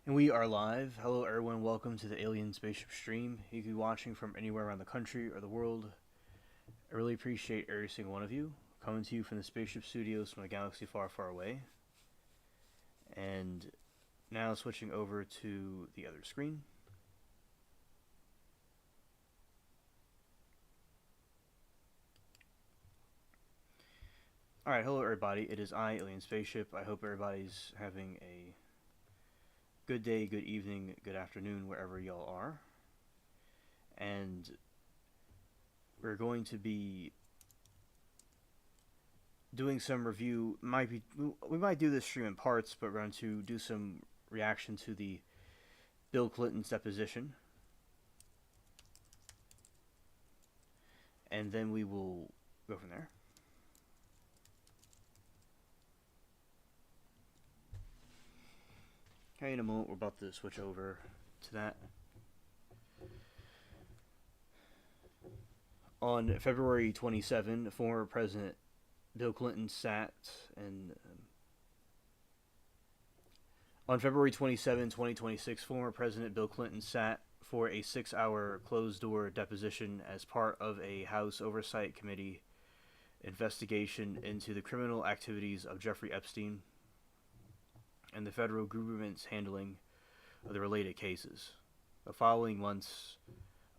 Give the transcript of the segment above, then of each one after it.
And we are live. Hello, everyone. Welcome to the Alien Spaceship stream. You could be watching from anywhere around the country or the world. I really appreciate every single one of you coming to you from the Spaceship Studios from a galaxy far, far away. And now switching over to the other screen. Alright, hello everybody. It is I, Alien Spaceship. I hope everybody's having a good day, good evening, good afternoon, wherever y'all are. And we're going to be doing some review. We might do this stream in parts, but we're going to do some reaction to the Bill Clinton's deposition. And then we will go from there. Okay, in a moment we're about to switch over to that. On February 27, former President Bill Clinton sat and on February 27, 2026, former President Bill Clinton sat for a 6-hour closed-door deposition as part of a House Oversight Committee investigation into the criminal activities of Jeffrey Epstein and the federal government's handling of the related cases. The following months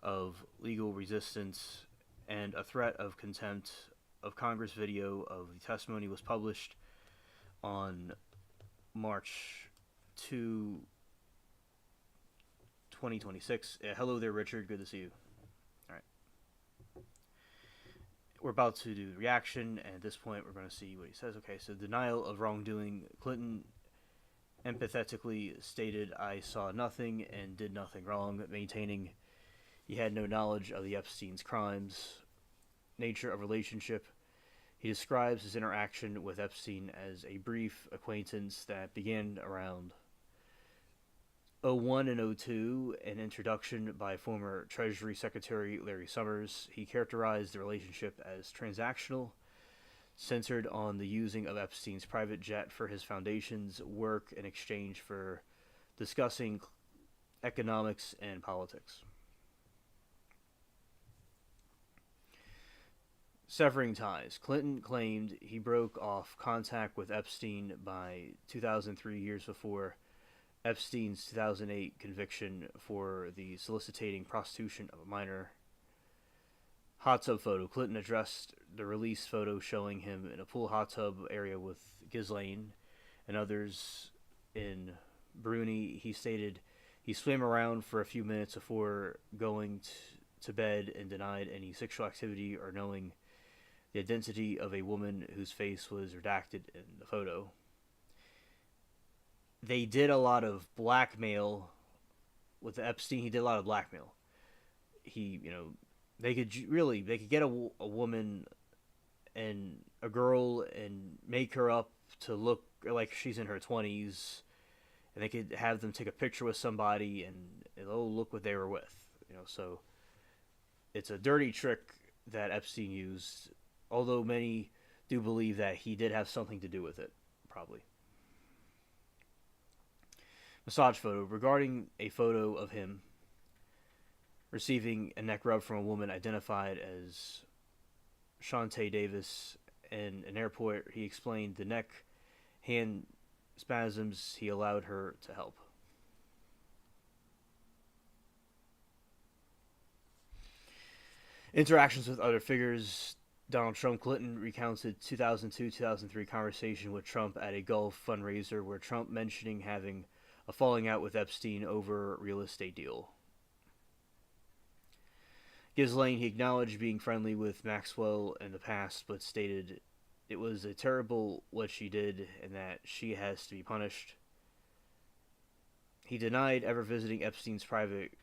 of legal resistance and a threat of contempt of Congress video of the testimony was published on March 2, 2026. Hello there, Richard. Good to see you. All right. We're about to do the reaction, and at this point, we're going to see what he says. Okay, so denial of wrongdoing. Clinton empathetically stated, "I saw nothing and did nothing wrong," maintaining he had no knowledge of the Epstein's crimes. Nature of relationship. He describes his interaction with Epstein as a brief acquaintance that began around 01 and 02, an introduction by former Treasury Secretary Larry Summers. He characterized the relationship as transactional, centered on the using of Epstein's private jet for his foundation's work in exchange for discussing economics and politics. Severing ties. Clinton claimed he broke off contact with Epstein by 2003, years before Epstein's 2008 conviction for the soliciting prostitution of a minor. Hot tub photo. Clinton addressed the release photo showing him in a pool hot tub area with Ghislaine and others in Bruni. He stated he swam around for a few minutes before going to bed and denied any sexual activity or knowing the identity of a woman whose face was redacted in the photo. They did a lot of blackmail with Epstein. He did a lot of blackmail. They could get a woman and a girl and make her up to look like she's in her 20s, and they could have them take a picture with somebody and look what they were with. So it's a dirty trick that Epstein used, although many do believe that he did have something to do with it, probably. Massage photo. Regarding a photo of him receiving a neck rub from a woman identified as Shantae Davis in an airport, he explained the neck hand spasms he allowed her to help. Interactions with other figures. Donald Trump. Clinton recounted 2002-2003 conversation with Trump at a golf fundraiser where Trump mentioning having a falling out with Epstein over a real estate deal. Ghislaine. He acknowledged being friendly with Maxwell in the past, but stated it was a terrible what she did and that she has to be punished. He denied ever visiting Epstein's private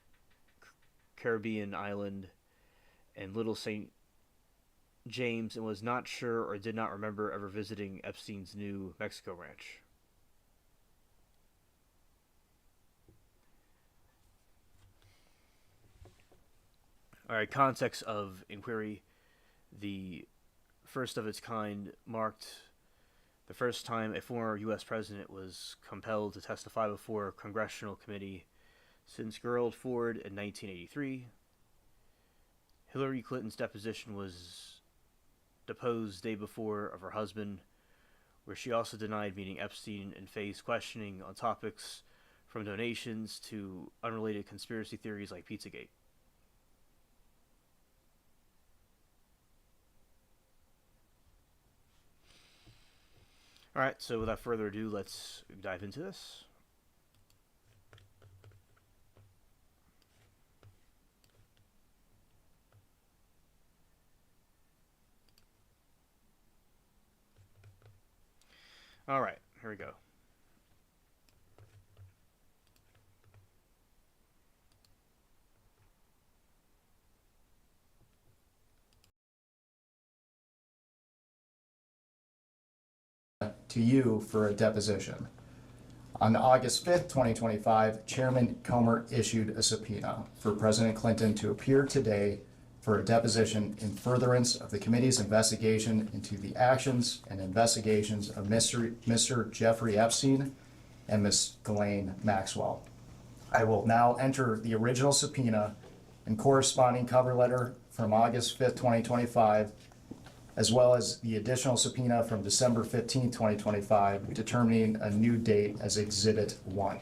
Caribbean island and Little St. James and was not sure or did not remember ever visiting Epstein's New Mexico ranch. Alright, context of inquiry. The first of its kind marked the first time a former U.S. president was compelled to testify before a congressional committee since Gerald Ford in 1983. Hillary Clinton's deposition was deposed day before of her husband, where she also denied meeting Epstein and faced questioning on topics from donations to unrelated conspiracy theories like Pizzagate. All right, so without further ado, let's dive into this. All right, here we go. To you for a deposition. On August 5th, 2025, Chairman Comer issued a subpoena for President Clinton to appear today for a deposition in furtherance of the committee's investigation into the actions and investigations of Mr. Jeffrey Epstein and Ms. Ghislaine Maxwell. I will now enter the original subpoena and corresponding cover letter from August 5th, 2025, as well as the additional subpoena from December 15, 2025, determining a new date as Exhibit 1.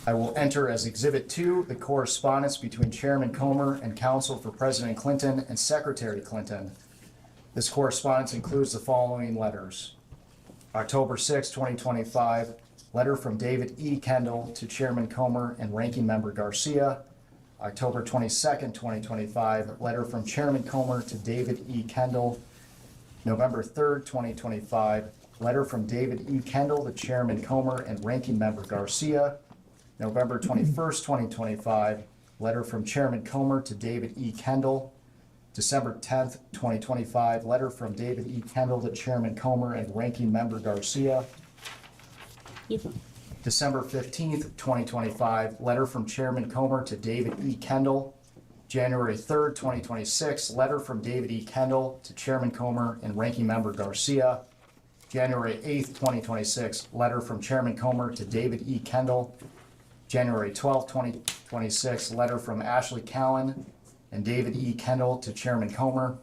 I will enter as Exhibit 2 the correspondence between Chairman Comer and counsel for President Clinton and Secretary Clinton. This correspondence includes the following letters. October 6, 2025, letter from David E. Kendall to Chairman Comer and Ranking Member Garcia. October 22nd, 2025, letter from Chairman Comer to David E. Kendall. November 3rd, 2025, letter from David E. Kendall to Chairman Comer and Ranking Member Garcia. November 21st, 2025, letter from Chairman Comer to David E. Kendall. December 10th, 2025, letter from David E. Kendall to Chairman Comer and Ranking Member Garcia. December 15th, 2025, letter from Chairman Comer to David E. Kendall. January 3rd, 2026, letter from David E. Kendall to Chairman Comer and Ranking Member Garcia. January 8th, 2026, letter from Chairman Comer to David E. Kendall. January 12th, 2026, letter from Ashley Cowan and David E. Kendall to Chairman Comer.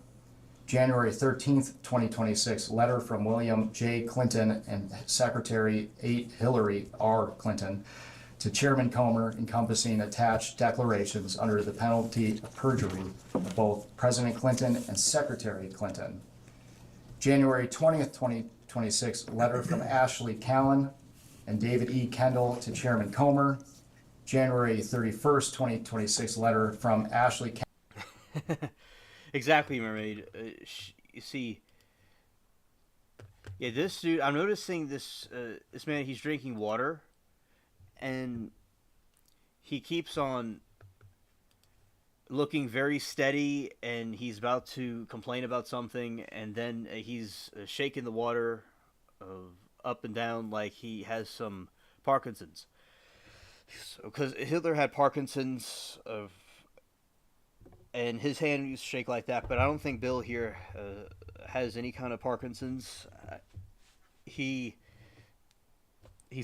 January 13th, 2026, letter from William J. Clinton and Secretary 8 Hillary R. Clinton to Chairman Comer encompassing attached declarations under the penalty of perjury of both President Clinton and Secretary Clinton. January 20th, 2026, letter from Ashley Cowan and David E. Kendall to Chairman Comer. January 31st, 2026, letter from Ashley Cowan. Exactly, Mermaid. You see, yeah, this dude. I'm noticing this. This man. He's drinking water, and he keeps on looking very steady. And he's about to complain about something, and then he's shaking the water up and down like he has some Parkinson's. Because Hitler had Parkinson's and his hand used to shake like that, but I don't think Bill here has any kind of Parkinson's. He's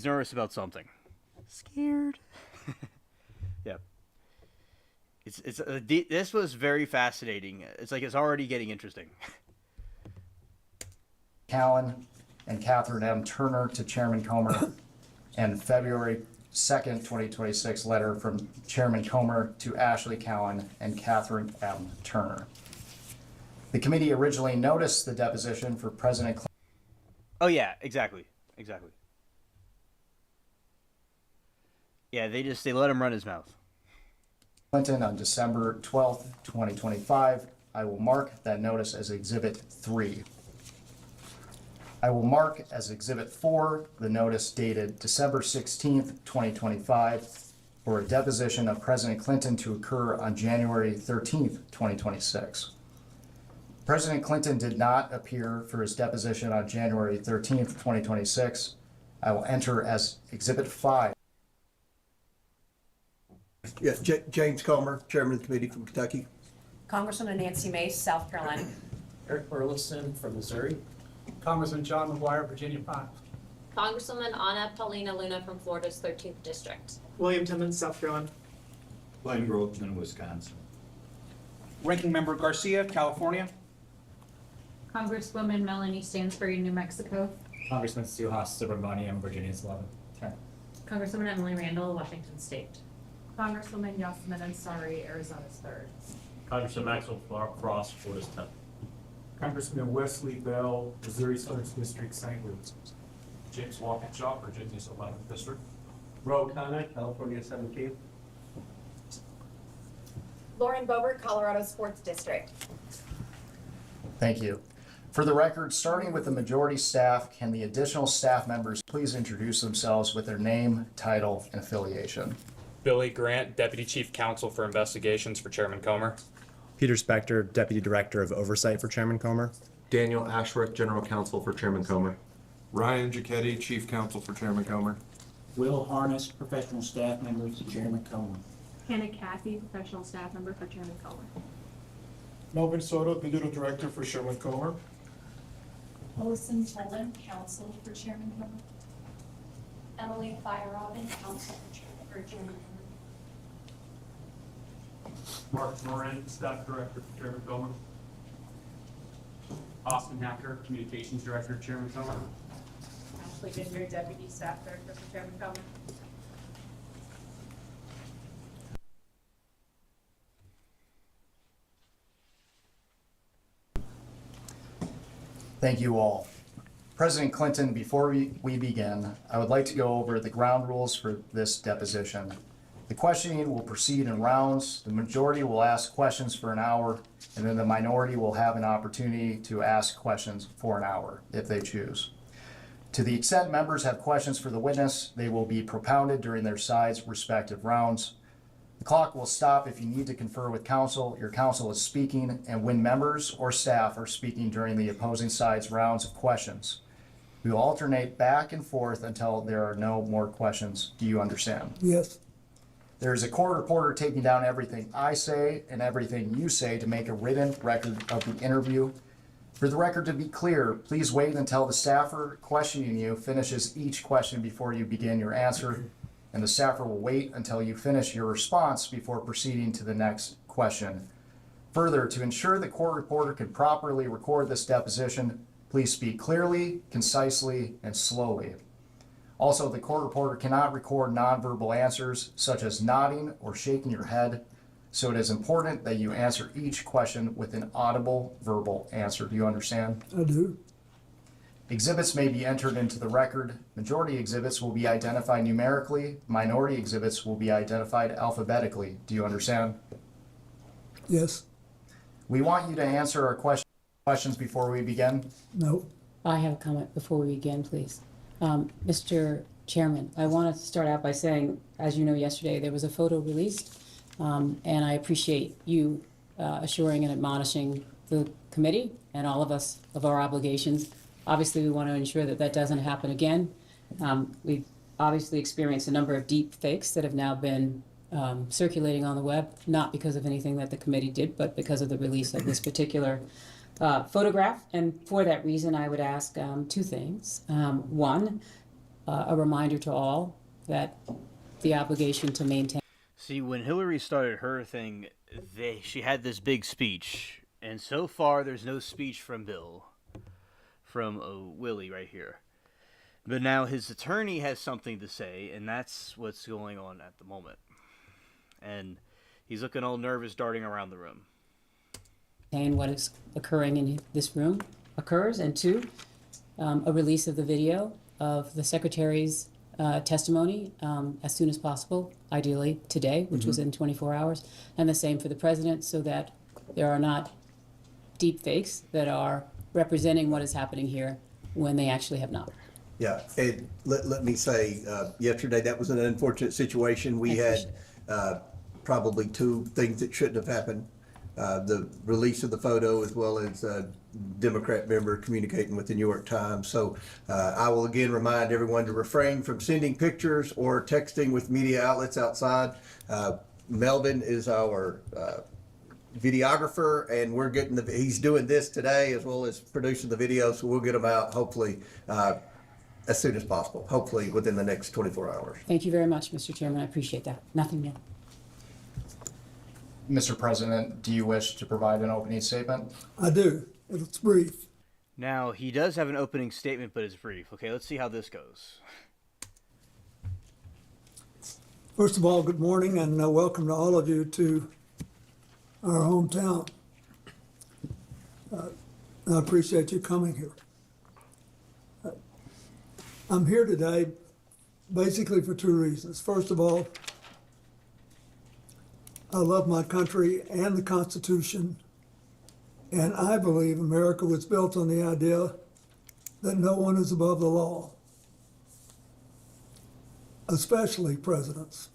nervous about something. Scared. Yeah. This was very fascinating. It's like it's already getting interesting. Cowan and Catherine M. Turner to Chairman Comer, and February 2nd, 2026, letter from Chairman Comer to Ashley Cowan and Catherine M. Turner. The committee originally noticed the deposition for President Clinton. Oh, yeah, exactly. Yeah, they let him run his mouth. Clinton on December 12th, 2025. I will mark that notice as Exhibit 3. I will mark as Exhibit 4 the notice dated December 16th, 2025 for a deposition of President Clinton to occur on January 13th, 2026. President Clinton did not appear for his deposition on January 13th, 2026. I will enter as Exhibit 5. Yeah, James Comer, Chairman of the Committee from Kentucky. Congresswoman Nancy Mace, South Carolina. Eric Burleson from Missouri. Congressman John McGuire, Virginia 5. Congresswoman Anna Paulina Luna from Florida's 13th District. William Timmons, South Carolina. Glenn Groveman, Wisconsin. Ranking Member Garcia, California. Congresswoman Melanie Stansbury, New Mexico. Congressman Suhas Subramaniam, Virginia's 11th. Congresswoman Emily Randall, Washington State. Congresswoman Yasmin Ansari, Arizona's 3rd. Congressman Maxwell Frost, Florida's 10th. Congressman Wesley Bell, Missouri's 1st District, St. Louis. James Walkinshaw, Virginia's 11th District. Ro Khanna, California 17th. Lauren Boebert, Colorado's 4th District. Thank you. For the record, starting with the majority staff, can the additional staff members please introduce themselves with their name, title, and affiliation? Billy Grant, Deputy Chief Counsel for Investigations for Chairman Comer. Peter Spector, Deputy Director of Oversight for Chairman Comer. Daniel Ashworth, General Counsel for Chairman Comer. Ryan Giacchetti, Chief Counsel for Chairman Comer. Will Harness, Professional Staff Member to Chairman Comer. Hannah Cathy, Professional Staff Member for Chairman Comer. Melvin Soto, Digital Director for Chairman Comer. Melissa Tillman, Counsel for Chairman Comer. Emily Firerobin, Counsel for Chairman Comer. Mark Moran, Staff Director for Chairman Comer. Austin Hacker, Communications Director, Chairman Comer. Ashley Vineyard, Deputy Staff Director for Chairman Comer. Thank you all. President Clinton, before we begin, I would like to go over the ground rules for this deposition. The questioning will proceed in rounds. The majority will ask questions for an hour, and then the minority will have an opportunity to ask questions for an hour if they choose. To the extent members have questions for the witness, they will be propounded during their side's respective rounds. The clock will stop if you need to confer with counsel. Your counsel is speaking, and when members or staff are speaking during the opposing side's rounds of questions. We will alternate back and forth until there are no more questions. Do you understand? Yes. There is a court reporter taking down everything I say and everything you say to make a written record of the interview. For the record to be clear, please wait until the staffer questioning you finishes each question before you begin your answer, and the staffer will wait until you finish your response before proceeding to the next question. Further, to ensure the court reporter can properly record this deposition, please speak clearly, concisely, and slowly. Also, the court reporter cannot record nonverbal answers such as nodding or shaking your head, so it is important that you answer each question with an audible verbal answer. Do you understand? I do. Exhibits may be entered into the record. Majority exhibits will be identified numerically. Minority exhibits will be identified alphabetically. Do you understand? Yes. We want you to answer our questions before we begin. No. I have a comment before we begin, please. Mr. Chairman, I want to start out by saying, as you know, yesterday there was a photo released, and I appreciate you assuring and admonishing the committee and all of us of our obligations. Obviously, we want to ensure that that doesn't happen again. We've obviously experienced a number of deep fakes that have now been circulating on the web, not because of anything that the committee did, but because of the release of this particular photograph. And for that reason, I would ask two things. One, a reminder to all that the obligation to maintain. See, when Hillary started her thing, she had this big speech, and so far there's no speech from Willy right here. But now his attorney has something to say, and that's what's going on at the moment. And he's looking all nervous, darting around the room. What is occurring in this room occurs, and two, a release of the video of the Secretary's testimony as soon as possible, ideally today, which was in 24 hours, and the same for the President, so that there are not deep fakes that are representing what is happening here when they actually have not. Yeah, and let me say, yesterday that was an unfortunate situation. We had probably two things that shouldn't have happened. The release of the photo, as well as a Democrat member communicating with the New York Times. So I will again remind everyone to refrain from sending pictures or texting with media outlets outside. Melvin is our videographer, and we're getting he's doing this today as well as producing the video, so we'll get them out hopefully as soon as possible, hopefully within the next 24 hours. Thank you very much, Mr. Chairman. I appreciate that. Nothing more. Mr. President, do you wish to provide an opening statement? I do. It's brief. Now, he does have an opening statement, but it's brief. Okay, let's see how this goes. First of all, good morning and welcome to all of you to our hometown. I appreciate you coming here. I'm here today basically for two reasons. First of all, I love my country and the Constitution, and I believe America was built on the idea that no one is above the law, especially presidents,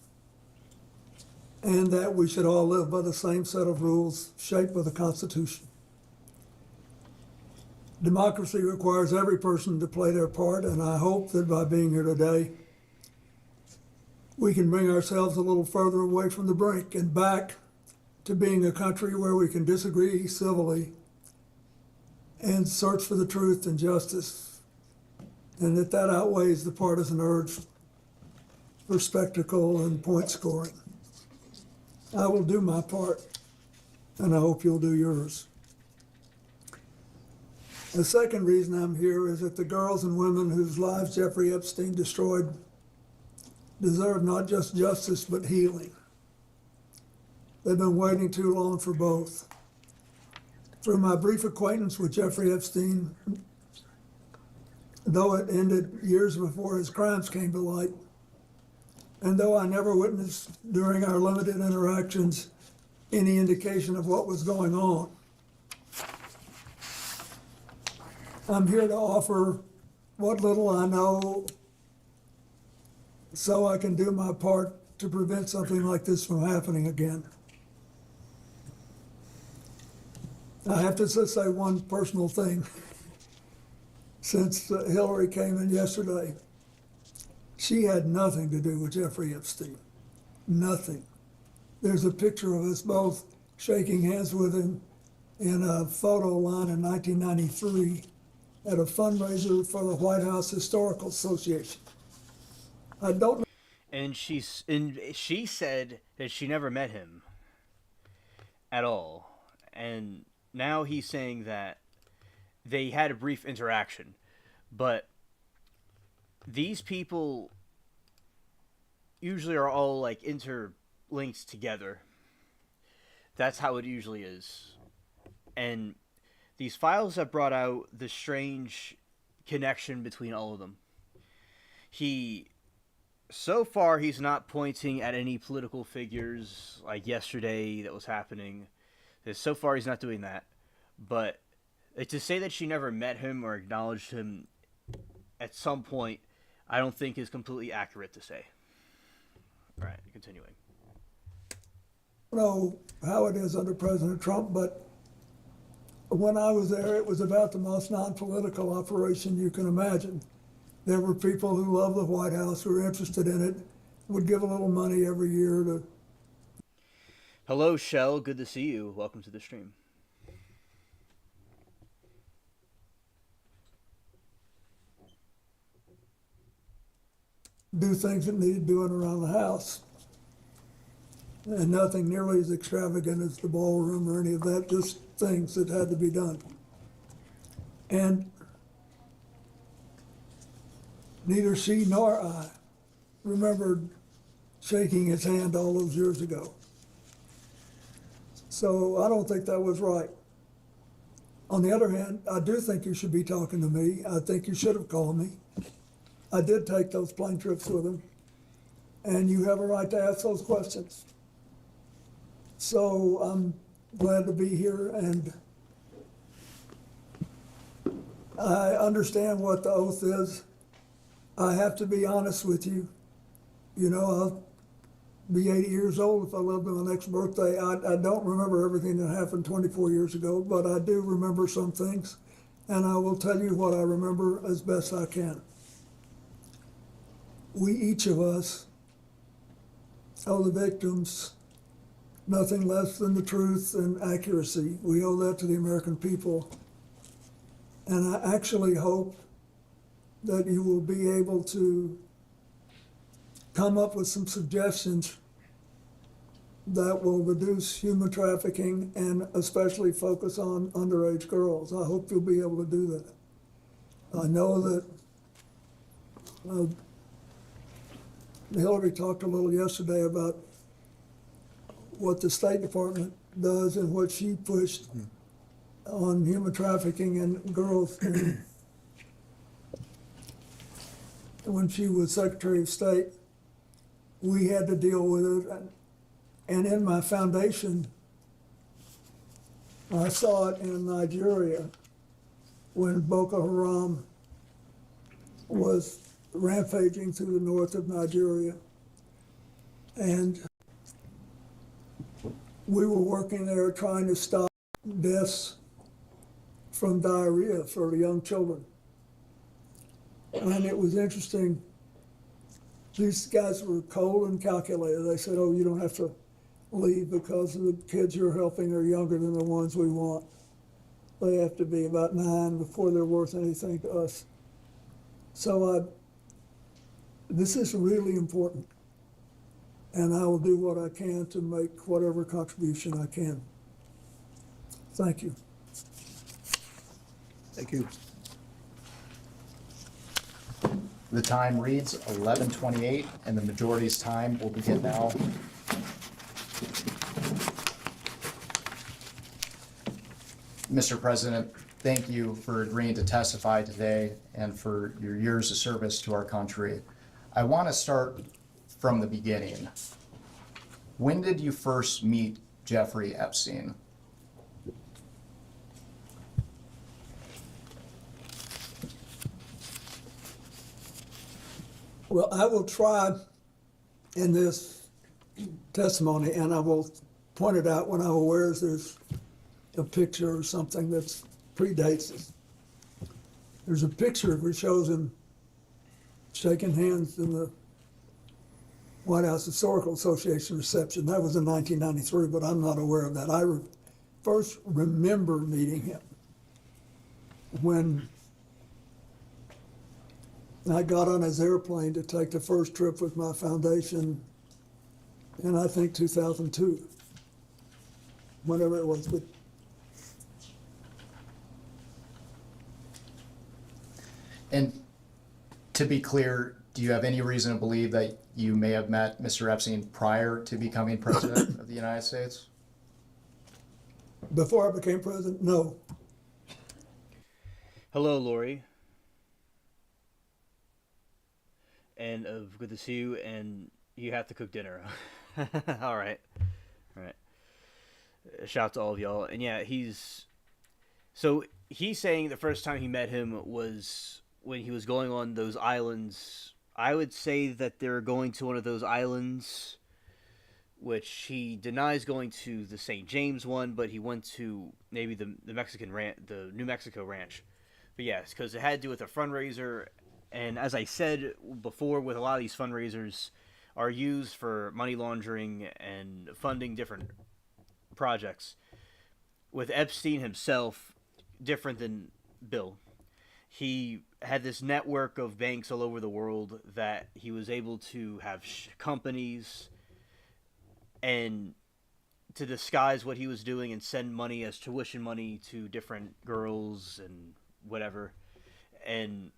and that we should all live by the same set of rules shaped by the Constitution. Democracy requires every person to play their part, and I hope that by being here today, we can bring ourselves a little further away from the brink and back to being a country where we can disagree civilly and search for the truth and justice, and that outweighs the partisan urge for spectacle and point scoring. I will do my part, and I hope you'll do yours. The second reason I'm here is that the girls and women whose lives Jeffrey Epstein destroyed deserve not just justice, but healing. They've been waiting too long for both. Through my brief acquaintance with Jeffrey Epstein, though it ended years before his crimes came to light, and though I never witnessed during our limited interactions any indication of what was going on, I'm here to offer what little I know so I can do my part to prevent something like this from happening again. I have to just say one personal thing. Since Hillary came in yesterday, she had nothing to do with Jeffrey Epstein. Nothing. There's a picture of us both shaking hands with him in a photo line in 1993 at a fundraiser for the White House Historical Association. I don't know. And she said that she never met him at all. And now he's saying that they had a brief interaction. But these people usually are all like interlinked together. That's how it usually is. And these files have brought out the strange connection between all of them. So far, he's not pointing at any political figures like yesterday that was happening. So far, he's not doing that. But to say that she never met him or acknowledged him at some point, I don't think is completely accurate to say. All right, continuing. I don't know how it is under President Trump, but when I was there, it was about the most non-political operation you can imagine. There were people who love the White House, who were interested in it, would give a little money every year to... Hello, Shell. Good to see you. Welcome to the stream. do things that needed doing around the house. And nothing nearly as extravagant as the ballroom or any of that, just things that had to be done. And neither she nor I remembered shaking his hand all those years ago. So I don't think that was right. On the other hand, I do think you should be talking to me. I think you should have called me. I did take those plane trips with him. And you have a right to ask those questions. So I'm glad to be here, and I understand what the oath is. I have to be honest with you. You know, I'll be 80 years old if I live to my next birthday. I don't remember everything that happened 24 years ago, but I do remember some things, and I will tell you what I remember as best I can. We, each of us, are the victims nothing less than the truth and accuracy. We owe that to the American people. And I actually hope that you will be able to come up with some suggestions that will reduce human trafficking and especially focus on underage girls. I hope you'll be able to do that. I know that Hillary talked a little yesterday about what the State Department does and what she pushed on human trafficking and girls when she was Secretary of State. We had to deal with it. And in my foundation, I saw it in Nigeria when Boko Haram was rampaging through the north of Nigeria. And we were working there trying to stop deaths from diarrhea for young children. And it was interesting. These guys were cold and calculated. They said, oh, you don't have to leave because the kids you're helping are younger than the ones we want. They have to be about 9 before they're worth anything to us. So this is really important. And I will do what I can to make whatever contribution I can. Thank you. Thank you. The time reads 11:28, and the majority's time will begin now. Mr. President, thank you for agreeing to testify today and for your years of service to our country. I want to start from the beginning. When did you first meet Jeffrey Epstein? Well, I will try in this testimony, and I will point it out when I'm aware there's a picture or something that predates it. There's a picture which shows him shaking hands in the White House Historical Association reception. That was in 1993, but I'm not aware of that. I first remember meeting him when I got on his airplane to take the first trip with my foundation in, I think, 2002, whenever it was. But and to be clear, do you have any reason to believe that you may have met Mr. Epstein prior to becoming president of the United States? Before I became president, no. Hello, Lori. And good to see you, and you have to cook dinner. All right. All right. Shout out to all of y'all. And yeah, he's saying the first time he met him was when he was going on those islands. I would say that they're going to one of those islands, which he denies going to the St. James one, but he went to maybe the New Mexico ranch. But yes, because it had to do with a fundraiser. And as I said before, with a lot of these fundraisers are used for money laundering and funding different projects. With Epstein himself, different than Bill, he had this network of banks all over the world that he was able to have companies and to disguise what he was doing and send money as tuition money to different girls and whatever. And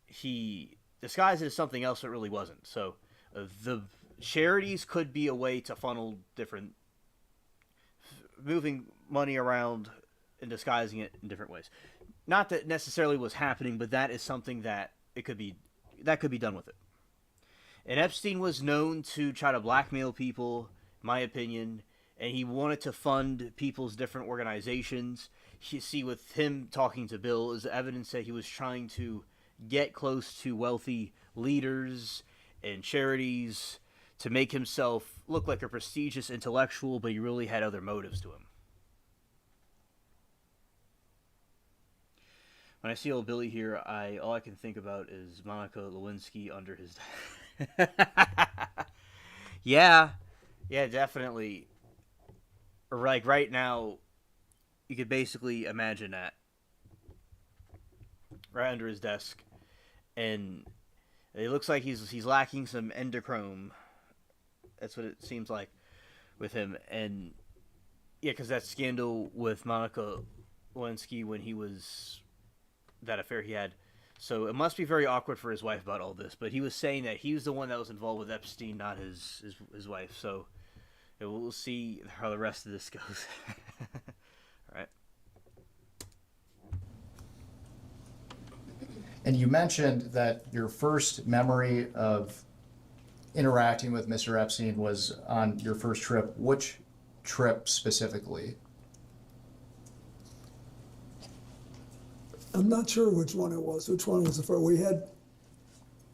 he disguised it as something else that really wasn't. So the charities could be a way to funnel different, moving money around and disguising it in different ways. Not that necessarily was happening, but that is something that could be done with it. And Epstein was known to try to blackmail people, in my opinion, and he wanted to fund people's different organizations. You see, with him talking to Bill is evidence that he was trying to get close to wealthy leaders and charities to make himself look like a prestigious intellectual, but he really had other motives to him. When I see old Billy here, all I can think about is Monica Lewinsky under his... Yeah, definitely. like right now, you could basically imagine that right under his desk, and it looks like he's lacking some endochrome. That's what it seems like with him, and yeah, because that scandal with Monica Lewinsky when he was that affair he had. So it must be very awkward for his wife about all this. But he was saying that he was the one that was involved with Epstein, not his wife. So we'll see how the rest of this goes. All right. And you mentioned that your first memory of interacting with Mr. Epstein was on your first trip. Which trip specifically? I'm not sure which one it was. Which one was the first?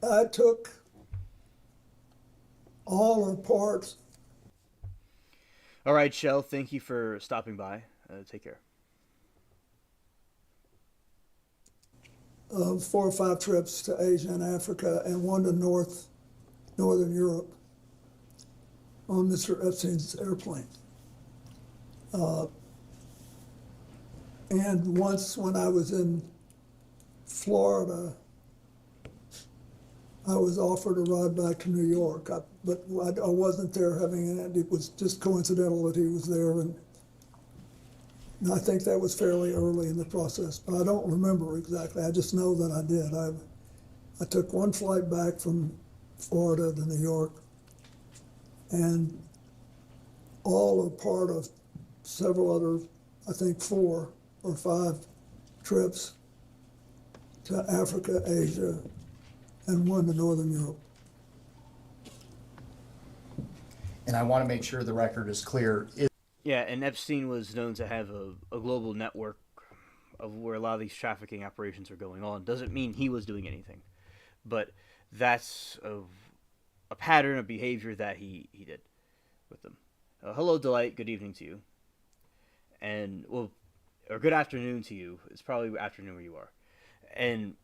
I took all or parts. All right, Shell, thank you for stopping by. Take care. 4 or 5 trips to Asia and Africa and one to Northern Europe on Mr. Epstein's airplane. And once when I was in Florida, I was offered a ride back to New York, but I wasn't there having it. It was just coincidental that he was there, and I think that was fairly early in the process, but I don't remember exactly. I just know that I did. I took one flight back from Florida to New York, and all or part of several other, I think 4 or 5 trips to Africa, Asia, and one to Northern Europe. And I want to make sure the record is clear. Yeah, and Epstein was known to have a global network of where a lot of these trafficking operations are going on. Doesn't mean he was doing anything, but that's a pattern of behavior that he did with them. Hello, Delight. Good evening to you. And, well, or good afternoon to you. It's probably afternoon where you are. And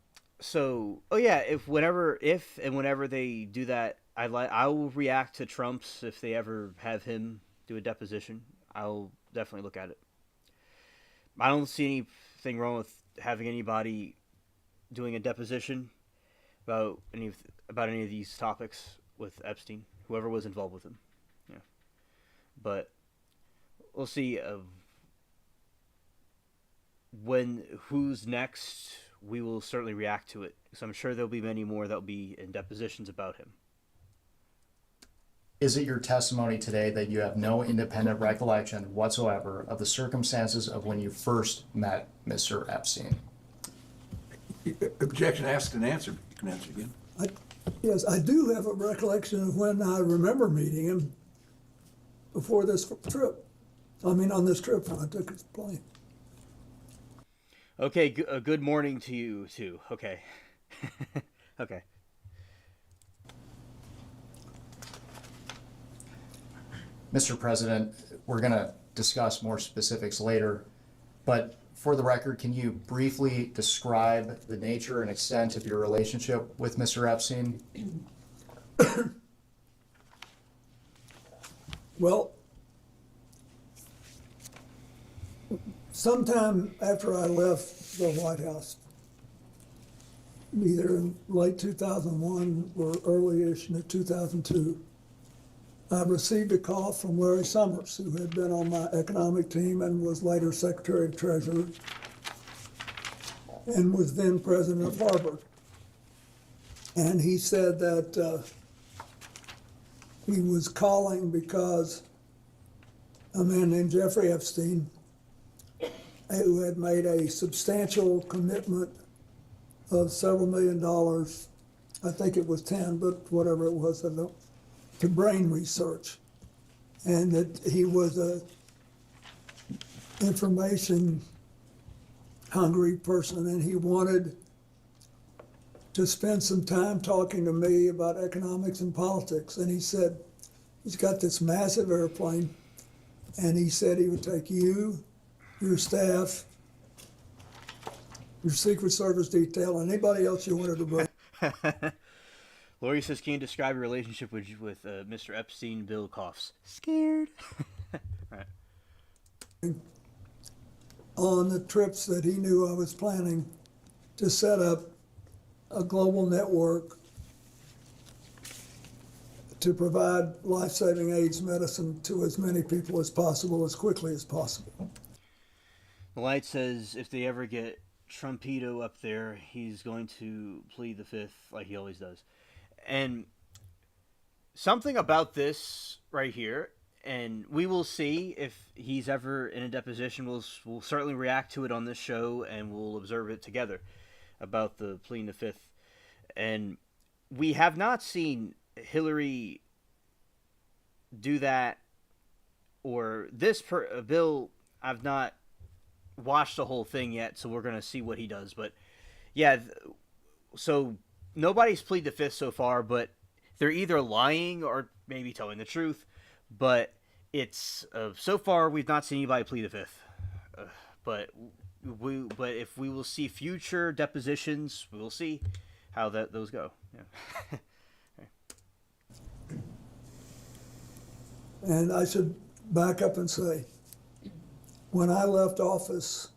so, oh yeah, if and whenever they do that, I will react to Trump's if they ever have him do a deposition. I'll definitely look at it. I don't see anything wrong with having anybody doing a deposition about any of these topics with Epstein, whoever was involved with him. Yeah, but we'll see. Who's next, we will certainly react to it, because I'm sure there'll be many more that'll be in depositions about him. Is it your testimony today that you have no independent recollection whatsoever of the circumstances of when you first met Mr. Epstein? Objection asked and answered. You can answer again. Yes, I do have a recollection of when I remember meeting him before this trip. I mean, on this trip when I took his plane. Okay, good morning to you, too. Okay. Okay. Mr. President, we're going to discuss more specifics later, but for the record, can you briefly describe the nature and extent of your relationship with Mr. Epstein? Well, sometime after I left the White House, either in late 2001 or early-ish in 2002, I received a call from Larry Summers, who had been on my economic team and was later Secretary of Treasury and was then President of Harvard. And he said that he was calling because a man named Jeffrey Epstein, who had made a substantial commitment of several $1 million, I think it was 10, but whatever it was, I don't, to brain research, and that he was a information hungry person, and he wanted to spend some time talking to me about economics and politics. And he said he's got this massive airplane, and he said he would take you, your staff, your Secret Service detail, and anybody else you wanted to bring. Lori says, can you describe your relationship with Mr. Epstein? Bill coughs. Scared. Right. on the trips that he knew I was planning to set up a global network to provide life-saving AIDS medicine to as many people as possible, as quickly as possible. The light says if they ever get Trumpito up there, he's going to plead the fifth like he always does. And something about this right here, and we will see if he's ever in a deposition. We'll certainly react to it on this show, and we'll observe it together about the pleading the fifth. And we have not seen Hillary do that, or this bill. I've not watched the whole thing yet, so we're gonna see what he does. But yeah, so nobody's plead the fifth so far, but they're either lying or maybe telling the truth. But it's so far we've not seen anybody plead the fifth. But if we will see future depositions, we will see how those go. Yeah. And I should back up and say, when I left office,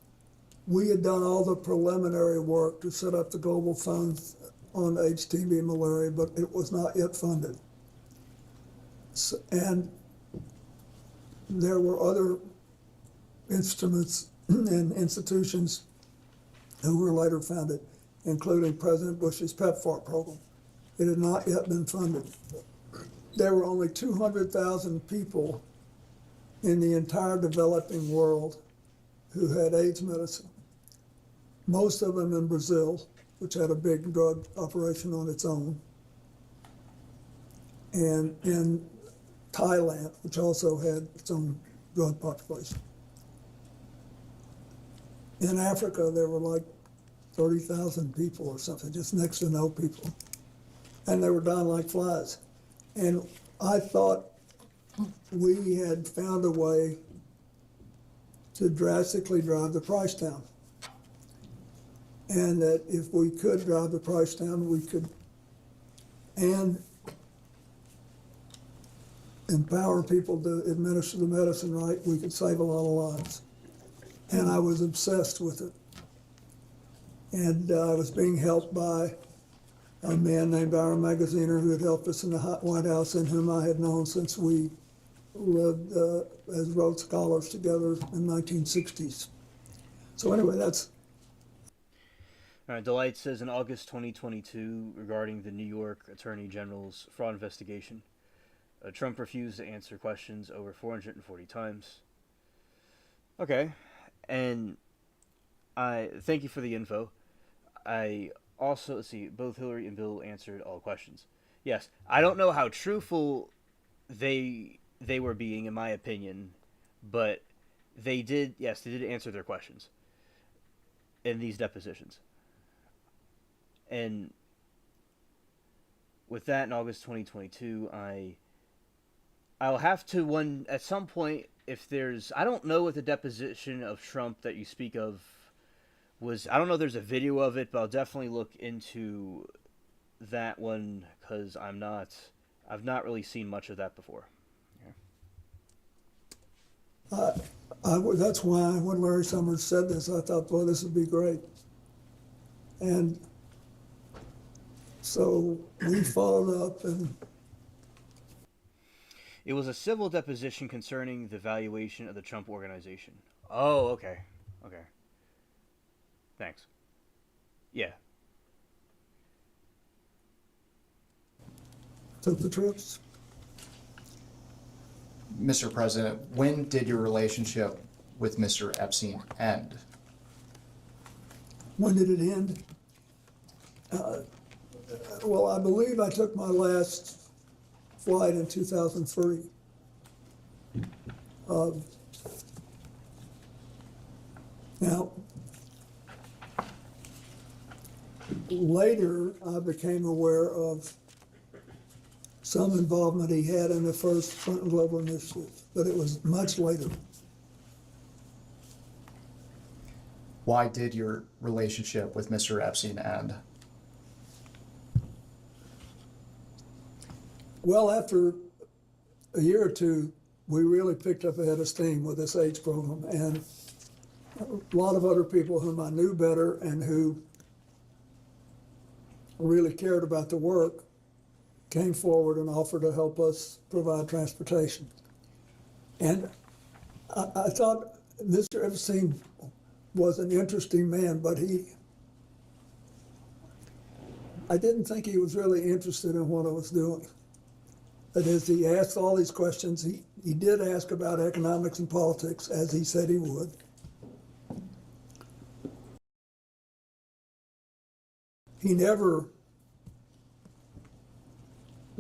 we had done all the preliminary work to set up the global fund on AIDS, TB, and malaria, but it was not yet funded. And there were other instruments and institutions who were later founded, including President Bush's PEPFAR program. It had not yet been funded. There were only 200,000 people in the entire developing world who had AIDS medicine. Most of them in Brazil, which had a big drug operation on its own, and in Thailand, which also had its own drug population. In Africa, there were like 30,000 people or something, just next to no people. And they were dying like flies. And I thought we had found a way to drastically drive the price down. And that if we could drive the price down, we could, and empower people to administer the medicine right, we could save a lot of lives. And I was obsessed with it. And I was being helped by a man named Ira Magaziner who had helped us in the White House and whom I had known since we lived as Rhodes Scholars together in the 1960s. So anyway, that's... All right, Delight says in August 2022 regarding the New York Attorney General's fraud investigation, Trump refused to answer questions over 440 times. Okay, and I thank you for the info. I also, let's see, both Hillary and Bill answered all questions. Yes, I don't know how truthful they were being, in my opinion, but they did answer their questions in these depositions. And with that, in August 2022, I'll have to at some point, if there's, I don't know what the deposition of Trump that you speak of was. I don't know if there's a video of it, but I'll definitely look into that one because I've not really seen much of that before. That's why when Larry Summers said this, I thought, boy, this would be great. And so we followed up, and it was a civil deposition concerning the valuation of the Trump Organization. Oh, okay. Okay. Thanks. Yeah. took the trips. Mr. President, when did your relationship with Mr. Epstein end? When did it end? Well, I believe I took my last flight in 2003. Now, later I became aware of some involvement he had in the first Clinton Global Initiative, but it was much later. Why did your relationship with Mr. Epstein end? Well, after a year or two, we really picked up a head of steam with this AIDS program. And a lot of other people whom I knew better and who really cared about the work came forward and offered to help us provide transportation. And I thought Mr. Epstein was an interesting man, but I didn't think he was really interested in what I was doing. That is, he asked all these questions. He did ask about economics and politics, as he said he would. He never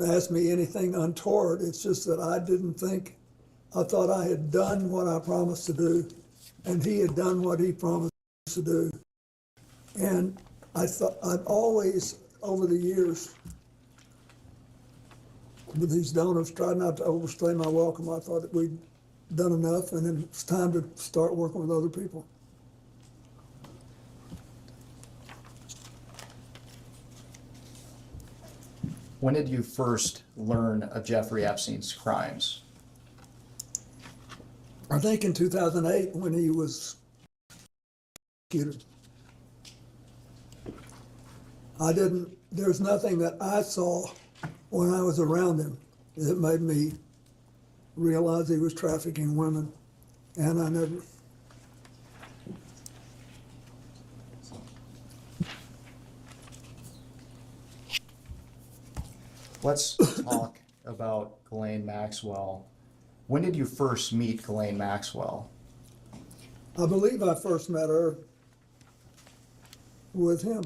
asked me anything untoward. It's just that I thought I had done what I promised to do, and he had done what he promised to do. And I thought I'd always, over the years, with these donors, tried not to overstay my welcome. I thought that we'd done enough, and then it's time to start working with other people. When did you first learn of Jeffrey Epstein's crimes? I think in 2008 when he was executed. There's nothing that I saw when I was around him that made me realize he was trafficking women, and I never. Let's talk about Ghislaine Maxwell. When did you first meet Ghislaine Maxwell? I believe I first met her with him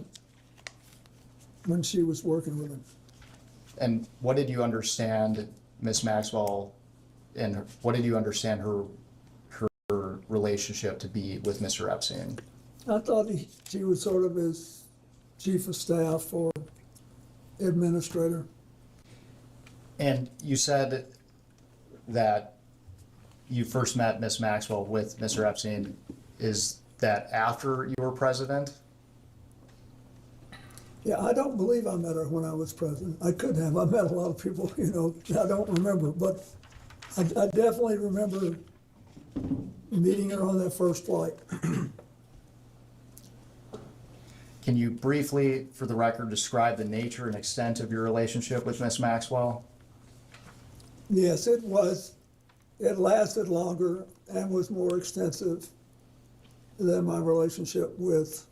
when she was working with him. And what did you understand Miss Maxwell, and what did you understand her relationship to be with Mr. Epstein? I thought she was sort of his chief of staff or administrator. And you said that you first met Miss Maxwell with Mr. Epstein. Is that after you were president? Yeah, I don't believe I met her when I was president. I could have. I met a lot of people, I don't remember. But I definitely remember meeting her on that first flight. Can you briefly, for the record, describe the nature and extent of your relationship with Miss Maxwell? Yes, it was. It lasted longer and was more extensive than my relationship with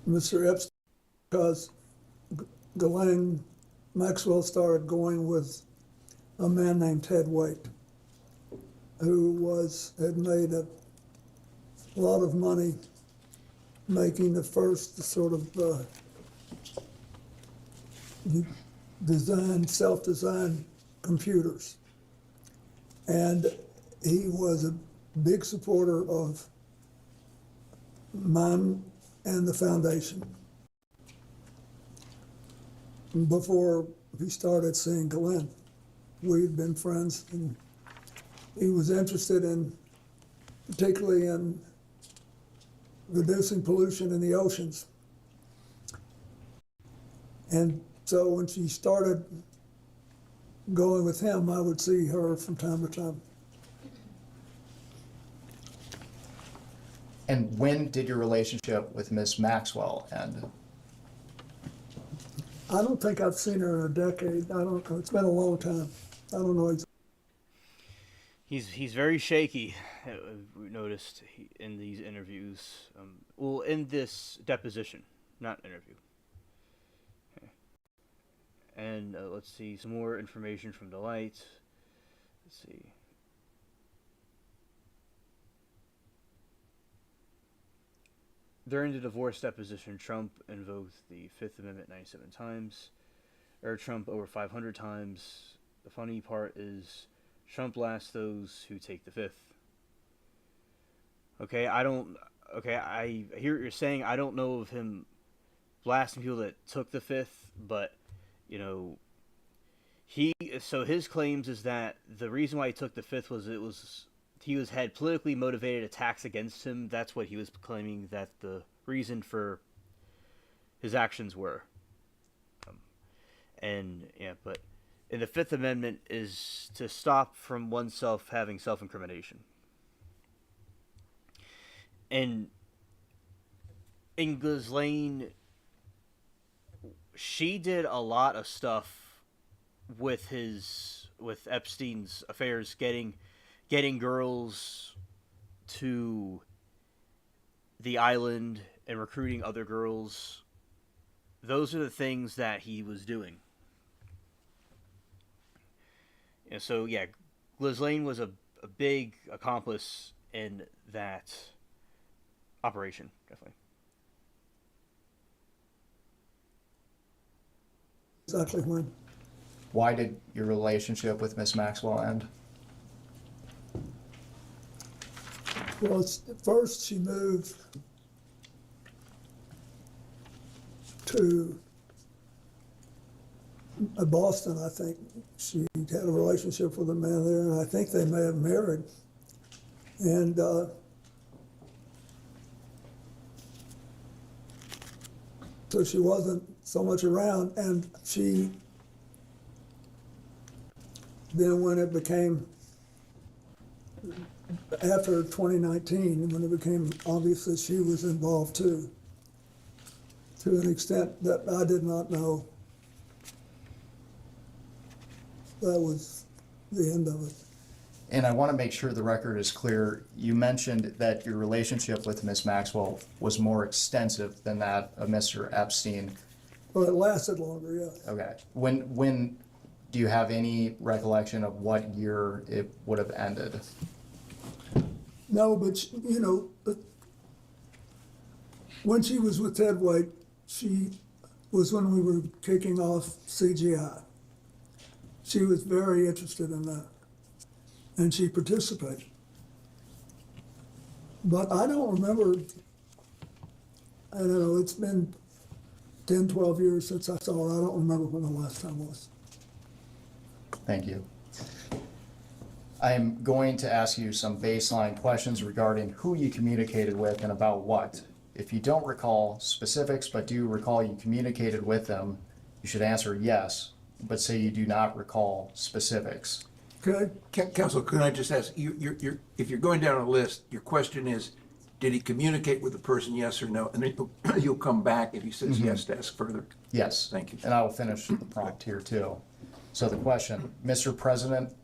Mr. Epstein, because Ghislaine Maxwell started going with a man named Ted Waite, who had made a lot of money making the first sort of self-designed computers. And he was a big supporter of mine and the foundation before he started seeing Ghislaine. We'd been friends, and he was interested particularly in reducing pollution in the oceans. And so when she started going with him, I would see her from time to time. And when did your relationship with Miss Maxwell end? I don't think I've seen her in a decade. I don't know. It's been a long time. I don't know exactly. He's very shaky. We noticed in these interviews. In this deposition, not interview. Okay. And let's see some more information from the light. Let's see. During the divorce deposition, Trump invoked the Fifth Amendment 97 times, or Trump over 500 times. The funny part is Trump blasts those who take the Fifth. I hear what you're saying. I don't know of him blasting people that took the Fifth, but, so his claims is that the reason why he took the Fifth was he had politically motivated attacks against him. That's what he was claiming that the reason for his actions were. But And the Fifth Amendment is to stop from oneself having self-incrimination. And in Ghislaine, she did a lot of stuff with Epstein's affairs, getting girls to the island and recruiting other girls. Those are the things that he was doing. And so, yeah, Ghislaine was a big accomplice in that operation, definitely. Exactly when. Why did your relationship with Miss Maxwell end? Well, first she moved to Boston, I think. She had a relationship with a man there, and I think they may have married. And so she wasn't so much around, and she, then when it became, after 2019, when it became obvious that she was involved too, to an extent that I did not know, that was the end of it. And I want to make sure the record is clear. You mentioned that your relationship with Miss Maxwell was more extensive than that of Mr. Epstein. Well, it lasted longer, yes. Okay. When do you have any recollection of what year it would have ended? No, but you know, when she was with Ted White, she was when we were kicking off CGI. She was very interested in that, and she participated. But I don't remember, I don't know, it's been 10, 12 years since I saw her. I don't remember when the last time was. Thank you. I'm going to ask you some baseline questions regarding who you communicated with and about what. If you don't recall specifics but do recall you communicated with them, you should answer yes, but say you do not recall specifics. Okay. Counsel, can I just ask, if you're going down a list, your question is, did he communicate with the person, yes or no? And then you'll come back if he says yes to ask further. Yes. Thank you. And I will finish the prompt here too. So the question, Mr. President,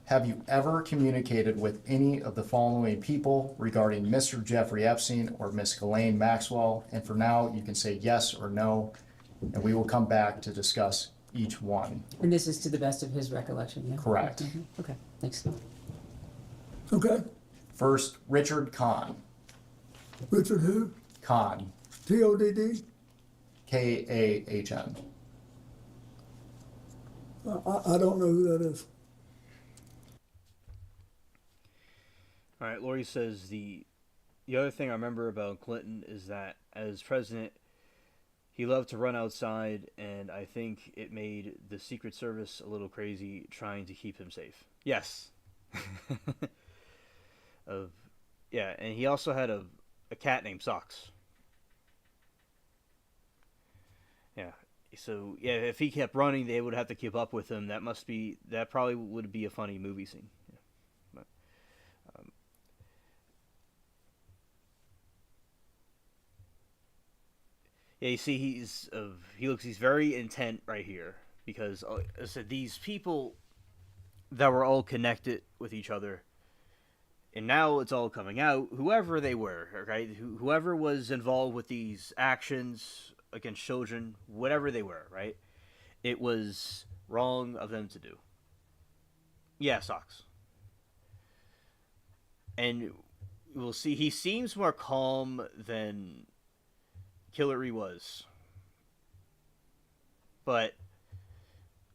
have you ever communicated with any of the following people regarding Mr. Jeffrey Epstein or Miss Ghislaine Maxwell? And for now, you can say yes or no, and we will come back to discuss each one. And this is to the best of his recollection, yeah? Correct. Okay, thanks. Okay. First, Richard Kahn. Richard who? Kahn. T-O-D-D? K-A-H-N. I don't know who that is. All right, Lori says the other thing I remember about Clinton is that as president, he loved to run outside, and I think it made the Secret Service a little crazy trying to keep him safe. Yes. Yeah, and he also had a cat named Socks. Yeah. So yeah, if he kept running, they would have to keep up with him. That probably would be a funny movie scene. Yeah. But, yeah, you see, he's very intent right here because I said these people that were all connected with each other, and now it's all coming out. Whoever they were, right? Whoever was involved with these actions against children, whatever they were, right? It was wrong of them to do. Yeah, Socks. And we'll see. He seems more calm than Hillary was, but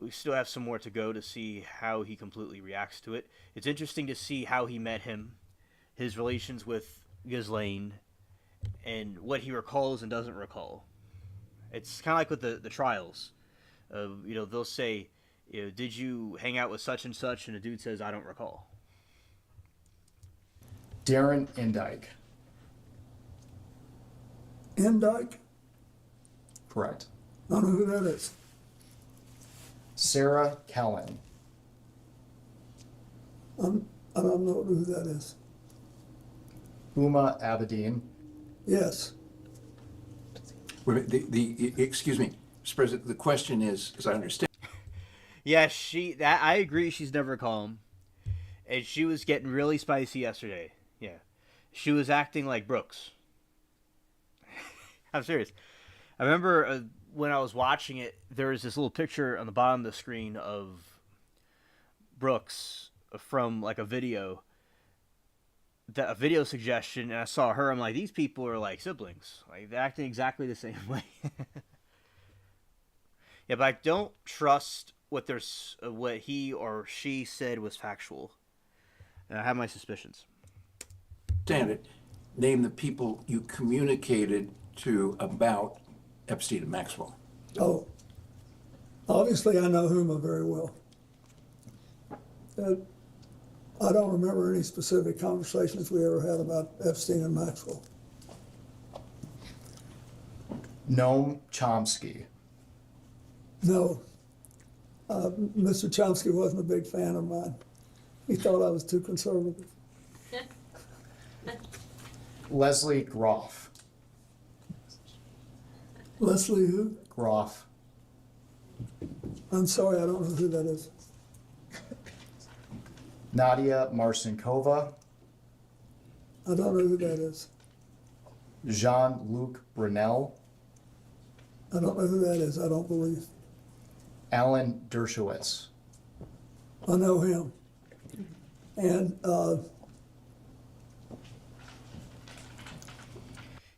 we still have some more to go to see how he completely reacts to it. It's interesting to see how he met him, his relations with Ghislaine, and what he recalls and doesn't recall. It's kind of like with the trials. They'll say, did you hang out with such and such? And the dude says, I don't recall. Darren Indyke. Indyke? Correct. I don't know who that is. Sarah Kellen. I don't know who that is. Uma Abedin. Yes. Wait a minute, excuse me, Mr. President, the question is, as I understand. Yeah, I agree, she's never calm. And she was getting really spicy yesterday. Yeah. She was acting like Brooks. I'm serious. I remember when I was watching it, there was this little picture on the bottom of the screen of Brooks from like a video suggestion, and I saw her. I'm like, these people are like siblings. Like, they're acting exactly the same way. Yeah, but I don't trust what he or she said was factual. And I have my suspicions. Understand it, name the people you communicated to about Epstein and Maxwell. Oh, obviously I know Huma very well. I don't remember any specific conversations we ever had about Epstein and Maxwell. Noam Chomsky. No. Mr. Chomsky wasn't a big fan of mine. He thought I was too conservative. Leslie Groff. Leslie who? Groff. I'm sorry, I don't know who that is. Nadia Marcinkova. I don't know who that is. Jean-Luc Brunel. I don't know who that is, I don't believe. Alan Dershowitz. I know him. And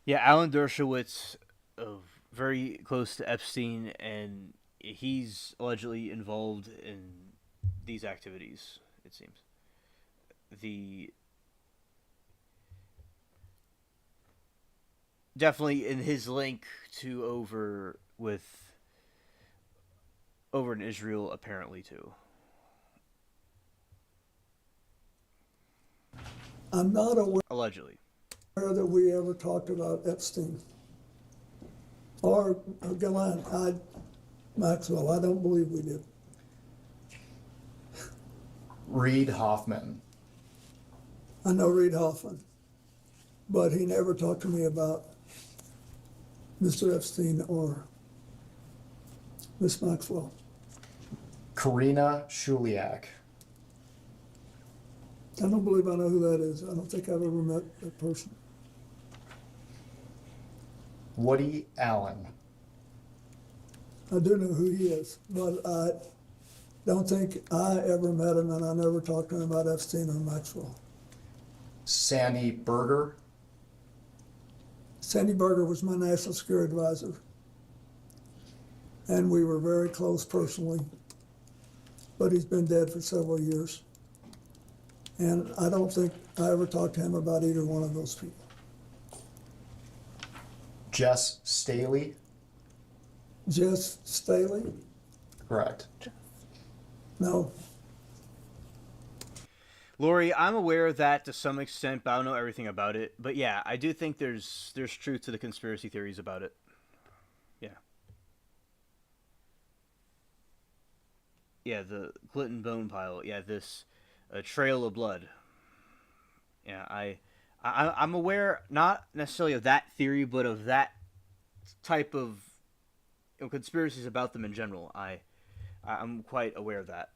Yeah, Alan Dershowitz, very close to Epstein, and he's allegedly involved in these activities, it seems. Definitely in his link to over in Israel, apparently, too. I'm not aware Allegedly. that we ever talked about Epstein or Ghislaine Maxwell. I don't believe we did. Reid Hoffman. I know Reid Hoffman, but he never talked to me about Mr. Epstein or Miss Maxwell. Karina Shuliak. I don't believe I know who that is. I don't think I've ever met that person. Woody Allen. I do know who he is, but I don't think I ever met him, and I never talked to him about Epstein or Maxwell. Sandy Berger. Sandy Berger was my national security advisor, and we were very close personally, but he's been dead for several years. And I don't think I ever talked to him about either one of those people. Jess Staley. Jess Staley? Correct. No. Lori, I'm aware of that to some extent, but I don't know everything about it. But yeah, I do think there's truth to the conspiracy theories about it. Yeah. Yeah, the Clinton bone pile. Yeah, this trail of blood. Yeah, I'm aware, not necessarily of that theory, but of that type of conspiracies about them in general. I'm quite aware of that.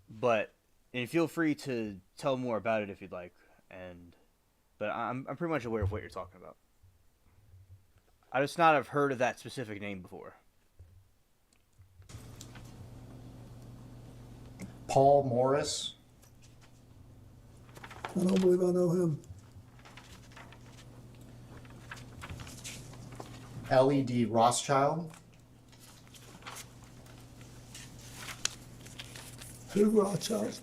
But and feel free to tell more about it if you'd like. But I'm pretty much aware of what you're talking about. I just not have heard of that specific name before. Paul Morris. I don't believe I know him. L.E.D. Rothschild. Who Rothschild?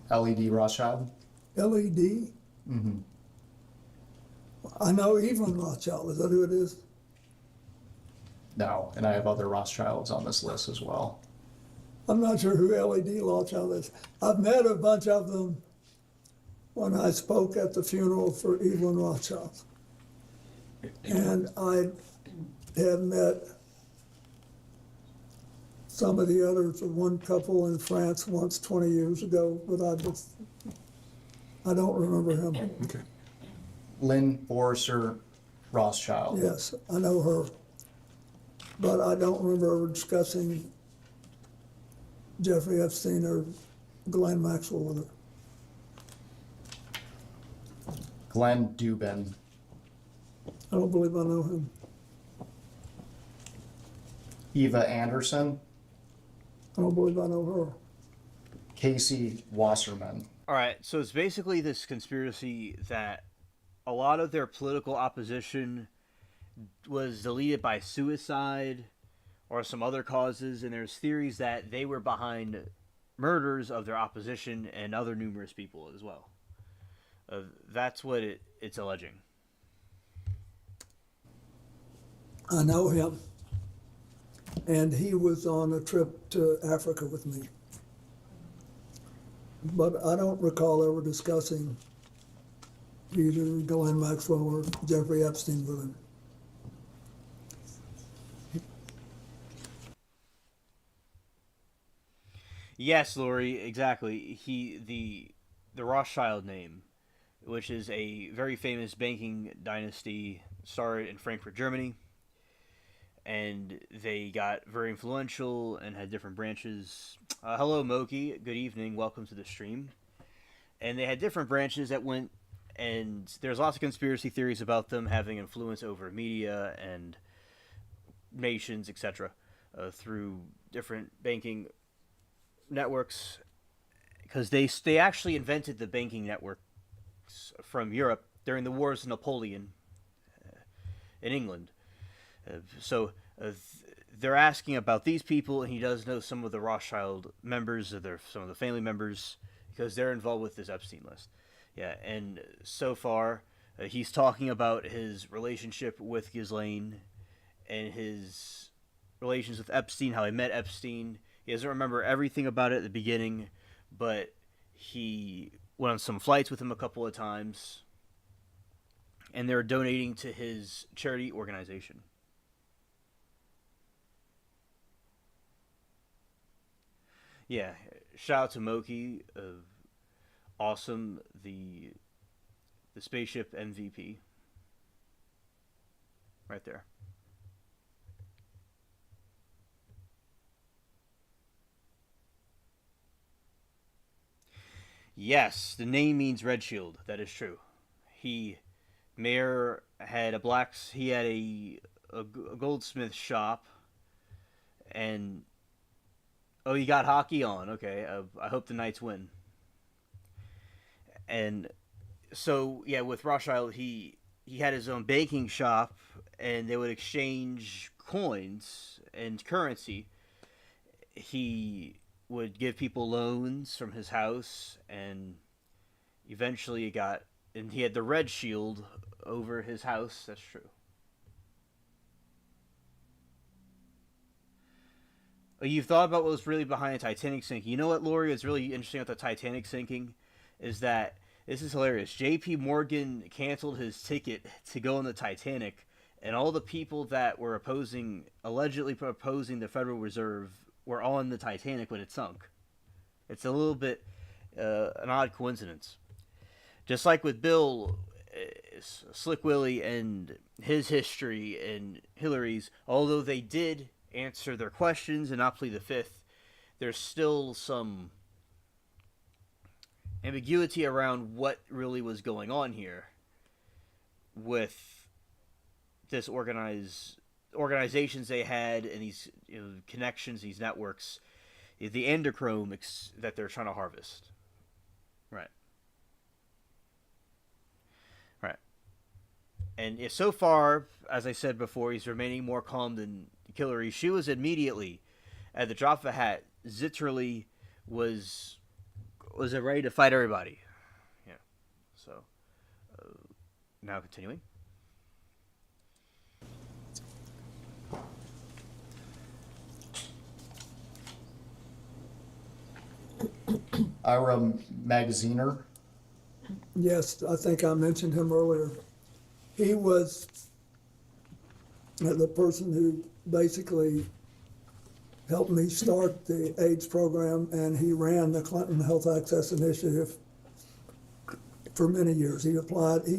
L.E.D. Rothschild. L.E.D.? Mm-hmm. I know Evelyn Rothschild. Is that who it is? No, and I have other Rothschilds on this list as well. I'm not sure who L.E.D. Rothschild is. I've met a bunch of them when I spoke at the funeral for Evelyn Rothschild. And I had met some of the others, one couple in France once 20 years ago, but I don't remember him. Okay. Lynn Borser Rothschild. Yes, I know her, but I don't remember ever discussing Jeffrey Epstein or Glenn Maxwell with her. Glenn Dubin. I don't believe I know him. Eva Anderson. I don't believe I know her. Casey Wasserman. All right, so it's basically this conspiracy that a lot of their political opposition was deleted by suicide or some other causes, and there's theories that they were behind murders of their opposition and other numerous people as well. That's what it's alleging. I know him, and he was on a trip to Africa with me. But I don't recall ever discussing either Ghislaine Maxwell or Jeffrey Epstein with him. Yes, Lori, exactly. The Rothschild name, which is a very famous banking dynasty, started in Frankfurt, Germany, and they got very influential and had different branches. Hello, Moki. Good evening. Welcome to the stream. And they had different branches that went, and there's lots of conspiracy theories about them having influence over media and nations, etc., through different banking networks, because they actually invented the banking networks from Europe during the wars of Napoleon in England. So they're asking about these people, and he does know some of the Rothschild members, some of the family members, because they're involved with this Epstein list. Yeah, and so far he's talking about his relationship with Ghislaine and his relations with Epstein, how he met Epstein. He doesn't remember everything about it at the beginning, but he went on some flights with him a couple of times, and they're donating to his charity organization. Yeah, shout out to Moki, awesome, the spaceship MVP, right there. Yes, the name means red shield. That is true. Mayer had a goldsmith shop, and oh, you got hockey on. Okay, I hope the Knights win. And so yeah, with Rothschild, he had his own banking shop, and they would exchange coins and currency. He would give people loans from his house, and eventually he had the red shield over his house. That's true. You've thought about what was really behind the Titanic sinking. You know what, Lori, what's really interesting about the Titanic sinking is that, this is hilarious, J.P. Morgan canceled his ticket to go on the Titanic, and all the people that were allegedly opposing the Federal Reserve were on the Titanic when it sunk. It's a little bit an odd coincidence. Just like with Bill, Slick Willy, and his history and Hillary's, although they did answer their questions and not plead the fifth, there's still some ambiguity around what really was going on here with this organizations they had, and these connections, these networks, the endochrome that they're trying to harvest. Right. And so far, as I said before, he's remaining more calm than Hillary. She was immediately, at the drop of a hat, literally was ready to fight everybody. Yeah. So, now continuing. Ira Magaziner. Yes, I think I mentioned him earlier. He was the person who basically helped me start the AIDS program, and he ran the Clinton Health Access Initiative for many years. He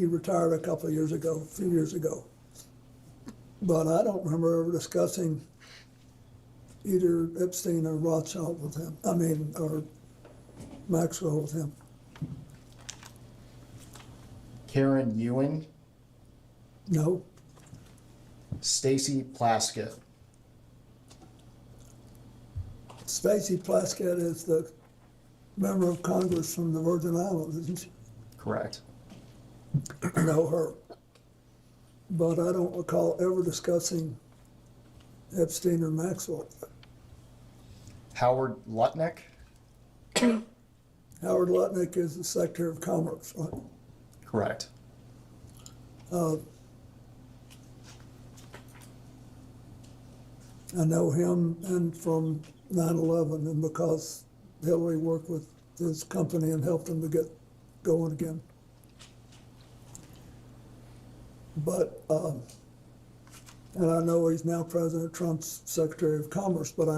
retired a couple of years ago, a few years ago. But I don't remember ever discussing either Epstein or Rothschild with him, or Maxwell with him. Karen Ewing, No, Stacy Plaskett, Stacy Plaskett is the member of Congress from the Virgin Islands, isn't she? correct. I know her. But I don't recall ever discussing Epstein or Maxwell. Howard Lutnick, Howard Lutnick is the Secretary of Commerce, right? correct. I know him and from 9/11, and because Hillary worked with his company and helped him to get going again. But, and I know he's now President Trump's Secretary of Commerce, but I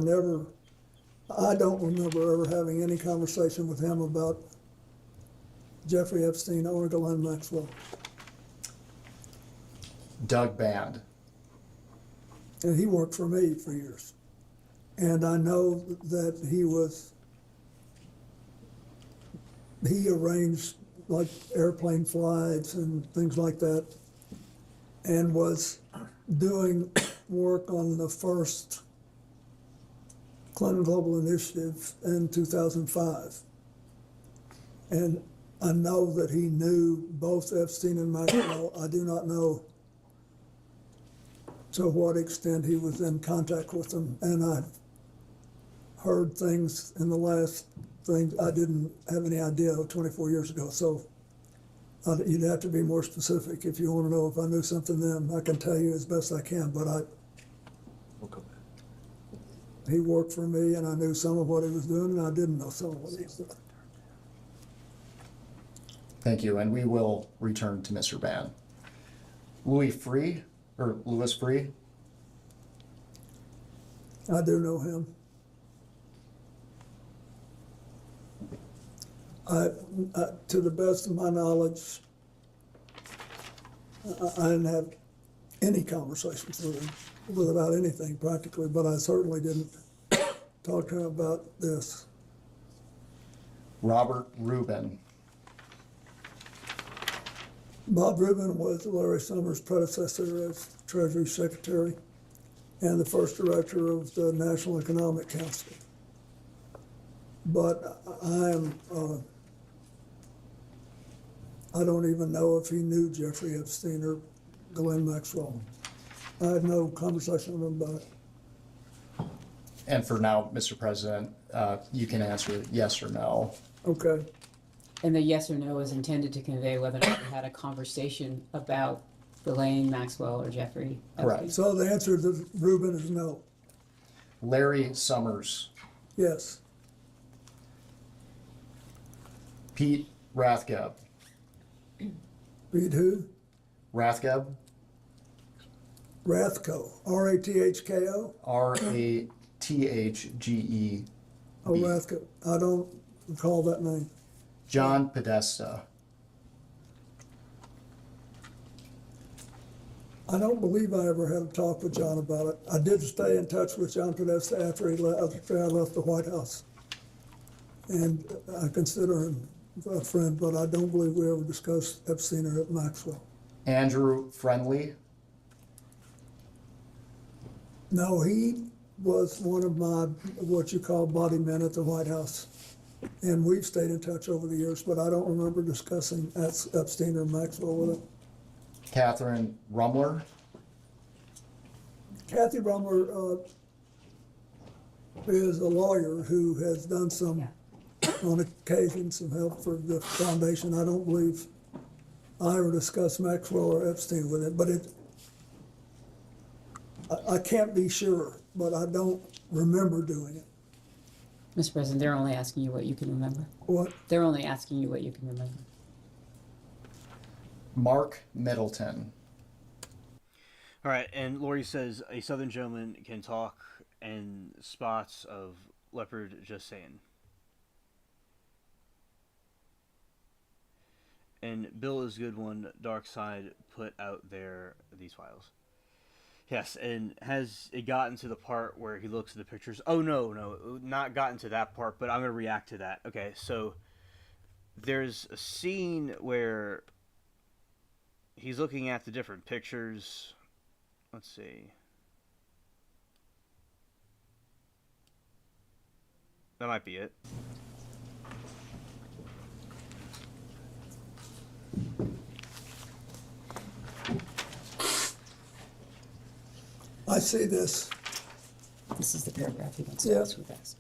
don't remember ever having any conversation with him about Jeffrey Epstein or Ghislaine Maxwell. Doug Band, And he worked for me for years. And I know that he arranged like airplane flights and things like that, and was doing work on the first Clinton Global Initiative in 2005. And I know that he knew both Epstein and Maxwell. I do not know to what extent he was in contact with them. And I've heard things in the last things I didn't have any idea of 24 years ago. So you'd have to be more specific if you want to know if I knew something then. I can tell you as best I can, but he worked for me and I knew some of what he was doing and I didn't know some of what he was doing. thank you, and we will return to Mr. Band. Louis Free. I do know him. To the best of my knowledge, I didn't have any conversations with him about anything practically, but I certainly didn't talk to him about this. Robert Rubin, Bob Rubin was Larry Summers' predecessor as Treasury Secretary and the first director of the National Economic Council. But I don't even know if he knew Jeffrey Epstein or Ghislaine Maxwell. I had no conversation with him about it. and for now, Mr. President, you can answer yes or no. Okay. And the yes or no is intended to convey whether or not you had a conversation about Ghislaine Maxwell or Jeffrey Epstein. Correct. So the answer to Rubin is no. Larry Summers, Yes. Pete Rathgeb, Read who? Rathgeb, Rathko. R-A-T-H-K-O? Rathgeb, Oh, Rathko. I don't recall that name. John Podesta, I don't believe I ever had a talk with John about it. I did stay in touch with John Podesta after I left the White House. And I consider him a friend, but I don't believe we ever discussed Epstein or Maxwell. Andrew Friendly, No, he was one of my, what you call body men at the White House. And we've stayed in touch over the years, but I don't remember discussing Epstein or Maxwell with him. Catherine Rumler, Kathy Rumler is a lawyer who has done some, on occasion, some help for the foundation. I don't believe I ever discussed Maxwell or Epstein with it, but I can't be sure, but I don't remember doing it. Mr. President, they're only asking you what you can remember. What? They're only asking you what you can remember. Mark Middleton, All right, and Lori says a Southern gentleman can talk and spots of leopard Jason. And Bill is good one. Dark Side put out these files. Yes, and has it gotten to the part where he looks at the pictures? Oh no, not gotten to that part. But I'm gonna react to that. Okay, so there's a scene where he's looking at the different pictures. Let's see. That might be it. I see this. This is the paragraph he wants Yeah. to ask you guys.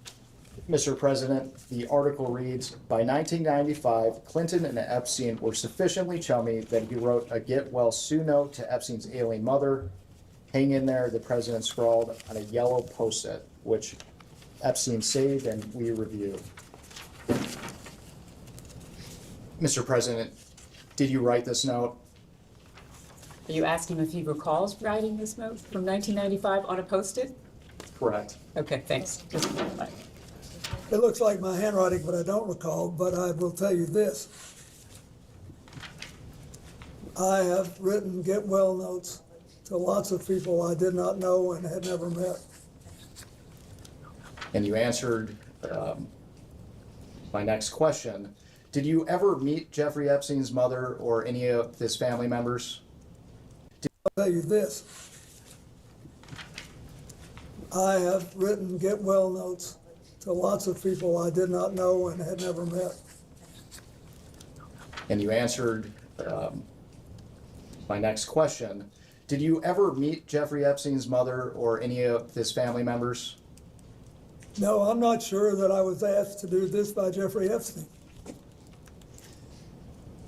Mr. President, the article reads, by 1995, Clinton and Epstein were sufficiently chummy that he wrote a get well soon note to Epstein's ailing mother. Hang in there, the president scrawled on a yellow post-it, which Epstein saved and we reviewed. Mr. President, did you write this note? Are you asking if he recalls writing this note from 1995 on a Post-it? Correct. Okay, thanks. Just clarify. It looks like my handwriting, but I don't recall, but I will tell you this. I have written get well notes to lots of people I did not know and had never met. And you answered my next question. Did you ever meet Jeffrey Epstein's mother or any of his family members? I'll tell you this. I have written get well notes to lots of people I did not know and had never met. And you answered my next question. Did you ever meet Jeffrey Epstein's mother or any of his family members? No, I'm not sure that I was asked to do this by Jeffrey Epstein.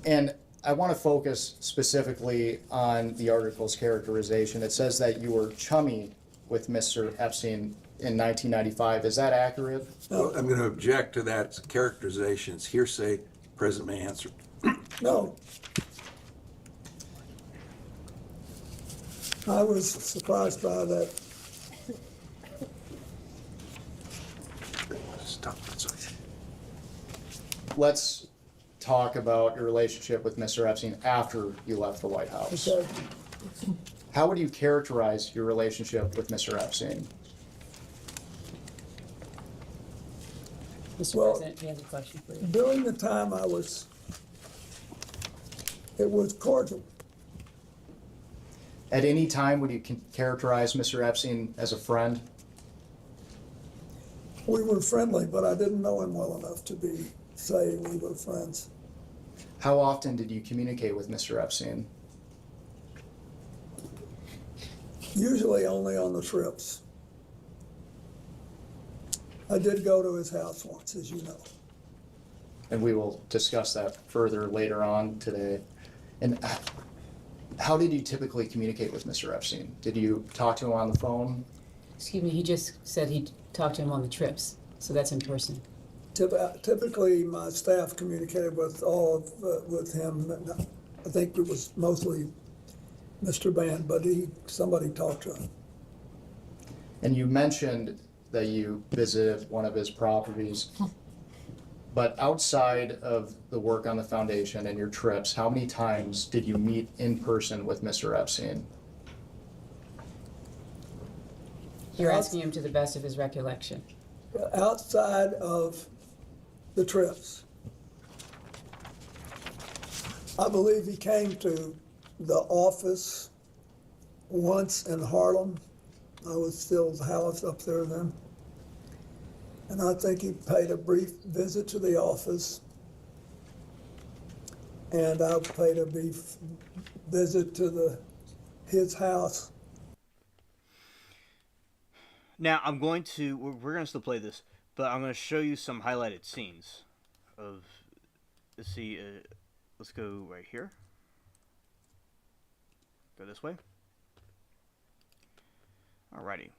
And I want to focus specifically on the article's characterization. It says that you were chummy with Mr. Epstein in 1995. Is that accurate? Well, I'm going to object to that. It's characterization. It's hearsay. President may answer. No. I was surprised by that. Stop. Let's talk about your relationship with Mr. Epstein after you left the White House. Okay. How would you characterize your relationship with Mr. Epstein? Mr. Well, President, we have a question for you. During the time it was cordial. At any time, would you characterize Mr. Epstein as a friend? We were friendly, but I didn't know him well enough to say we were friends. How often did you communicate with Mr. Epstein? Usually only on the trips. I did go to his house once, as you know. And we will discuss that further later on today. And how did you typically communicate with Mr. Epstein? Did you talk to him on the phone? Excuse me, he just said he talked to him on the trips, so that's in person. Typically, my staff communicated with with him. I think it was mostly Mr. Band, but somebody talked to him. And you mentioned that you visited one of his properties. But outside of the work on the foundation and your trips, how many times did you meet in person with Mr. Epstein? You're asking him to the best of his recollection. Outside of the trips, I believe he came to the office once in Harlem. I was still at the house up there then. And I think he paid a brief visit to the office. And I paid a brief visit to his house. Now we're going to still play this, but I'm going to show you some highlighted scenes of. Let's see. Let's go right here. Go this way. Alrighty.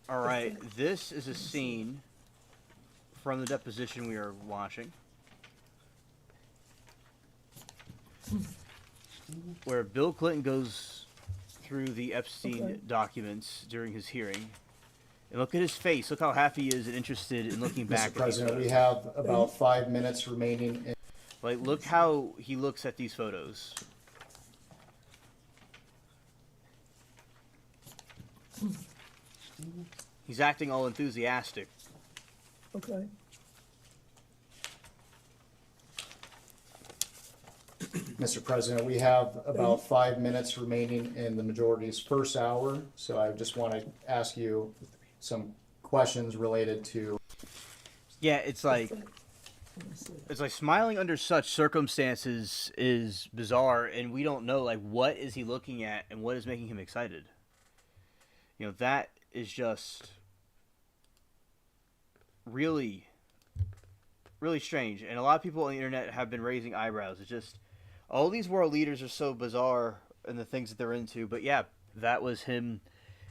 Alright, this is a scene from the deposition we are watching, where Bill Clinton goes through the Epstein documents during his hearing. And look at his face. Look how happy he is and interested in looking back Mr. President, we have about 5 minutes remaining. Like, look how he looks at these photos. He's acting all enthusiastic. Okay. Mr. President, we have about 5 minutes remaining in the majority's first hour, so I just want to ask you some questions related to... Yeah, it's like smiling under such circumstances is bizarre, and we don't know, like, what is he looking at and what is making him excited. You know, that is just really, really strange. And a lot of people on the internet have been raising eyebrows. It's just, all these world leaders are so bizarre in the things that they're into. But yeah, that was him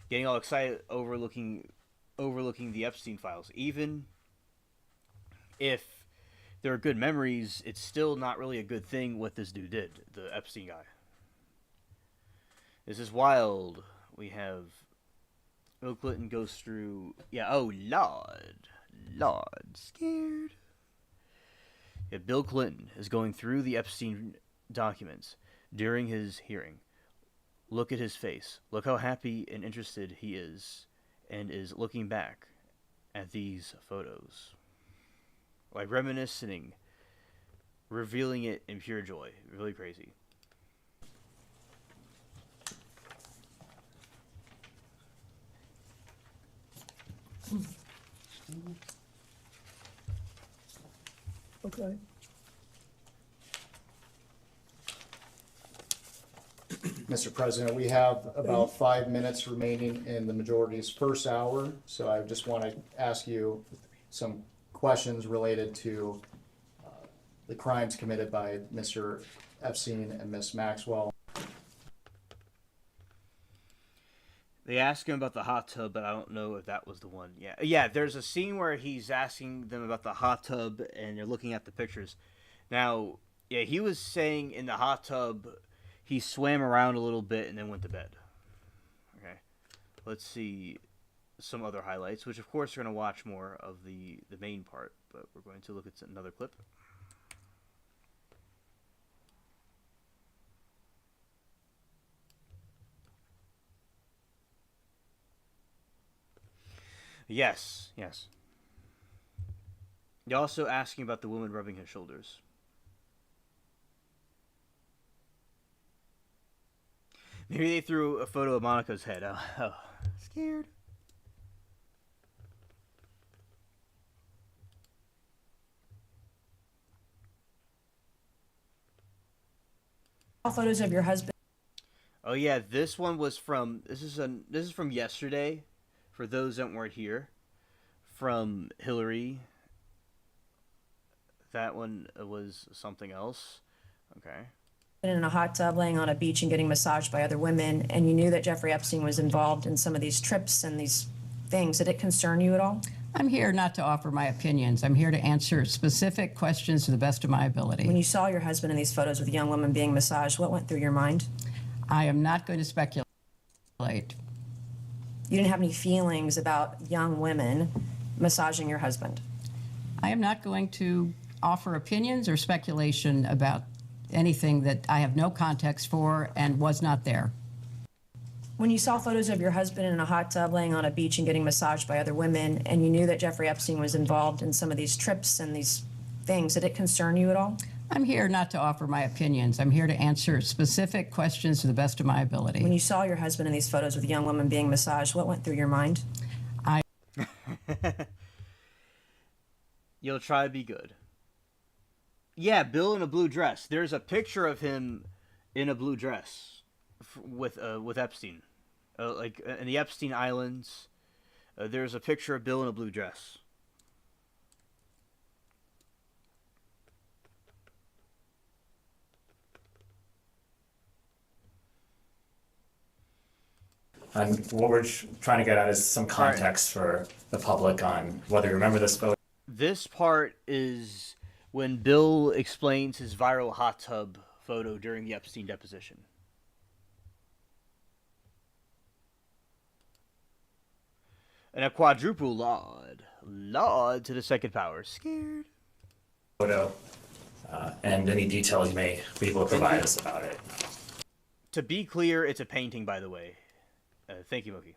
getting all excited overlooking the Epstein files. Even if there are good memories, it's still not really a good thing what this dude did, the Epstein guy. This is wild. We have Bill Clinton goes through... Yeah, oh, Lord, scared. Yeah, Bill Clinton is going through the Epstein documents during his hearing. Look at his face. Look how happy and interested he is, and is looking back at these photos. Like reminiscing, revealing it in pure joy. Really crazy. Okay. Mr. President, we have about 5 minutes remaining in the majority's first hour, so I just want to ask you some questions related to the crimes committed by Mr. Epstein and Ms. Maxwell. They ask him about the hot tub, but I don't know if that was the one. Yeah, there's a scene where he's asking them about the hot tub, and they're looking at the pictures. Now, yeah, he was saying in the hot tub, he swam around a little bit and then went to bed. Okay, let's see some other highlights, which of course we're going to watch more of the main part, but we're going to look at another clip. Yes. You're also asking about the woman rubbing his shoulders. Maybe they threw a photo of Monica's head. Oh, scared. Photos of your husband. Oh yeah, this one was from this is from yesterday. For those that weren't here, from Hillary. That one was something else. Okay. In a hot tub, laying on a beach and getting massaged by other women, and you knew that Jeffrey Epstein was involved in some of these trips and these things. Did it concern you at all? I'm here not to offer my opinions. I'm here to answer specific questions to the best of my ability. When you saw your husband in these photos with a young woman being massaged, what went through your mind? I am not going to speculate. You didn't have any feelings about young women massaging your husband? I am not going to offer opinions or speculation about anything that I have no context for and was not there. When you saw photos of your husband in a hot tub, laying on a beach and getting massaged by other women, and you knew that Jeffrey Epstein was involved in some of these trips and these things, did it concern you at all? I'm here not to offer my opinions. I'm here to answer specific questions to the best of my ability. When you saw your husband in these photos with a young woman being massaged, what went through your mind? You'll try to be good. Yeah, Bill in a blue dress. There's a picture of him in a blue dress with Epstein. Like in the Epstein Islands, there's a picture of Bill in a blue dress. And what we're trying to get at is some context for the public on whether you remember this photo. This part is when Bill explains his viral hot tub photo during the Epstein deposition. And a quadruple Lord to the second power. Scared. Photo, and any details you may be able to provide us about it. To be clear, it's a painting, by the way. Thank you, Mookie.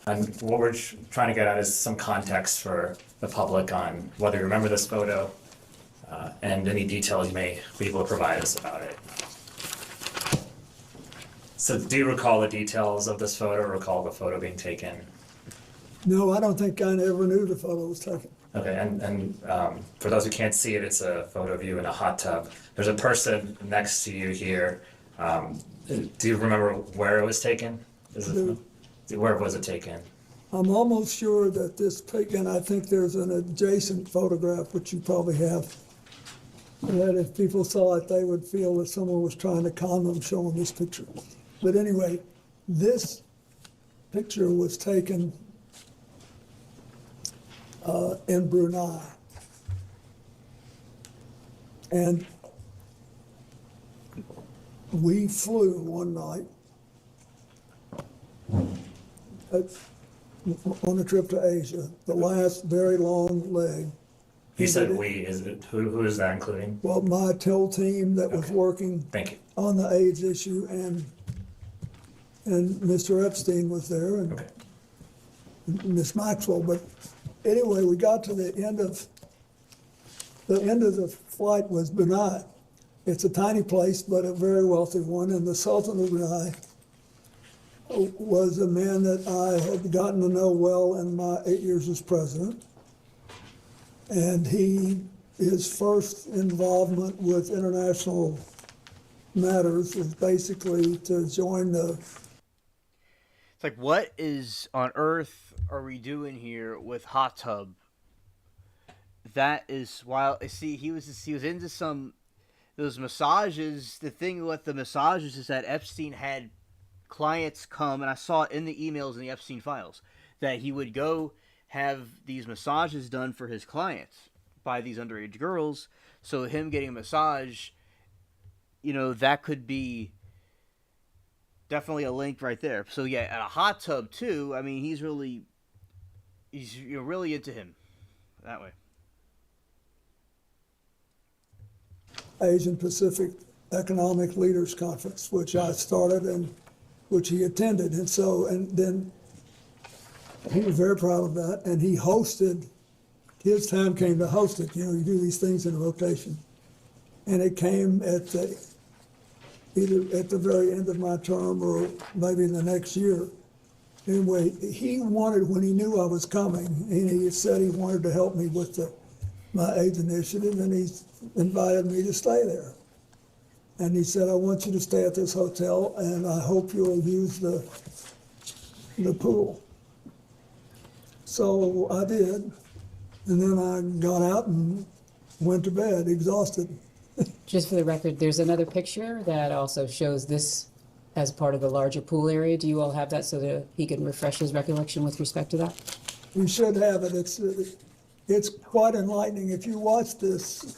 And what we're trying to get at is some context for the public on whether you remember this photo, and any details you may be able to provide us about it. So do you recall the details of this photo, or recall the photo being taken? No, I don't think I ever knew the photo was taken. Okay, and for those who can't see it, it's a photo of you in a hot tub. There's a person next to you here. Do you remember where it was taken? Where was it taken? I'm almost sure that this pic, and I think there's an adjacent photograph, which you probably have, that if people saw it, they would feel that someone was trying to con them showing this picture. But anyway, this picture was taken in Brunei. And we flew one night on a trip to Asia, the last very long leg. You said we, is it, who is that including? Well, my TIL team that was working Thank you. on the AIDS issue, and Mr. Epstein was there, and Miss Maxwell. But anyway, we got to the end of the flight was Brunei. It's a tiny place, but a very wealthy one, and the Sultan of Brunei was a man that I had gotten to know well in my 8 years as president. And his first involvement with international matters was basically to join the... It's like, what is on earth are we doing here with hot tub? That is wild. See, he was into those massages. The thing with the massages is that Epstein had clients come, and I saw it in the emails in the Epstein files, that he would go have these massages done for his clients by these underage girls. So him getting a massage, that could be definitely a link right there. So yeah, at a hot tub too. I mean, he's really into him that way. Asian Pacific Economic Leaders Conference, which I started and which he attended. And then he was very proud of that, and he hosted, his time came to host it. You do these things in rotation. And it came either at the very end of my term or maybe in the next year. Anyway, he wanted, when he knew I was coming, and he said he wanted to help me with my AIDS initiative, and he invited me to stay there. And he said, I want you to stay at this hotel, and I hope you'll use the pool. So I did, and then I got out and went to bed, exhausted. Just for the record, there's another picture that also shows this as part of the larger pool area. Do you all have that so that he can refresh his recollection with respect to that? You should have it. It's quite enlightening. If you watch this,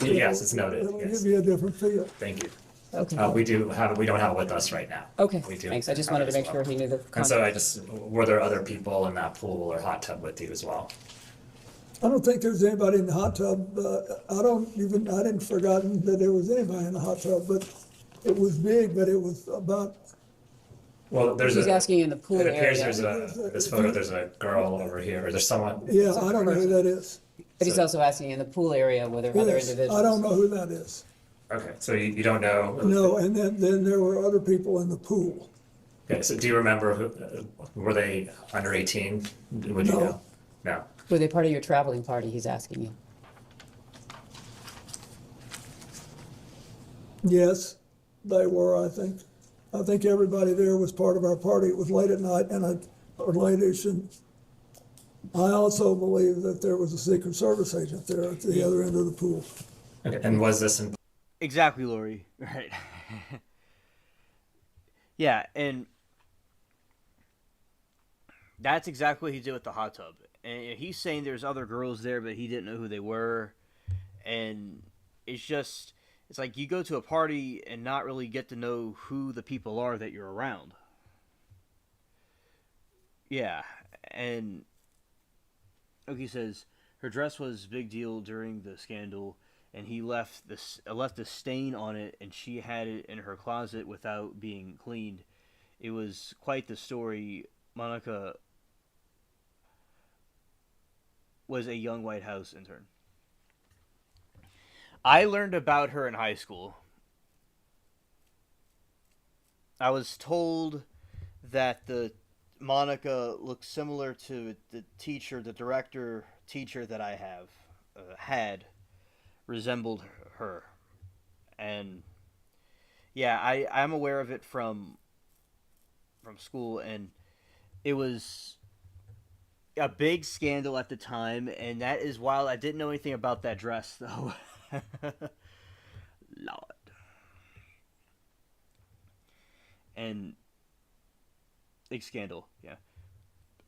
Yes, it's noted. it'll Yes. give you a different feel. Thank you. Okay. We don't have it with us right now. Okay, We do thanks. I just have wanted it to as make well. sure he knew the And so context. were there other people in that pool or hot tub with you as well? I don't think there's anybody in the hot tub. I didn't forgotten that there was anybody in the hot tub, but it was big, but it was about... Well, He's asking in the pool it appears area. this photo, there's a girl over here, or there's someone. Yeah, I don't know who that is. But he's also asking in the pool area were there other Yes, individuals? I don't know who that is. Okay, so you don't know? No, and then there were other people in the pool. Okay, so do you remember were they under 18? Would you No. know? No. Were they part of your traveling party, he's asking you? Yes, they were, I think. I think everybody there was part of our party. It was late at night or late-ish, and I also believe that there was a Secret Service agent there at the other end of the pool. Okay, and was this in... Exactly, Lori. Right. Yeah, and That's exactly what he did with the hot tub. And he's saying there's other girls there, but he didn't know who they were. And it's like you go to a party and not really get to know who the people are that you're around. Yeah, and Oki says her dress was a big deal during the scandal, and he left a stain on it, and she had it in her closet without being cleaned. It was quite the story. Monica was a young White House intern. I learned about her in high school. I was told that the Monica looked similar to the director teacher that I had resembled her. And yeah, I'm aware of it from school, and it was a big scandal at the time, and that is wild. I didn't know anything about that dress, though. Lord. And big scandal, yeah.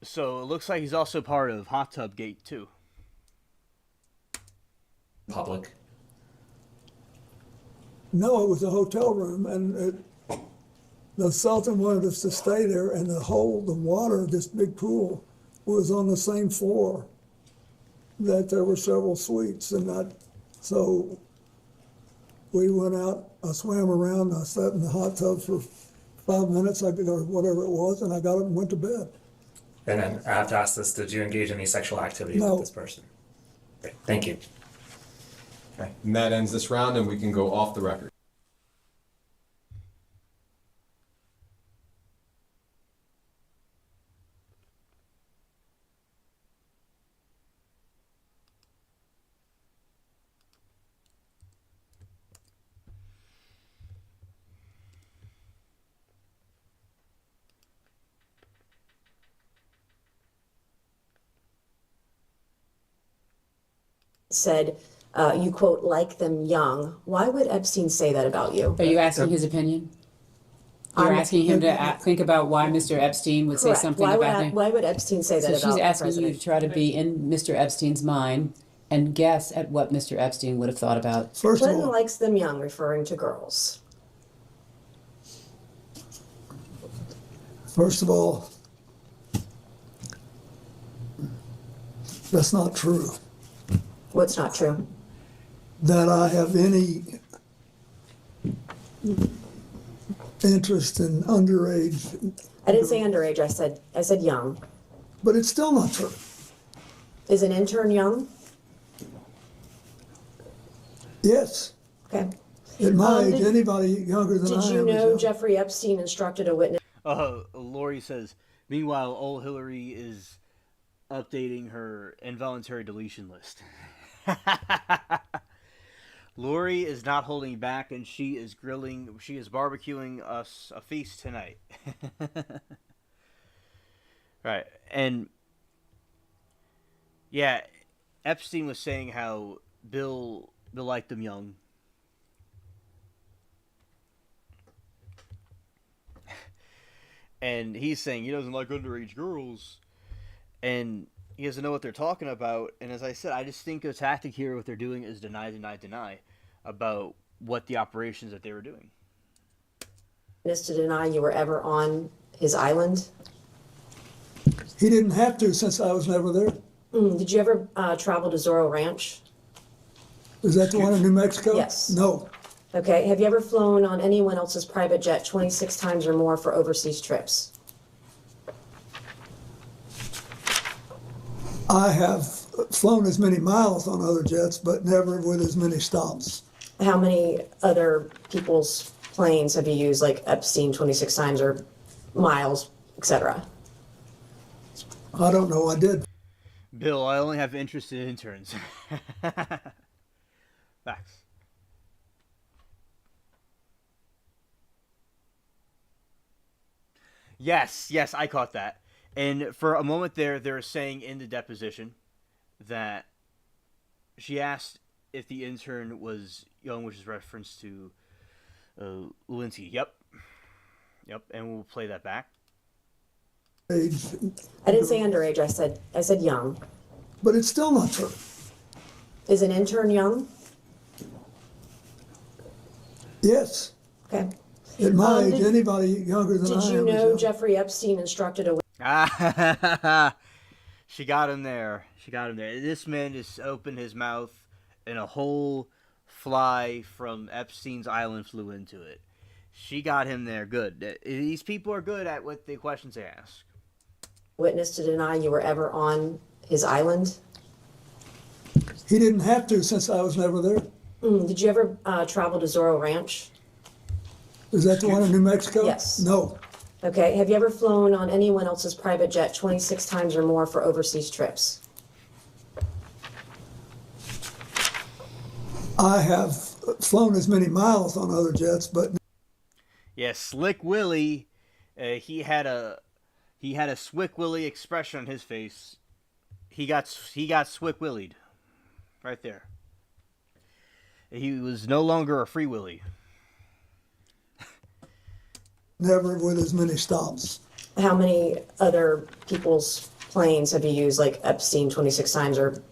So it looks like he's also part of Hot Tub Gate, too. Public. No, it was a hotel room, and the Sultan wanted us to stay there, and the water, this big pool, was on the same floor that there were several suites, so we went out, I swam around, I sat in the hot tub for 5 minutes, or whatever it was, and I got up and went to bed. And then I have to ask this, did you engage in any sexual activity No. with this person? Okay, thank you. Okay, and that ends this round, and we can go off the record. Said, you quote, like them young. Why would Epstein say that about you? Are you asking his opinion? You're asking him to think about why Mr. Epstein would say Correct. something Why about would, him? why would Epstein say that So about she's the asking you president? to try to be in Mr. Epstein's mind and guess at what Mr. Epstein would have thought about. Clinton likes them young, referring to girls. First of all, that's not true. What's not true? That I have any interest in underage. I didn't say underage, I said young. But it's still not true. Is an intern young? Yes. Okay. At my age, anybody younger than I am Did is you know young. Jeffrey Epstein instructed a witness? Lori says, meanwhile, old Hillary is updating her involuntary deletion list. Lori is not holding back, and she is barbecuing us a feast tonight. Right, and yeah, Epstein was saying how Bill liked them young. And he's saying he doesn't like underage girls. And he doesn't know what they're talking about. And as I said, I just think the tactic here, what they're doing is deny about what the operations that they were doing. To deny you were ever on his island? He didn't have to since I was never there. Did you ever travel to Zorro Ranch? Is that the one in New Mexico? Yes. No. Okay, have you ever flown on anyone else's private jet 26 times or more for overseas trips? I have flown as many miles on other jets, but never with as many stops. How many other people's planes have you used, like Epstein 26 times or miles, etc.? I don't know, I did. Bill, I only have interested interns. Facts. Yes, I caught that. And for a moment there, they were saying in the deposition that she asked if the intern was young, which is reference to Lewinsky. Yep, and we'll play that back. age. I didn't say underage, I said young. But it's still not true. Is an intern young? Yes. Okay. At my age, Did- anybody younger than I am Did you is know young. Jeffrey Epstein instructed a She got him there. She got him there. This man just opened his mouth and a whole fly from Epstein's island flew into it. She got him there good. These people are good at what the questions they ask. witness to deny you were ever on his island? He didn't have to since I was never there. Did you ever travel to Zorro Ranch? Is that the one in New Mexico? Yes. No. Okay. Have you ever flown on anyone else's private jet 26 times or more for overseas trips? I have flown as many miles on other jets, but Yeah, Slick Willy, he had a Swick Willy expression on his face. He got Swick Willied, right there. He was no longer a Free Willy. never with as many stops. How many other people's planes have you used, like Epstein 26 times or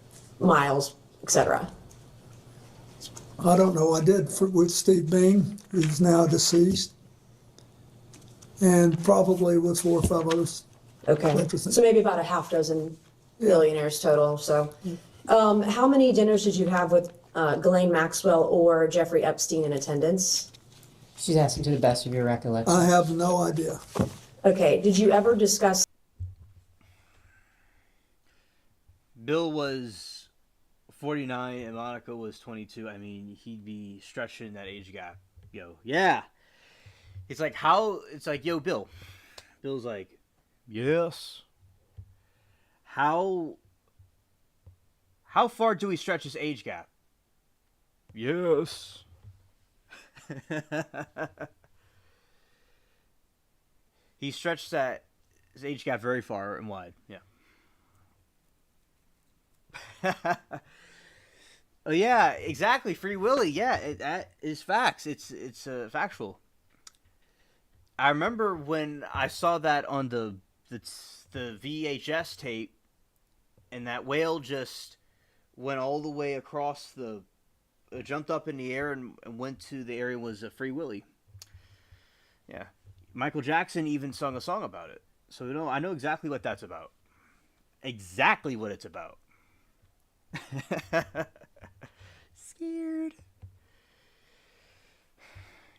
miles, etc.? I don't know. I did with Steve Bean, who's now deceased, and probably with 4 or 5 others. Okay. So maybe about a half dozen billionaires total. So, how many dinners did you have with Ghislaine Maxwell or Jeffrey Epstein in attendance? She's asking to the best of your recollection. I have no idea. Okay. Did you ever discuss? Bill was 49 and Monica was 22. I mean, he'd be stretching that age gap. Yeah. It's like, yo, Bill. Bill's like, yes. How far do we stretch this age gap? Yes. He stretched his age gap very far and wide. Yeah. Oh yeah, exactly. Free Willy. Yeah, that is facts. It's factual. I remember when I saw that on the VHS tape, and that whale just went all the way across jumped up in the air and went to the area was a Free Willy. Yeah, Michael Jackson even sung a song about it. So I know exactly what that's about. Exactly what it's about. Scared.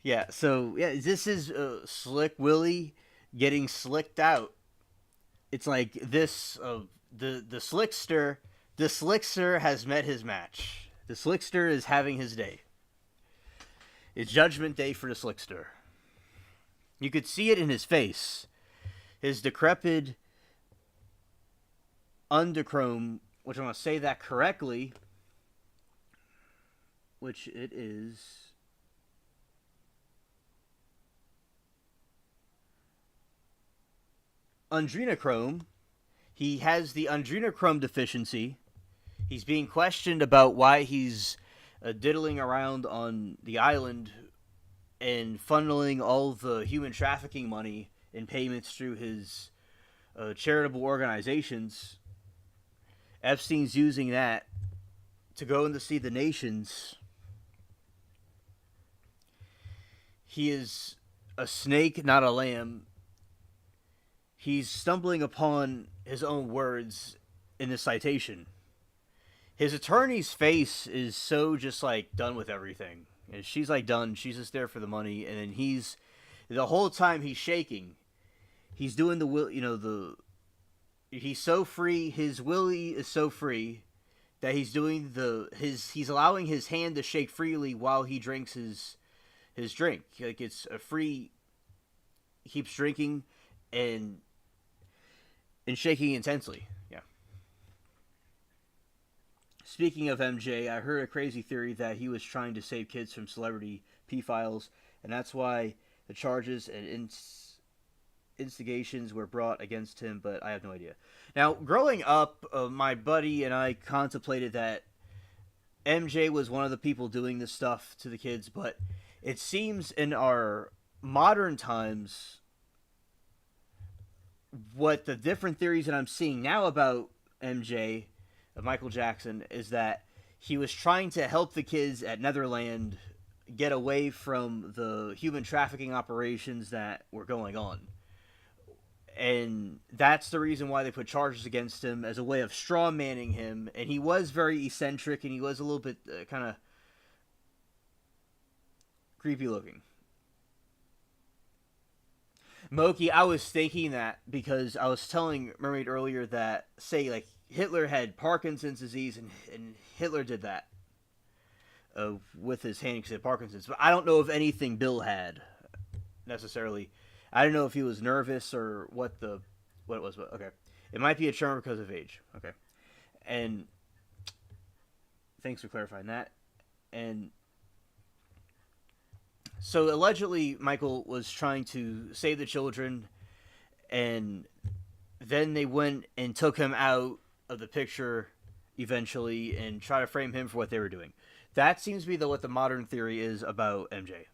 Yeah, so this is Slick Willy getting slicked out. It's like this the slickster has met his match. The slickster is having his day. It's judgment day for the slickster. You could see it in his face. His decrepit underchrome, which I'm going to say that correctly, which it is adrenochrome. He has the adrenochrome deficiency. He's being questioned about why he's diddling around on the island and funneling all the human trafficking money and payments through his charitable organizations. Epstein's using that to go in to see the nations. He is a snake, not a lamb. He's stumbling upon his own words in the citation. His attorney's face is so just like done with everything. And she's like done. She's just there for the money. And then the whole time he's shaking. He's doing he's so free. His Willy is so free that he's doing he's allowing his hand to shake freely while he drinks his drink. Like it's a free, he keeps drinking and shaking intensely. Yeah. Speaking of MJ, I heard a crazy theory that he was trying to save kids from celebrity pedophiles, and that's why the charges and instigations were brought against him, but I have no idea. Now, growing up, my buddy and I contemplated that MJ was one of the people doing this stuff to the kids, but it seems in our modern times, what the different theories that I'm seeing now about MJ, of Michael Jackson, is that he was trying to help the kids at Netherland get away from the human trafficking operations that were going on. And that's the reason why they put charges against him, as a way of straw manning him. And he was very eccentric, and he was a little bit kind of creepy looking. Moki, I was thinking that because I was telling Mermaid earlier that, say, like, Hitler had Parkinson's disease, and Hitler did that with his hand because he had Parkinson's. But I don't know if anything Bill had, necessarily. I don't know if he was nervous or what it was, but okay. It might be a tremor because of age. Okay. And thanks for clarifying that. And so allegedly Michael was trying to save the children, and then they went and took him out of the picture eventually and try to frame him for what they were doing. That seems to be what the modern theory is about MJ.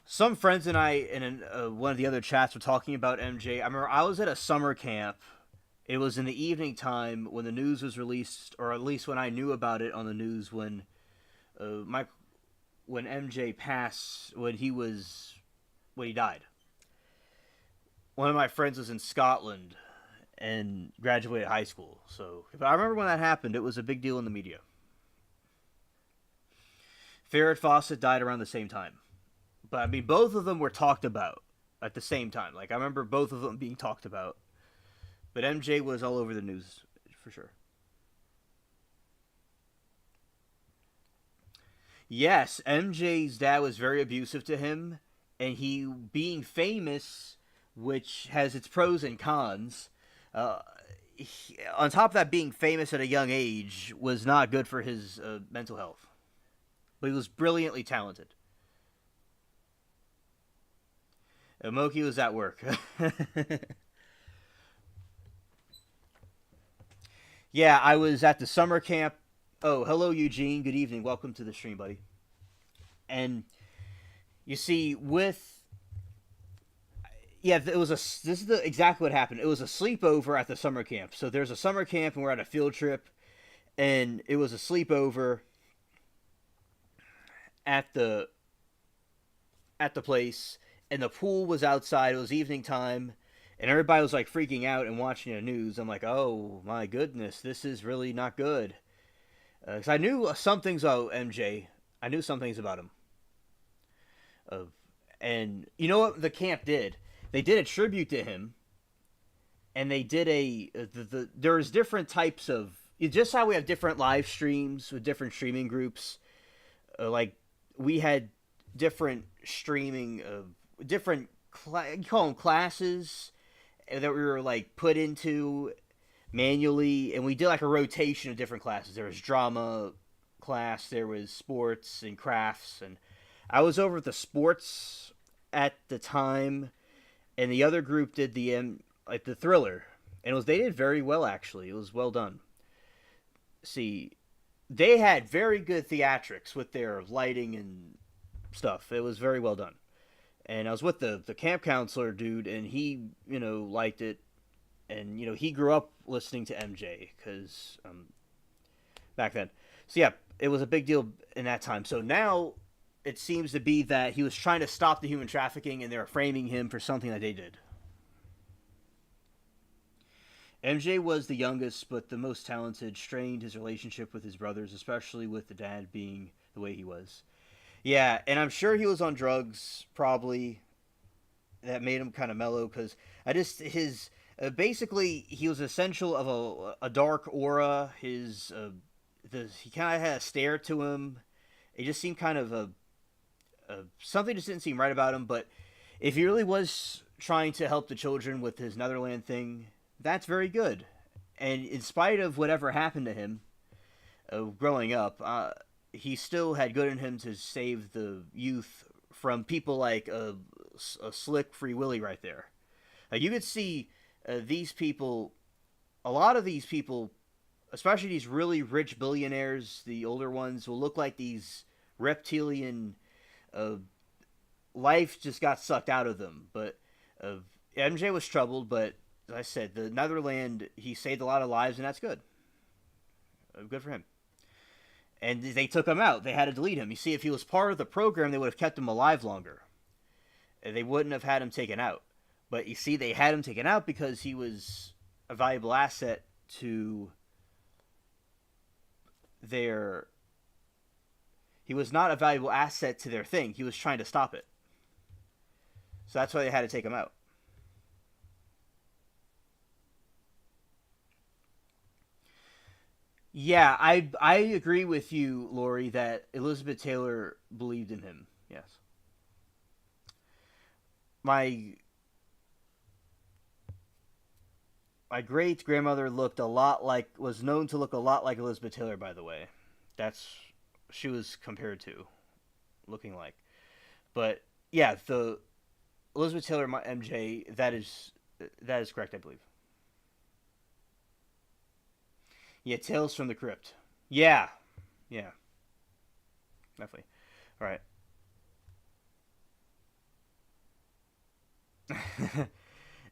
Some friends and I in one of the other chats were talking about MJ. I remember I was at a summer camp. It was in the evening time when the news was released, or at least when I knew about it on the news, when MJ passed, when he died. One of my friends was in Scotland and graduated high school. So, but I remember when that happened, it was a big deal in the media. Farrah Fawcett died around the same time. But, I mean, both of them were talked about at the same time. Like, I remember both of them being talked about. But MJ was all over the news, for sure. Yes, MJ's dad was very abusive to him. And he, being famous, which has its pros and cons, on top of that, being famous at a young age was not good for his mental health. But he was brilliantly talented. Moki was at work. Yeah, I was at the summer camp. Oh, hello, Eugene. Good evening. Welcome to the stream, buddy. And you see, this is exactly what happened. It was a sleepover at the summer camp. So there's a summer camp, and we're at a field trip, and it was a sleepover at the place. And the pool was outside. It was evening time. And everybody was, like, freaking out and watching the news. I'm like, oh, my goodness. This is really not good. Because I knew some things about MJ. I knew some things about him. And you know what the camp did? They did a tribute to him. And they did there's different types of... Just how we have different live streams with different streaming groups. Like, we had different streaming... different you call them classes that we were like put into manually, and we did like a rotation of different classes. There was drama class, there was sports and crafts, and I was over at the sports at the time, and the other group did the thriller, and they did very well, actually. It was well done. See, they had very good theatrics with their lighting and stuff. It was very well done. And I was with the camp counselor dude, and he, liked it. And, he grew up listening to MJ, because back then. So, yeah, it was a big deal in that time. So now it seems to be that he was trying to stop the human trafficking, and they were framing him for something that they did. MJ was the youngest, but the most talented, strained his relationship with his brothers, especially with the dad being the way he was. Yeah, and I'm sure he was on drugs, probably. That made him kind of mellow, because basically, he was essential of a dark aura. He kind of had a stare to him. It just seemed kind of something just didn't seem right about him, but if he really was trying to help the children with his Netherland thing, that's very good. And in spite of whatever happened to him growing up, he still had good in him to save the youth from people like a slick Free Willy right there. You could see these people, a lot of these people, especially these really rich billionaires, the older ones, will look like these reptilian, life just got sucked out of them. But MJ was troubled, but as I said, the Netherland, he saved a lot of lives, and that's good. Good for him. And they took him out. They had to delete him. You see, if he was part of the program, they would have kept him alive longer. They wouldn't have had him taken out. But you see, they had him taken out because he was a valuable asset to their... He was not a valuable asset to their thing. He was trying to stop it. So that's why they had to take him out. Yeah, I agree with you, Lori, that Elizabeth Taylor believed in him. Yes. My great grandmother was known to look a lot like Elizabeth Taylor, by the way. That's she was compared to looking like. But yeah, the Elizabeth Taylor MJ, that is correct, I believe. Yeah, Tales from the Crypt. Yeah. Definitely. All right.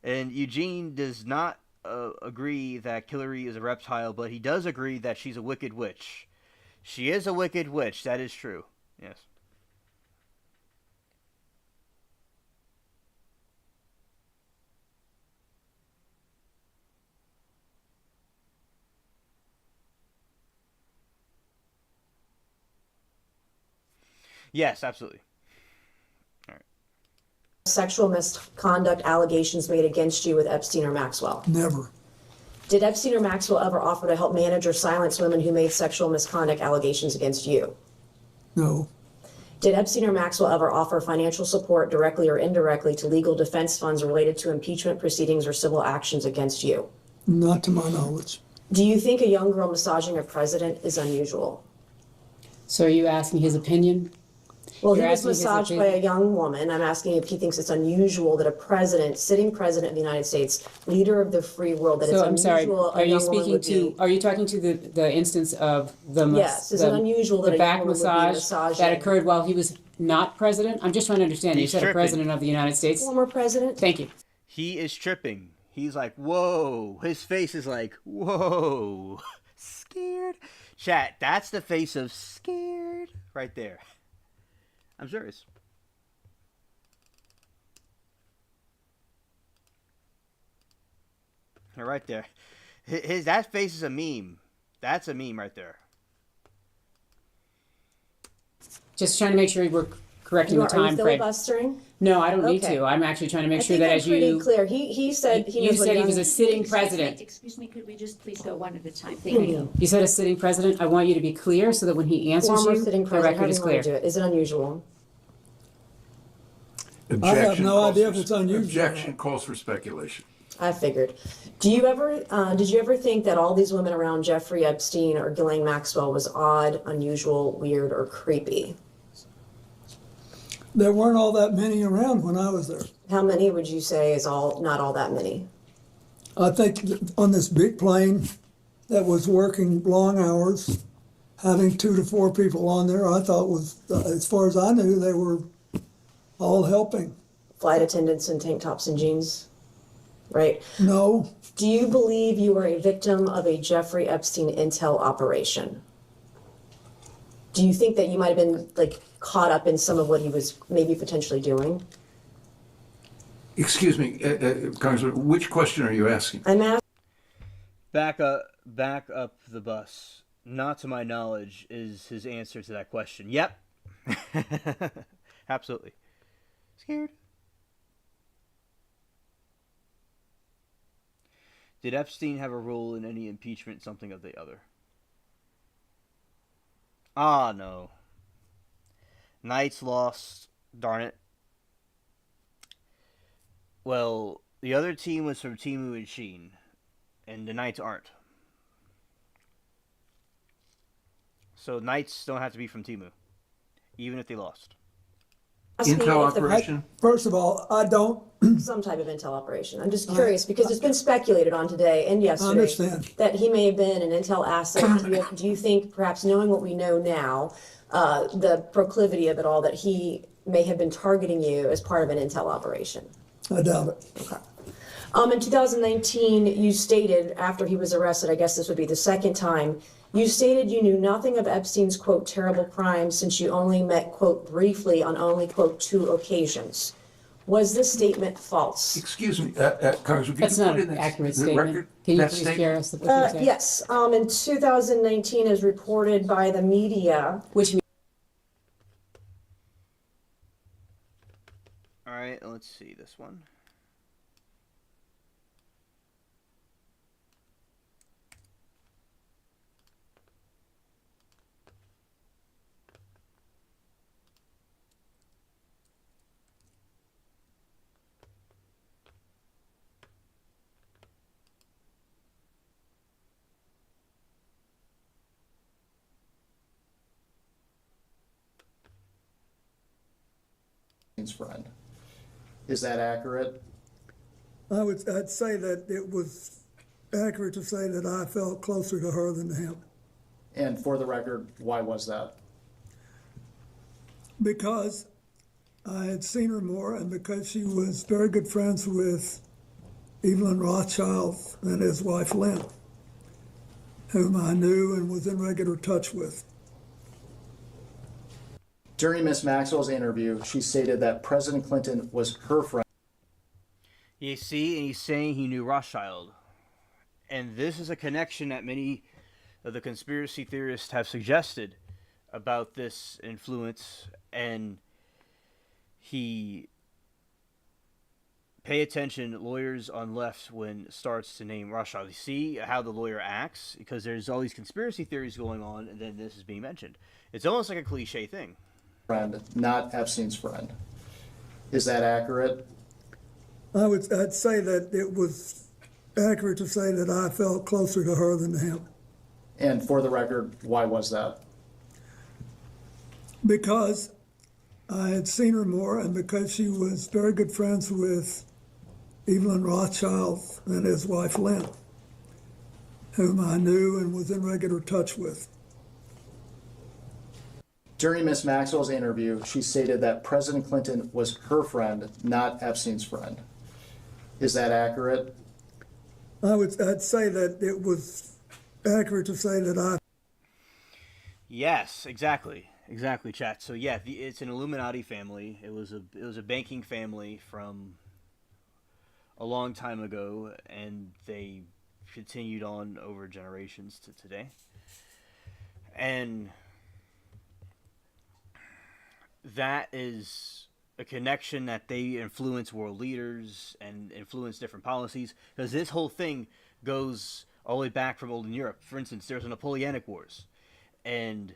And Eugene does not agree that Hillary is a reptile, but he does agree that she's a wicked witch. She is a wicked witch. That is true. Yes. Yes, absolutely. All right. Sexual misconduct allegations made against you with Epstein or Maxwell? Never. Did Epstein or Maxwell ever offer to help manage or silence women who made sexual misconduct allegations against you? No. Did Epstein or Maxwell ever offer financial support directly or indirectly to legal defense funds related to impeachment proceedings or civil actions against you? Not to my knowledge. Do you think a young girl massaging a president is unusual? So are you asking his opinion? Well, You're he was asking his massaged by opinion? a young woman. I'm asking if he thinks it's unusual that a president, sitting president of the United States, leader of the free world, that So it's I'm sorry, unusual are a you young woman speaking would to, be. are you talking to the instance of Yes, is it unusual that the a back young woman would be massage massaging? that occurred while he was not president? I'm just trying to understand. You He's said a tripping. president of the United States. Former president? Thank you. He is tripping. He's like, whoa. His face is like, whoa. Scared. Chat, that's the face of scared right there. I'm serious. Right there. That face is a meme. That's a meme right there. Just trying to make sure we're correcting the Are you time frame. filibustering? No, I don't need Okay. to. I'm actually trying to make I sure think that I'm as pretty you... clear. He said he You knows what said he young- was a sitting president. Excuse me, could we just please go one at a time? Thank you. You said a sitting president. I want you to be clear so that when he answers Former you, sitting the president. How record do is you want to clear. do it? Is it unusual? I have Objection no calls idea for- if it's unusual. Objection calls for speculation. I figured. Did you ever think that all these women around Jeffrey Epstein or Ghislaine Maxwell was odd, unusual, weird, or creepy? There weren't all that many around when I was there. How many would you say is not all that many? I think on this big plane that was working long hours, having 2 to 4 people on there, I thought was, as far as I knew, they were all helping. Flight attendants in tank tops and jeans, right? No, Do you believe you were a victim of a Jeffrey Epstein intel operation? Do you think that you might have been caught up in some of what he was maybe potentially doing? Excuse me, Congressman, which question are you asking? I'm asking. Back up the bus. Not to my knowledge is his answer to that question. Yep. Absolutely. Scared. Did Epstein have a role in any impeachment, something of the other? Ah, no. Knights lost. Darn it. Well, the other team was from Timu and Sheen, and the Knights aren't. So Knights don't have to be from Timu, even if they lost. Intel operation? First of all, I don't. Some type of intel operation. I'm just curious because it's been speculated on today and yesterday understand. that he may have been an intel asset. Do you think, perhaps knowing what we know now, the proclivity of it all, that he may have been targeting you as part of an intel operation? I doubt it. In 2019, you stated, after he was arrested, I guess this would be the second time, you stated you knew nothing of Epstein's, quote, terrible crimes since you only met, quote, briefly on only, quote, 2 occasions. Was this statement false? Excuse me, Congressman, could That's you not put in an accurate the statement. record? Can you that please statement? share us what you said? Yes, in 2019, as reported by the media, Which All right, let's see this one. Friend. Is that accurate? I'd say that it was accurate to say that I felt closer to her than to him. And for the record, why was that? Because I had seen her more and because she was very good friends with Evelyn Rothschild and his wife Lynn, whom I knew and was in regular touch with. During Ms. Maxwell's interview, she stated that President Clinton was her friend. You see, and he's saying he knew Rothschild. And this is a connection that many of the conspiracy theorists have suggested about this influence. And pay attention, lawyers on left, when starts to name Rothschild. You see how the lawyer acts? Because there's all these conspiracy theories going on, and then this is being mentioned. It's almost like a cliche thing. Friend, not Epstein's friend. Is that accurate? I'd say that it was accurate to say that I felt closer to her than to him. And for the record, why was that? Because I had seen her more and because she was very good friends with Evelyn Rothschild and his wife Lynn, whom I knew and was in regular touch with. During Ms. Maxwell's interview, she stated that President Clinton was her friend, not Epstein's friend. Is that accurate? I'd say that it was accurate to say that I... Yes, exactly, chat. So yeah, it's an Illuminati family. It was a banking family from a long time ago, and they continued on over generations to today. And that is a connection that they influence world leaders and influence different policies, because this whole thing goes all the way back from olden Europe. For instance, there's the Napoleonic Wars, and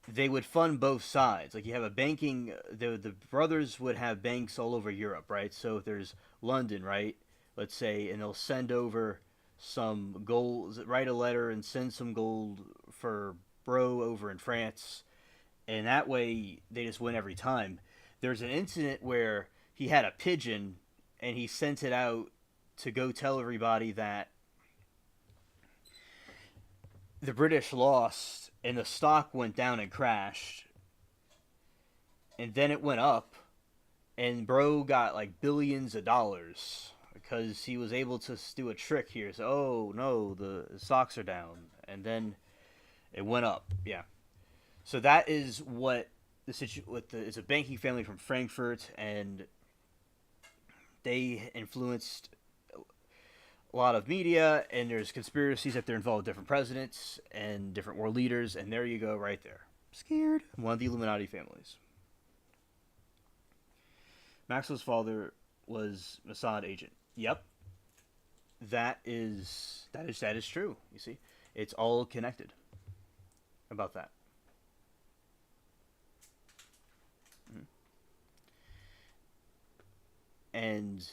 they would fund both sides. Like you have a banking, the brothers would have banks all over Europe, right? So if there's London, right, let's say, and they'll send over some gold, write a letter and send some gold for bro over in France, and that way they just win every time. There's an incident where he had a pigeon and he sent it out to go tell everybody that the British lost and the stock went down and crashed. And then it went up and bro got like billions of dollars because he was able to do a trick here. So, oh no, the stocks are down. And then it went up. Yeah. So that is what it's a banking family from Frankfurt, and they influenced a lot of media, and there's conspiracies that they're involved with different presidents and different world leaders, and there you go right there. Scared. One of the Illuminati families. Maxwell's father was Mossad agent. Yep. That is true, you see. It's all connected about that. And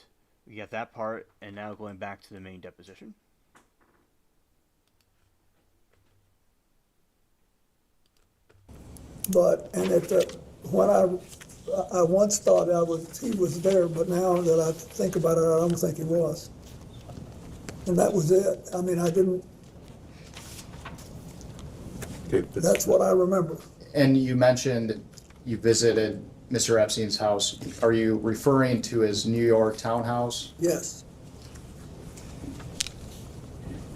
we got that part, and now going back to the main deposition. But, and when I once thought he was there, but now that I think about it, I don't think he was. And that was it. I mean, I didn't, that's what I remember. And you mentioned you visited Mr. Epstein's house, are you referring to his New York townhouse? Yes.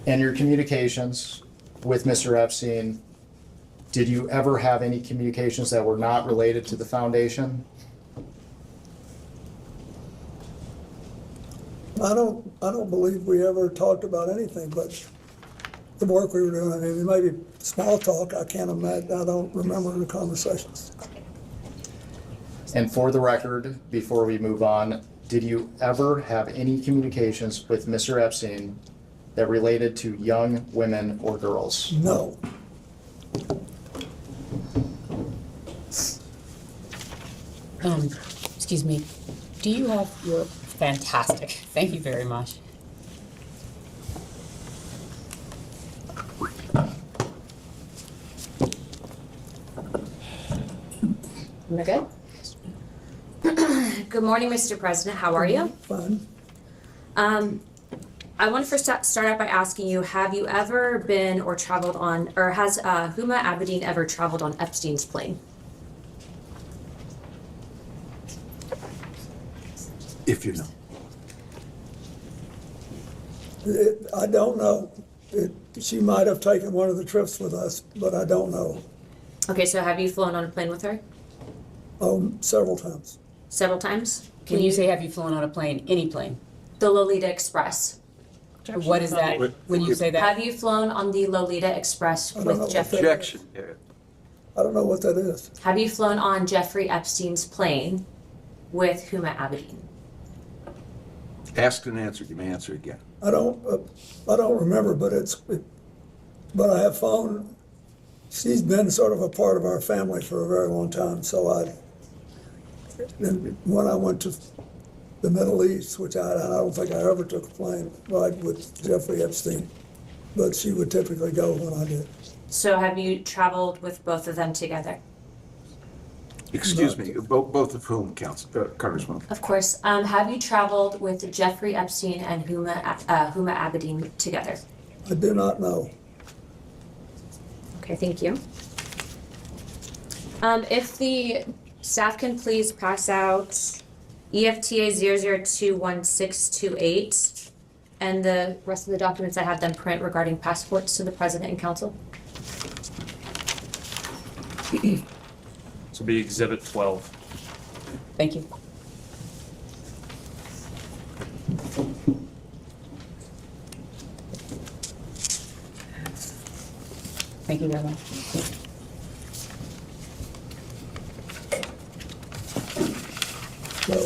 And your communications with Mr. Epstein, did you ever have any communications that were not related to the foundation? I don't believe we ever talked about anything but the work we were doing. I mean, maybe small talk, I can't imagine, I don't remember the conversations. And for the record, before we move on, did you ever have any communications with Mr. Epstein that related to young women or girls? No. Excuse me, do you have your, fantastic, thank you very much. Am I good? Good morning, Mr. President. How are you? Fine. I want to first start out by asking you, have you ever been or traveled on, or has Huma Abedin ever traveled on Epstein's plane? If you know. I don't know. She might have taken one of the trips with us, but I don't know. Okay, so have you flown on a plane with her? Several times. Several times? Can you say, have you flown on a plane, any plane? The Lolita Express. What is that, when you say that? Have you flown on the Lolita Express I don't know with what Jeffrey? Objection. I don't know what that is. Have you flown on Jeffrey Epstein's plane with Huma Abedin? Asked and answered, you may answer again. I don't remember, but but I have phoned. She's been sort of a part of our family for a very long time. So and when I went to the Middle East, which I don't think I ever took a plane ride with Jeffrey Epstein, but she would typically go when I did. So have you traveled with both of them together? Excuse me, both of whom, Congresswoman? Of course. Have you traveled with Jeffrey Epstein and Huma Abedin together? I do not know. Okay, thank you. If the staff can please pass out EFTA 0021628 and the rest of the documents I have them print regarding passports to the President and Council. This will be Exhibit 12. Thank you. Thank you very much. So,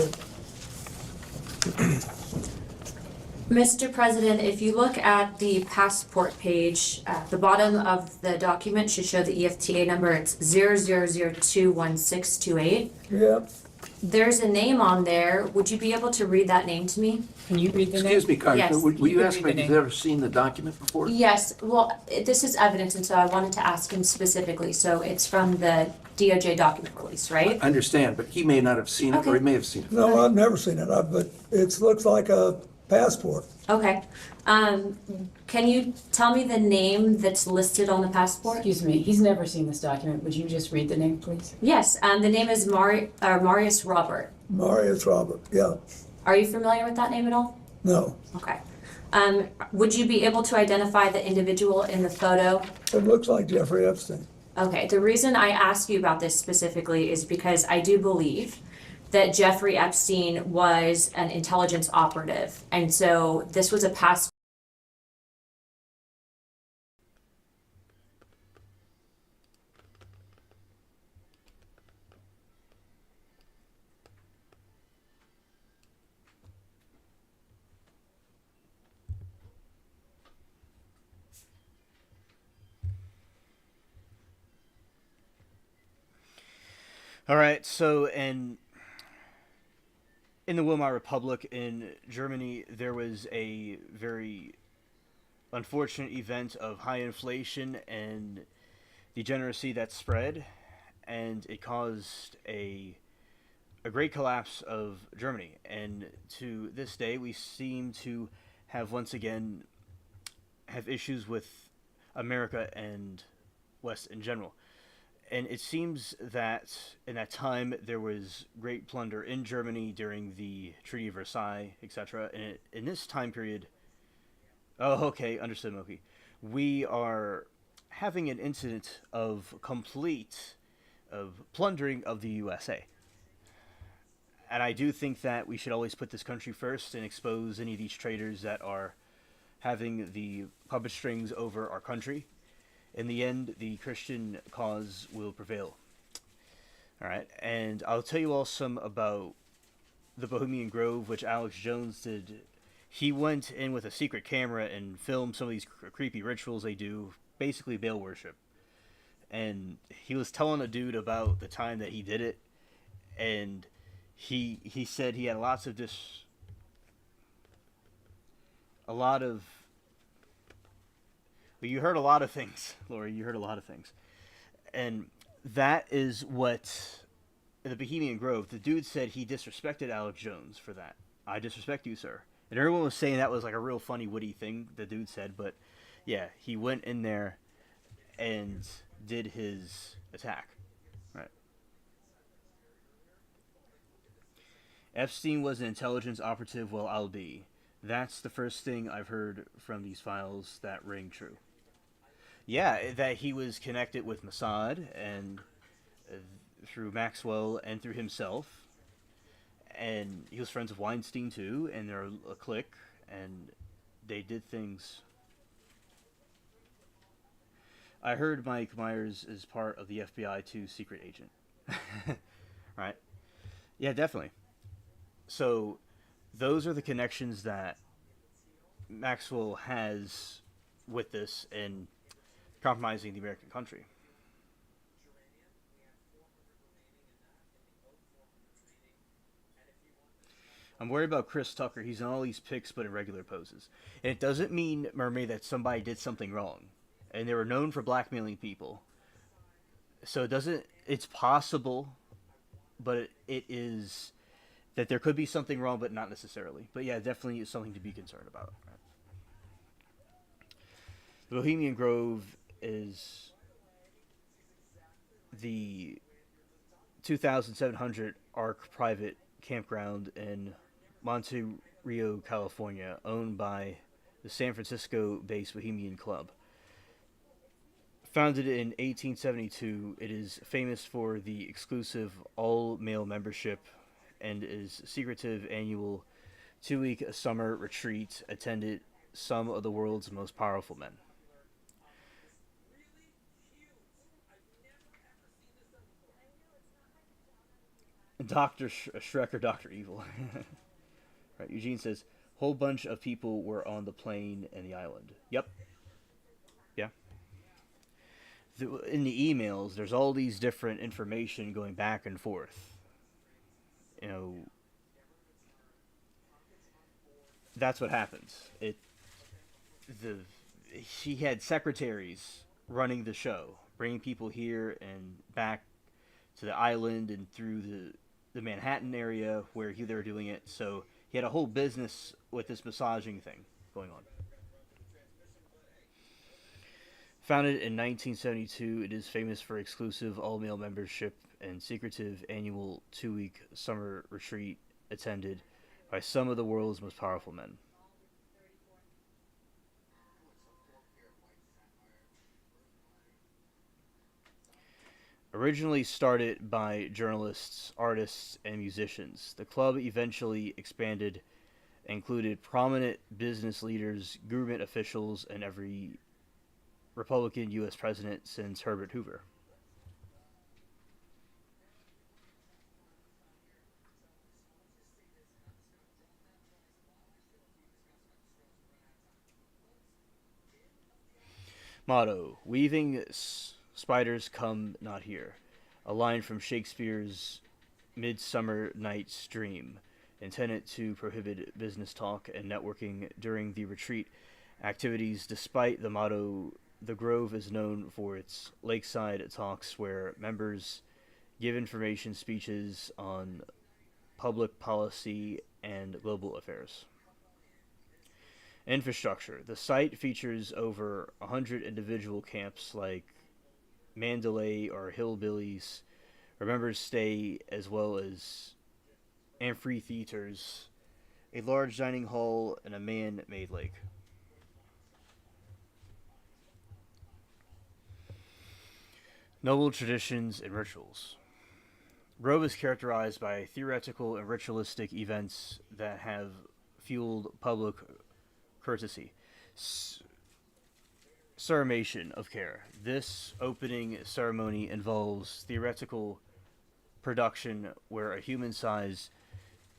Mr. President, if you look at the passport page, the bottom of the document should show the EFTA number. It's 0021628. yeah, There's a name on there. Would you be able to read that name to me? Can you read the name? Excuse me, Congressman, Yes. will you You ask can me read if the you've ever seen the document before? Yes, well, this is evidence, and so I wanted to ask him specifically. So it's from the DOJ document release, right? I understand, but he may not have seen it, or he may have seen it. no, I've never seen it, but it looks like a passport. Okay. Can you tell me the name that's listed on the passport? Excuse me, he's never seen this document. Would you just read the name, please? Yes, the name is Marius Robert. Marius Robert, yeah, Are you familiar with that name at all? no. Okay. Would you be able to identify the individual in the photo? It looks like Jeffrey Epstein. Okay, the reason I ask you about this specifically is because I do believe that Jeffrey Epstein was an intelligence operative, and so this was a past. All right, so in the Weimar Republic in Germany, there was a very unfortunate event of high inflation and degeneracy that spread, and it caused a great collapse of Germany. And to this day, we seem to have once again have issues with America and West in general. And it seems that in that time there was great plunder in Germany during the Treaty of Versailles, etc. And in this time period, oh, okay, understood, Moki. We are having an incident of plundering of the USA. And I do think that we should always put this country first and expose any of these traitors that are having the puppet strings over our country. In the end, the Christian cause will prevail. All right, and I'll tell you all some about the Bohemian Grove, which Alex Jones did. He went in with a secret camera and filmed some of these creepy rituals they do, basically Baal worship. And he was telling a dude about the time that he did it, and he said he had lots of well, you heard a lot of things, Lori. You heard a lot of things. And that is what, in the Bohemian Grove, the dude said he disrespected Alex Jones for that. I disrespect you, sir. And everyone was saying that was like a real funny, witty thing the dude said. But, yeah, he went in there and did his attack. Right. Epstein was an intelligence operative. Well, I'll be. That's the first thing I've heard from these files that ring true. Yeah, that he was connected with Mossad and through Maxwell and through himself. And he was friends with Weinstein too, and they're a clique, and they did things. I heard Mike Myers is part of the FBI too, secret agent. Right? Yeah, definitely. So those are the connections that Maxwell has with this and compromising the American country. I'm worried about Chris Tucker. He's in all these pics, but in regular poses. And it doesn't mean, Mermaid, that somebody did something wrong. And they were known for blackmailing people. So it doesn't... It's possible, but it is... that there could be something wrong, but not necessarily. But yeah, definitely is something to be concerned about. Right? The Bohemian Grove is the 2,700 Arc private campground in Monte Rio, California, owned by the San Francisco-based Bohemian Club. Founded in 1872, it is famous for the exclusive all-male membership and is secretive annual 2-week summer retreat attended some of the world's most powerful men. Dr. Shrek or Dr. Evil. Right, Eugene says, whole bunch of people were on the plane and the island. Yep. Yeah. In the emails, there's all these different information going back and forth. You know, that's what happens. He had secretaries running the show, bringing people here and back to the island and through the Manhattan area where they were doing it. So he had a whole business with this massaging thing going on. Founded in 1972, it is famous for exclusive all-male membership and secretive annual 2-week summer retreat attended by some of the world's most powerful men. Originally started by journalists, artists, and musicians, the club eventually expanded and included prominent business leaders, government officials, and every Republican U.S. president since Herbert Hoover. Motto: weaving spiders come not here. A line from Shakespeare's Midsummer Night's Dream, intended to prohibit business talk and networking during the retreat activities. Despite the motto, the Grove is known for its lakeside talks where members give information speeches on public policy and global affairs. Infrastructure. The site features over 100 individual camps like Mandalay or hillbillies, or members stay, as well as amphitheaters, a large dining hall, and a man-made lake. Noble traditions and rituals. Rome is characterized by theoretical and ritualistic events that have fueled public courtesy. Summation of care. This opening ceremony involves theoretical production where a human-sized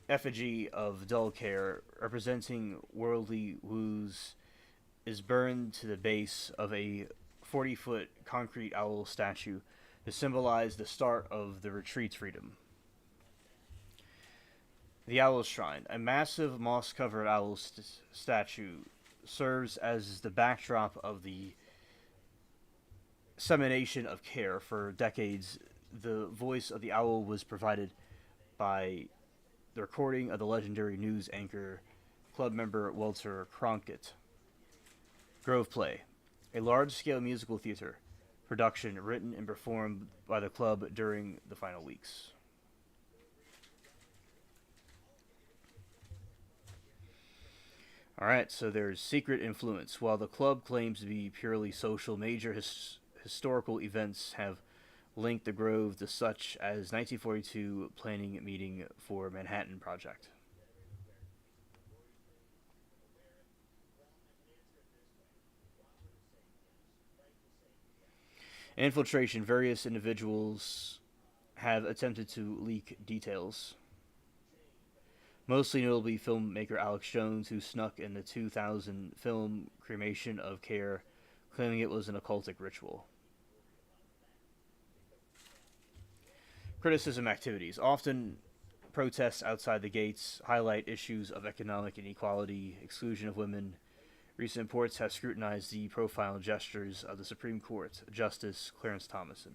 effigy of dull care, representing worldly woes, is burned to the base of a 40-foot concrete owl statue to symbolize the start of the retreat's freedom. The Owl's Shrine. A massive moss-covered owl statue serves as the backdrop of the dissemination of care. For decades, the voice of the owl was provided by the recording of the legendary news anchor, club member Walter Cronkite. Grove Play. A large-scale musical theater production written and performed by the club during the final weeks. Alright, so there's secret influence. While the club claims to be purely social, major historical events have linked the Grove to such as 1942 planning meeting for Manhattan Project. Infiltration. Various individuals have attempted to leak details. Mostly notably filmmaker Alex Jones, who snuck in the 2000 film Cremation of Care, claiming it was an occultic ritual. Criticism activities. Often protests outside the gates highlight issues of economic inequality, exclusion of women. Recent reports have scrutinized the profile gestures of the Supreme Court Justice Clarence Thomas.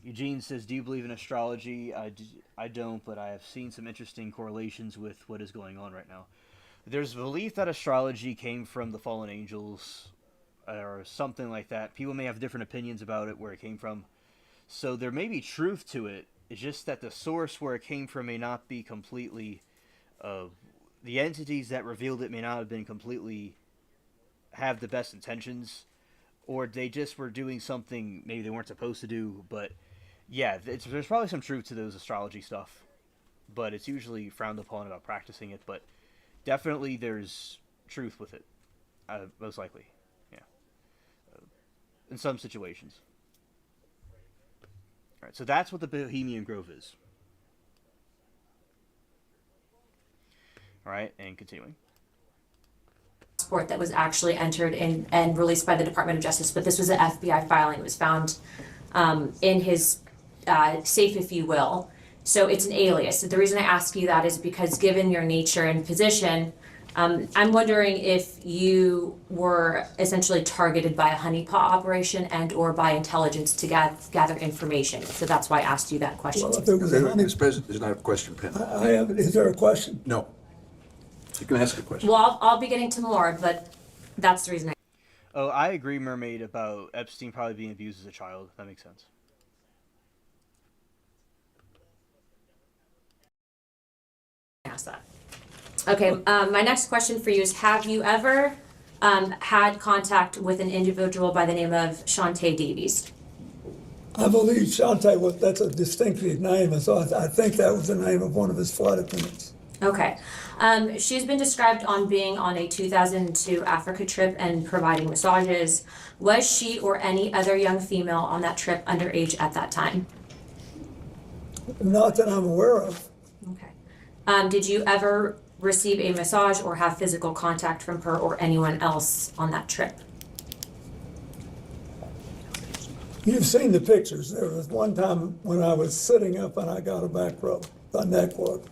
Eugene says, do you believe in astrology? I don't, but I have seen some interesting correlations with what is going on right now. There's a belief that astrology came from the fallen angels or something like that. People may have different opinions about it, where it came from. So there may be truth to it. It's just that the source where it came from may not be completely... the entities that revealed it may not have been completely... have the best intentions. Or they just were doing something maybe they weren't supposed to do. But yeah, there's probably some truth to those astrology stuff. But it's usually frowned upon about practicing it. But definitely there's truth with it. Most likely. Yeah. In some situations. Alright, so that's what the Bohemian Grove is. Alright, and continuing. Passport that was actually entered in and released by the Department of Justice, but this was an FBI filing. It was found in his safe, if you will. So it's an alias. So the reason I ask you that is because given your nature and position, I'm wondering if you were essentially targeted by a honeypot operation and or by intelligence to gather information. So that's why I asked you that question. Well, if it was a honey, Mr. President, there's not a question pending. I have, is there a question? No. You can ask a question. Well, I'll be getting to more, but that's the reason Oh, I agree, Mermaid, about Epstein probably being abused as a child. That makes sense. ask that. Okay, my next question for you is, have you ever had contact with an individual by the name of Shantae Davies? I believe Shantae was, that's a distinctive name, and so I think that was the name of one of his flight attendants. Okay. She's been described on being on a 2002 Africa trip and providing massages. Was she or any other young female on that trip underage at that time? Not that I'm aware of. Okay. Did you ever receive a massage or have physical contact from her or anyone else on that trip? You've seen the pictures. There was one time when I was sitting up and I got a back rub, a neck rub.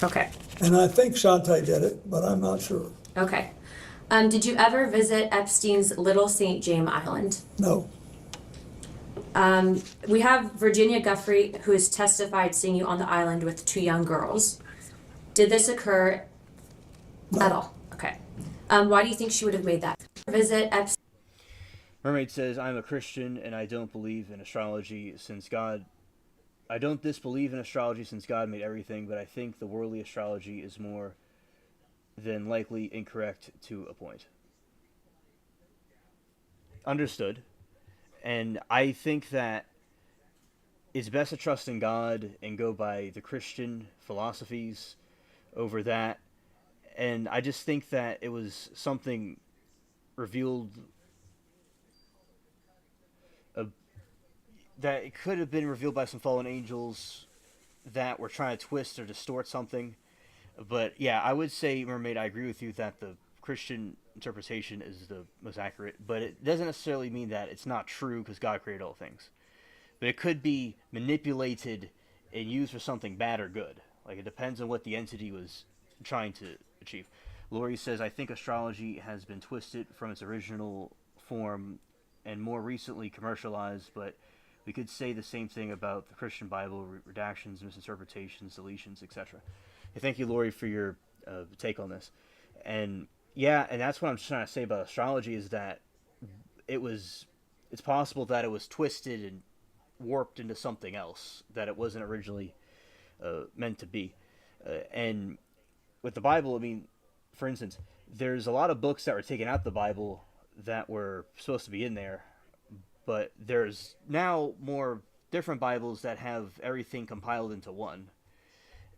Okay. And I think Shantae did it, but I'm not sure. Okay. Did you ever visit Epstein's Little St. James Island? No. We have Virginia Guffrey, who has testified seeing you on the island with 2 young girls. Did this occur at all? Okay. Why do you think she would have made that visit? Mermaid says, I'm a Christian and I don't believe in astrology since God... I don't disbelieve in astrology since God made everything, but I think the worldly astrology is more than likely incorrect to a point. Understood. And I think that it's best to trust in God and go by the Christian philosophies over that. And I just think that it was something revealed that it could have been revealed by some fallen angels that were trying to twist or distort something. But yeah, I would say, Mermaid, I agree with you that the Christian interpretation is the most accurate, but it doesn't necessarily mean that it's not true because God created all things. But it could be manipulated and used for something bad or good. Like, it depends on what the entity was trying to achieve. Lori says, I think astrology has been twisted from its original form and more recently commercialized, but we could say the same thing about the Christian Bible, redactions, misinterpretations, deletions, etc. Thank you, Lori, for your take on this. And yeah, and that's what I'm trying to say about astrology is that it's possible that it was twisted and warped into something else that it wasn't originally meant to be. And with the Bible, I mean, for instance, there's a lot of books that were taken out of the Bible that were supposed to be in there, but there's now more different Bibles that have everything compiled into one.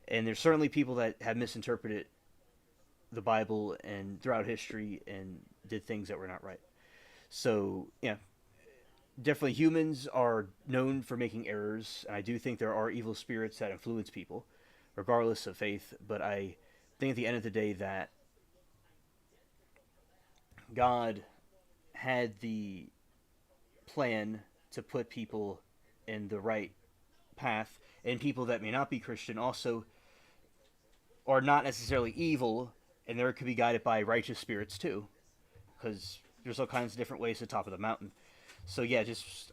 And there's certainly people that have misinterpreted the Bible and throughout history and did things that were not right. So, yeah, definitely humans are known for making errors. And I do think there are evil spirits that influence people, regardless of faith. But I think at the end of the day that God had the plan to put people in the right path, and people that may not be Christian also are not necessarily evil, and they could be guided by righteous spirits too, because there's all kinds of different ways to the top of the mountain. So yeah,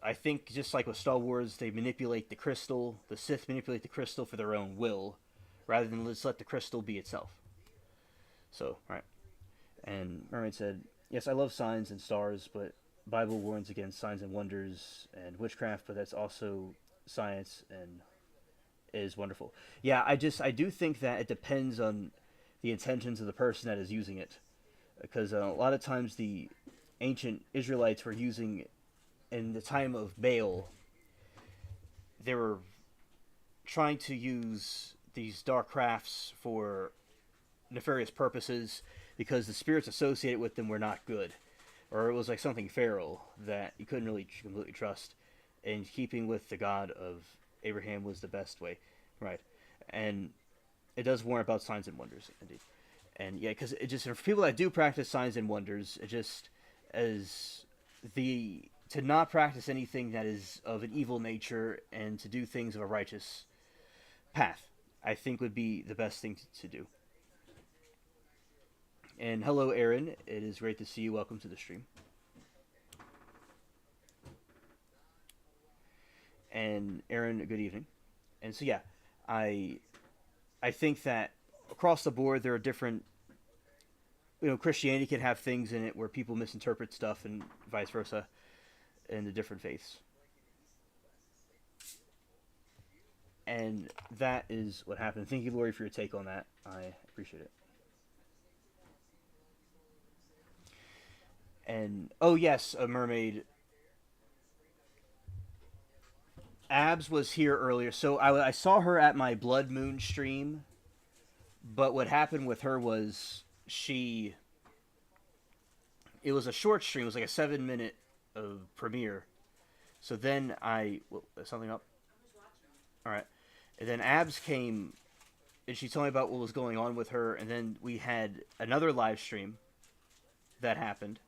I think just like with Star Wars, they manipulate the crystal, the Sith manipulate the crystal for their own will, rather than just let the crystal be itself. So, right. And Mermaid said, yes, I love signs and stars, but Bible warns against signs and wonders and witchcraft, but that's also science and is wonderful. Yeah, I do think that it depends on the intentions of the person that is using it, because a lot of times the ancient Israelites were using, in the time of Baal, they were trying to use these dark crafts for nefarious purposes because the spirits associated with them were not good. Or it was like something feral that you couldn't really completely trust. And keeping with the God of Abraham was the best way. Right. And it does warn about signs and wonders, indeed. And yeah, because it just, for people that do practice signs and wonders, it just, to not practice anything that is of an evil nature and to do things of a righteous path, I think would be the best thing to do. And hello, Aaron. It is great to see you. Welcome to the stream. And Aaron, good evening. And so, yeah, I think that across the board there are different, Christianity can have things in it where people misinterpret stuff and vice versa in the different faiths. And that is what happened. Thank you, Lori, for your take on that. I appreciate it. And, oh yes, a mermaid. Abs was here earlier. So I saw her at my Blood Moon stream. But what happened with her was it was a short stream. It was like a 7-minute premiere. So then something up? All right. And then Abs came and she told me about what was going on with her. And then we had another live stream that happened.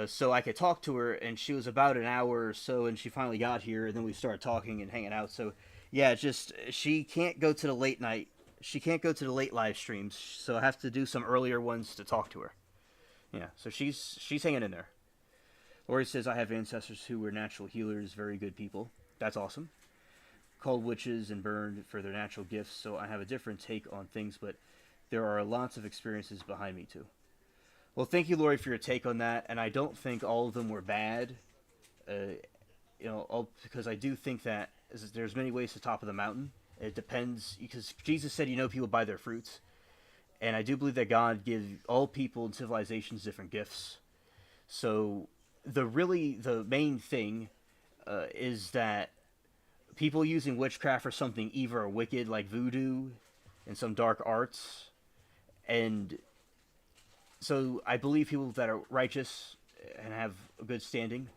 So I could talk to her, and she was about an hour or so, and she finally got here, and then we started talking and hanging out. So, yeah, she can't go to the late night. She can't go to the late live streams, so I have to do some earlier ones to talk to her. Yeah, so she's hanging in there. Lori says, I have ancestors who were natural healers, very good people. That's awesome. Called witches and burned for their natural gifts, so I have a different take on things, but there are lots of experiences behind me too. Well, thank you, Lori, for your take on that, and I don't think all of them were bad. Because I do think that there's many ways to top of the mountain. It depends, because Jesus said, people by their fruits. And I do believe that God gives all people and civilizations different gifts. So the main thing is that people using witchcraft for something evil or wicked, like voodoo and some dark arts. And so I believe people that are righteous and have a good standing,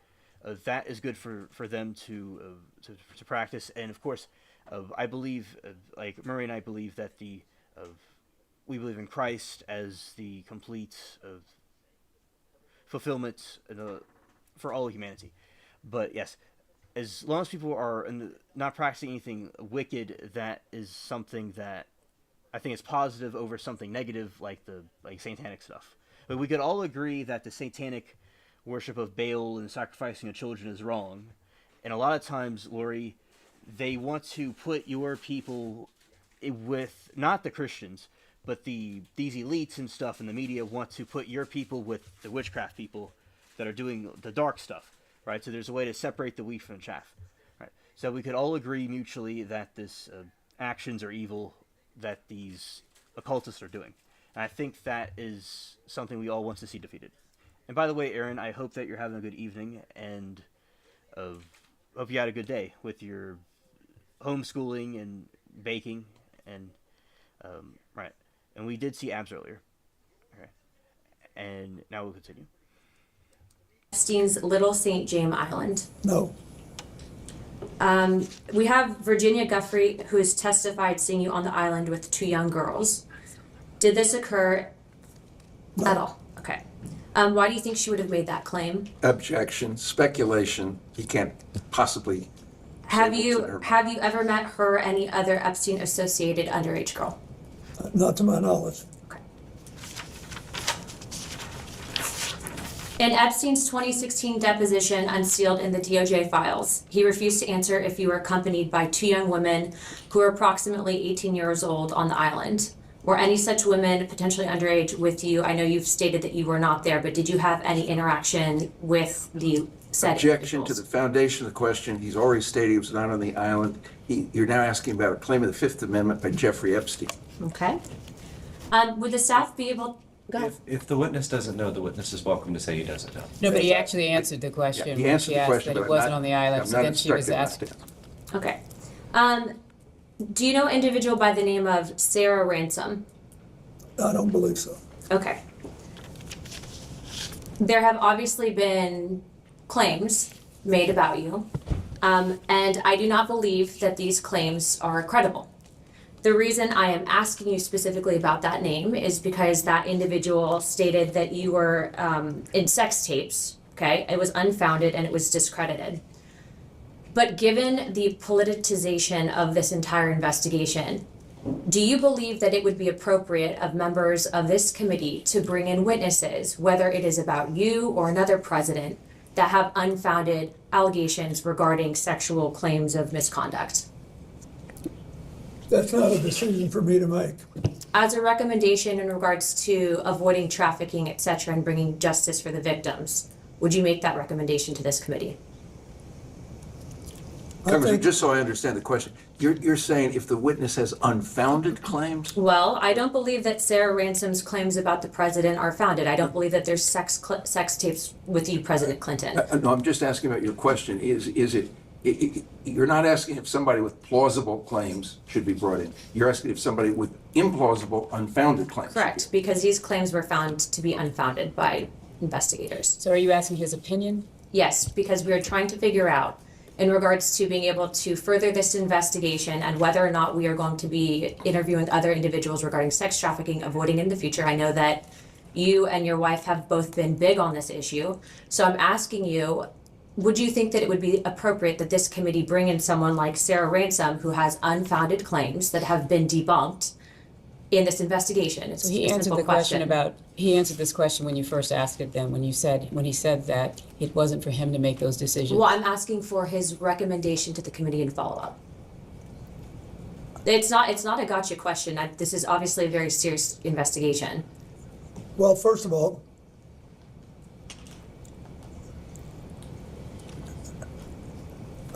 that is good for them to practice. And of course, I believe, like Murray and I believe that we believe in Christ as the complete fulfillment for all humanity. But yes, as long as people are not practicing anything wicked, that is something that I think is positive over something negative, like satanic stuff. But we could all agree that the satanic worship of Baal and sacrificing of children is wrong. And a lot of times, Lori, they want to put your people with, not the Christians, but these elites and stuff in the media want to put your people with the witchcraft people that are doing the dark stuff, right? So there's a way to separate the wheat from the chaff, right? So we could all agree mutually that this actions are evil that these occultists are doing. And I think that is something we all want to see defeated. And by the way, Aaron, I hope that you're having a good evening, and hope you had a good day with your homeschooling and baking, and right. And we did see abs earlier. Okay. And now we'll continue. Epstein's Little St. James Island. No. We have Virginia Guffrey, who has testified seeing you on the island with 2 young girls. Did this occur at all? Okay. Why do you think she would have made that claim? Objection, speculation. He can't possibly. Have you ever met her or any other Epstein associated underage girl? Not to my knowledge. Okay. In Epstein's 2016 deposition unsealed in the DOJ files, he refused to answer if you were accompanied by 2 young women who were approximately 18 years old on the island. Were any such women potentially underage with you? I know you've stated that you were not there, but did you have any interaction with the said Objection to individuals? the foundation of the question. He's already stated he was not on the island. You're now asking about a claim of the Fifth Amendment by Jeffrey Epstein. Okay. Would the staff be able? Go ahead. If the witness doesn't know, the witness is welcome to say he doesn't know. No, but he actually answered the question. Yeah, he when answered she the asked question, that but he wasn't on the island, I'm so not then she was instructing asked. him to. Okay. Do you know an individual by the name of Sarah Ransom? I don't believe so. Okay. There have obviously been claims made about you, and I do not believe that these claims are credible. The reason I am asking you specifically about that name is because that individual stated that you were in sex tapes, okay? It was unfounded and it was discredited. But given the politicization of this entire investigation, do you believe that it would be appropriate of members of this committee to bring in witnesses, whether it is about you or another president, that have unfounded allegations regarding sexual claims of misconduct? That's not a decision for me to make. As a recommendation in regards to avoiding trafficking, et cetera, and bringing justice for the victims, would you make that recommendation to this committee? Congressman, just so I understand the question, you're saying if the witness has unfounded claims? Well, I don't believe that Sarah Ransom's claims about the president are founded. I don't believe that there's sex tapes with you, President Clinton. No, I'm just asking about your question. Is it, you're not asking if somebody with plausible claims should be brought in. You're asking if somebody with implausible, unfounded claims. Correct, because these claims were found to be unfounded by investigators. So are you asking his opinion? Yes, because we are trying to figure out in regards to being able to further this investigation and whether or not we are going to be interviewing other individuals regarding sex trafficking, avoiding in the future. I know that you and your wife have both been big on this issue. So I'm asking you, would you think that it would be appropriate that this committee bring in someone like Sarah Ransom, who has unfounded claims that have been debunked, in this investigation. It's So he a answered simple the question about, he answered this question when you first asked it then, when he said that it wasn't for him to make those decisions. Well, I'm asking for his recommendation to the committee and follow-up. It's not a gotcha question. This is obviously a very serious investigation. Well, first of all,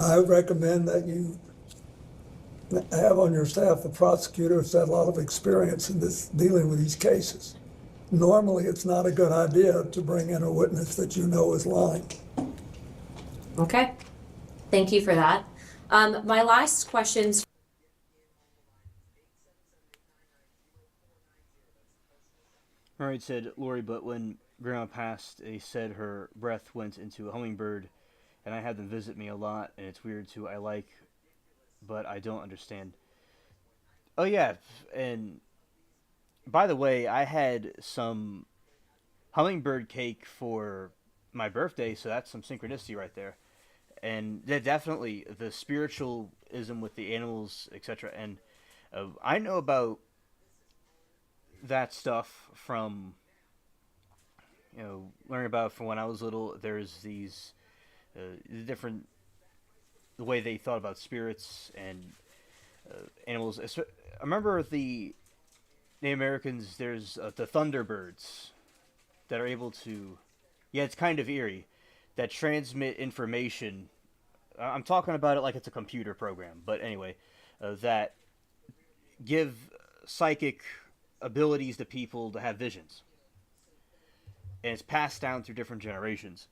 I recommend that you have on your staff a prosecutor who's had a lot of experience in this, dealing with these cases. Normally, it's not a good idea to bring in a witness that you know is lying. Okay, thank you for that. My last questions. Mermaid said, Lori, but when Grandma passed, they said her breath went into a hummingbird, and I had them visit me a lot, and it's weird too. I like, but I don't understand. Oh yeah, and by the way, I had some hummingbird cake for my birthday, so that's some synchronicity right there. And definitely the spiritualism with the animals, etc. And I know about that stuff from, learning about from when I was little. There's these different, the way they thought about spirits and animals. I remember the Native Americans, there's the Thunderbirds that are able to, yeah, it's kind of eerie, that transmit information. I'm talking about it like it's a computer program, but anyway, that give psychic abilities to people to have visions. And it's passed down through different generations.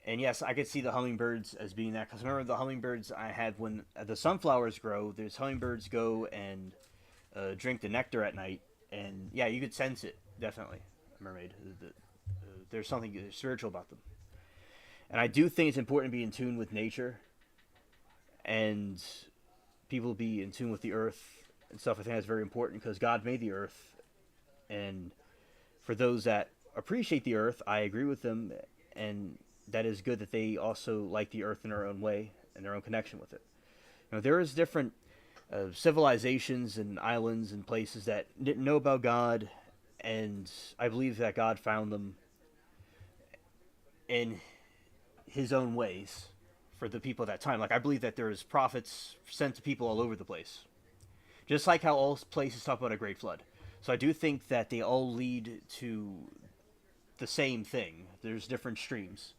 And yes, I could see the hummingbirds as being that, because remember the hummingbirds I had when the sunflowers grow, there's hummingbirds go and drink the nectar at night, and yeah, you could sense it, definitely, Mermaid. There's something spiritual about them. And I do think it's important to be in tune with nature, and people be in tune with the earth and stuff. I think that's very important, because God made the earth, and for those that appreciate the earth, I agree with them, and that is good that they also like the earth in their own way and their own connection with it. There is different civilizations and islands and places that didn't know about God, and I believe that God found them in his own ways for the people at that time. Like, I believe that there's prophets sent to people all over the place, just like how all places talk about a great flood. So I do think that they all lead to the same thing. There's different streams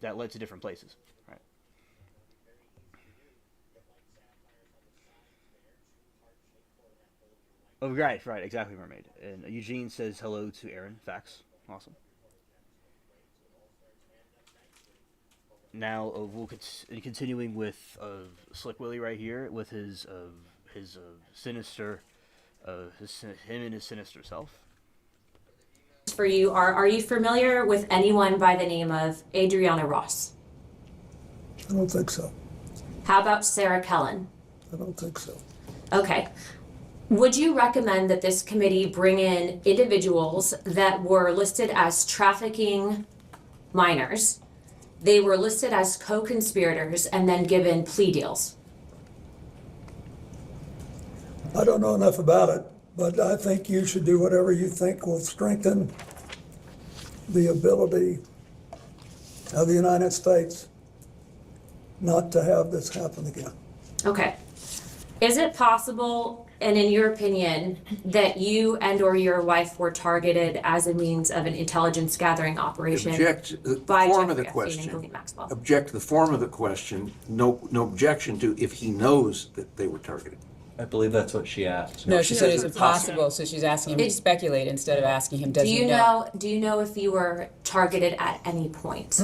that led to different places. Right. Oh, right, exactly, Mermaid. And Eugene says hello to Aaron. Facts. Awesome. Now we'll continuing with Slick Willy right here with his sinister, him and his sinister self. For you, are you familiar with anyone by the name of Adriana Ross? I don't think so. How about Sarah Kellen? I don't think so. Okay. Would you recommend that this committee bring in individuals that were listed as trafficking minors? They were listed as co-conspirators and then given plea deals. I don't know enough about it, but I think you should do whatever you think will strengthen the ability of the United States not to have this happen again. Okay. Is it possible, and in your opinion, that you and or your wife were targeted as a means of an intelligence gathering operation Object the by form of Jeffrey the Epstein and question. Ghislaine Maxwell? Object to the form of the question. No objection to if he knows that they were targeted. I believe that's what she asked. No, she said, is it possible? So she's asking him to speculate instead of asking him, does he know? Do you know if you were targeted at any point?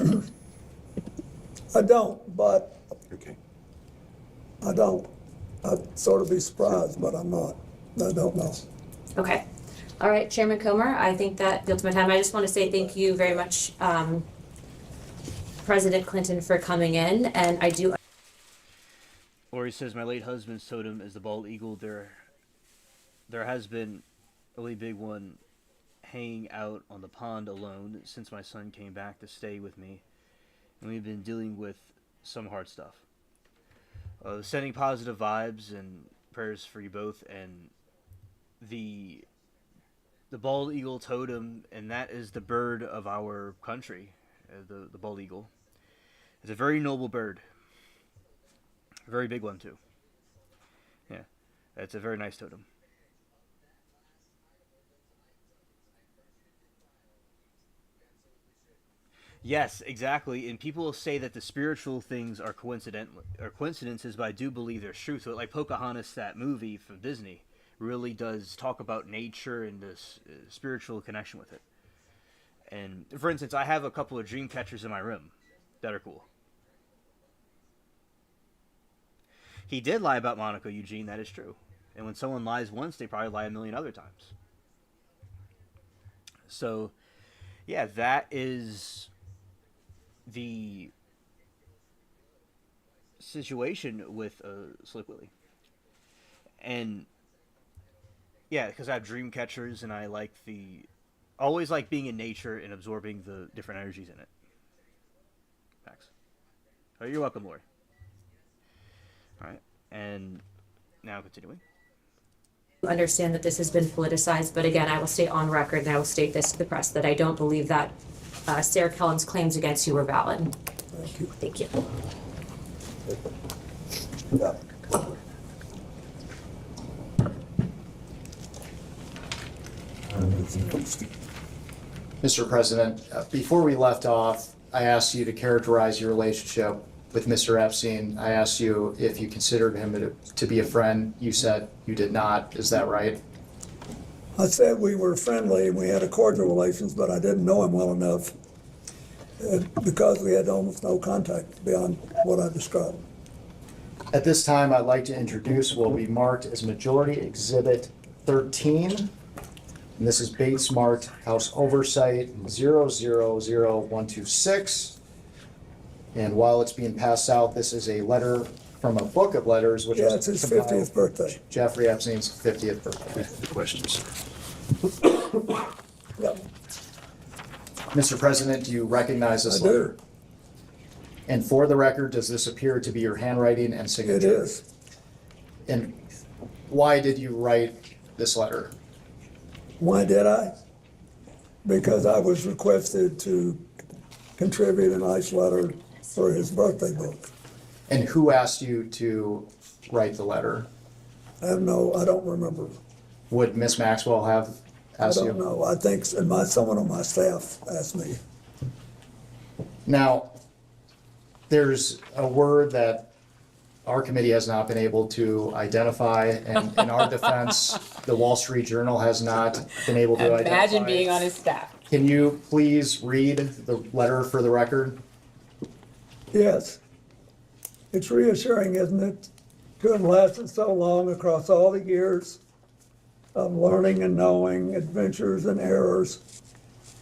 I don't, but Okay. I don't. I'd sort of be surprised, but I'm not. I don't know. Okay. All right, Chairman Comer, I think that builds my time. I just want to say thank you very much, President Clinton, for coming in, and I do. Lori says, my late husband's totem is the bald eagle. There has been a really big one hanging out on the pond alone since my son came back to stay with me, and we've been dealing with some hard stuff. Sending positive vibes and prayers for you both, and the bald eagle totem, and that is the bird of our country, the bald eagle. It's a very noble bird. A very big one, too. Yeah, it's a very nice totem. Yes, exactly. And people say that the spiritual things are coincidences, but I do believe there's truth to it. Like Pocahontas, that movie from Disney, really does talk about nature and this spiritual connection with it. And for instance, I have a couple of dream catchers in my room that are cool. He did lie about Monaco, Eugene. That is true. And when someone lies once, they probably lie a million other times. So, yeah, that is the situation with Slick Willy. And yeah, because I have dream catchers, and I like always like being in nature and absorbing the different energies in it. Thanks. Oh, you're welcome, Lori. All right, and now continuing. Understand that this has been politicized, but again, I will state on record, and I will state this to the press, that I don't believe that Sarah Kellen's claims against you are valid. Thank you. Mr. President, before we left off, I asked you to characterize your relationship with Mr. Epstein. I asked you if you considered him to be a friend. You said you did not. Is that right? I said we were friendly and we had a cordial relations, but I didn't know him well enough because we had almost no contact beyond what I described. At this time, I'd like to introduce what will be marked as Majority Exhibit 13. And this is Bates marked House Oversight 000126. And while it's being passed out, this is a letter from a book of letters, which it's his 50th birthday. Jeffrey Epstein's 50th birthday. The questions. Yep. Mr. President, do you recognize this letter? Do. And for the record, does this appear to be your handwriting and signature? It is. And why did you write this letter? Why did I? Because I was requested to contribute a nice letter for his birthday book. And who asked you to write the letter? I don't remember. Would Miss Maxwell have asked you? I don't know. I think someone on my staff asked me. Now, there's a word that our committee has not been able to identify, and in our defense, the Wall Street Journal has not been able to identify. Imagine being on his staff. Can you please read the letter for the record? Yes. It's reassuring, isn't it, to have lasted so long across all the years of learning and knowing, adventures and errors,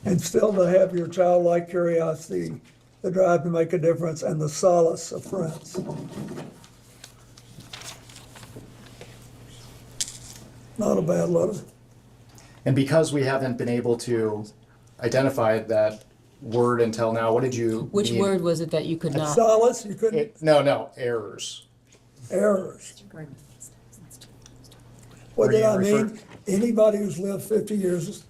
and still to have your childlike curiosity, the drive to make a difference, and the solace of friends. Not a bad letter. And because we haven't been able to identify that word until now, what did you Which mean? word was it that you could not? Solace, you couldn't? No, errors. Errors. What did I mean? Anybody who's lived 50 years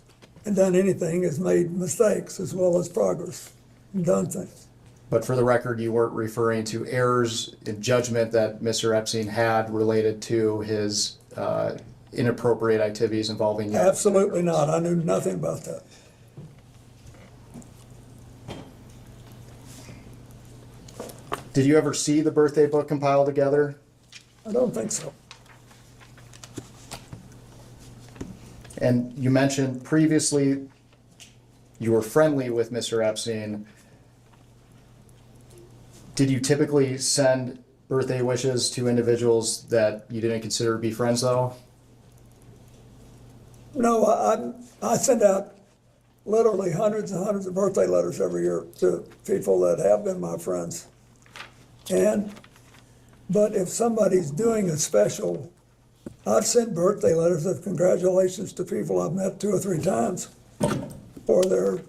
and done anything has made mistakes as well as progress and done things. But for the record, you weren't referring to errors in judgment that Mr. Epstein had related to his inappropriate activities involving you? Absolutely not. I knew nothing about that. Did you ever see the birthday book compiled together? I don't think so. And you mentioned previously you were friendly with Mr. Epstein. Did you typically send birthday wishes to individuals that you didn't consider to be friends, though? No, I send out literally hundreds and hundreds of birthday letters every year to people that have been my friends. But if somebody's doing a special, I've sent birthday letters of congratulations to people I've met 2 or 3 times for their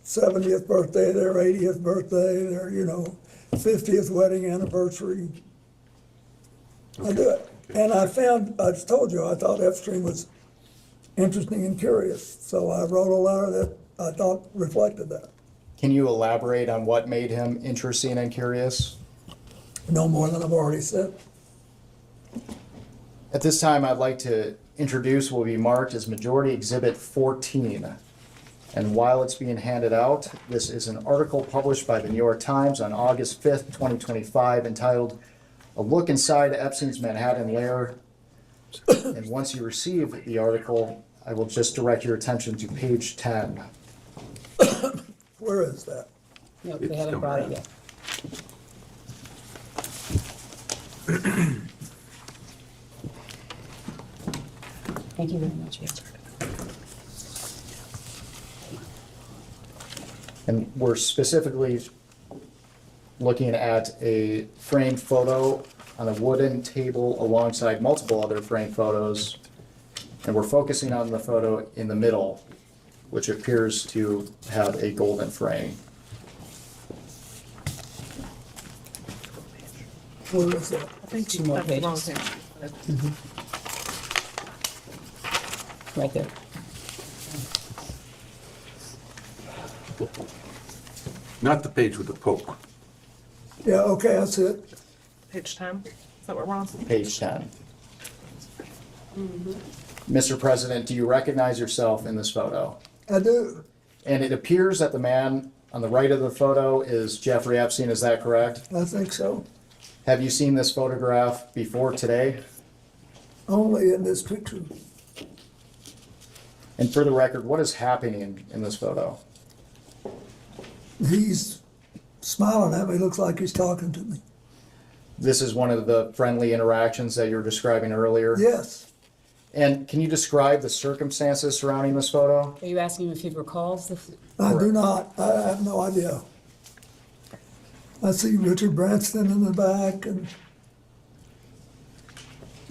70th birthday, their 80th birthday, their 50th wedding anniversary. I do it. And I told you, I thought Epstein was interesting and curious. So I wrote a letter that I thought reflected that. Can you elaborate on what made him interesting and curious? No more than I've already said. At this time, I'd like to introduce what will be marked as Majority Exhibit 14. And while it's being handed out, this is an article published by the New York Times on August 5th, 2025, entitled "A Look Inside Epstein's Manhattan Lair." And once you receive the article, I will just direct your attention to page 10. Where is that? No, they haven't brought it yet. Thank you very much. And we're specifically looking at a framed photo on a wooden table alongside multiple other framed photos. And we're focusing on the photo in the middle, which appears to have a golden frame. Where is that? I think two more pages. Right there. Not the page with the poke. Yeah, okay, that's it. Page 10, is that what we're on? Page 10. Mr. President, do you recognize yourself in this photo? I do. And it appears that the man on the right of the photo is Jeffrey Epstein, is that correct? I think so. Have you seen this photograph before today? Only in this picture. And for the record, what is happening in this photo? He's smiling at me, looks like he's talking to me. This is one of the friendly interactions that you were describing earlier? Yes. And can you describe the circumstances surrounding this photo? Are you asking him if he recalls the? I do not. I have no idea. I see Richard Branson in the back and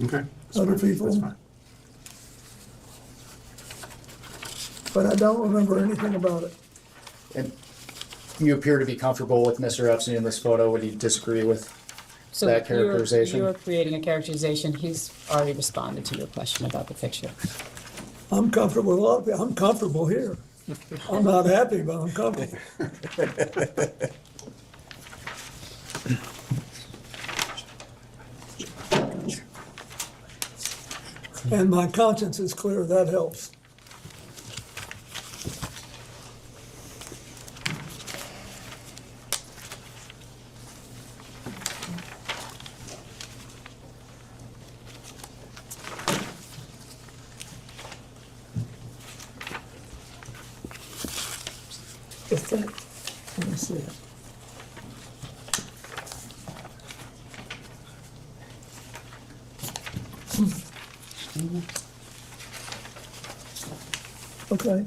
Okay. other people. But I don't remember anything about it. And you appear to be comfortable with Mr. Epstein in this photo. Would you disagree with So that characterization? You're creating a characterization. He's already responded to your question about the picture. I'm comfortable with a lot of people. I'm comfortable here. I'm not happy, but I'm comfortable. And my conscience is clear, that helps. What's that? Let me see it. Okay.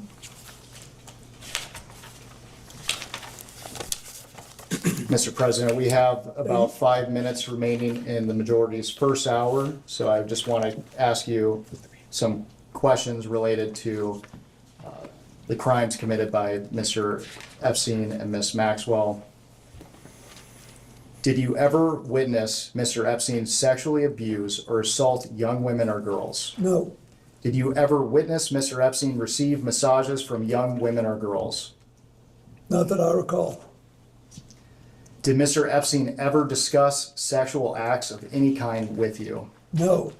Mr. President, we have about 5 minutes remaining in the majority's first hour, so I just want to ask you some questions related to the crimes committed by Mr. Epstein and Ms. Maxwell. Did you ever witness Mr. Epstein sexually abuse or assault young women or girls? No, Did you ever witness Mr. Epstein receive massages from young women or girls? not that I recall. Did Mr. Epstein ever discuss sexual acts of any kind with you? No,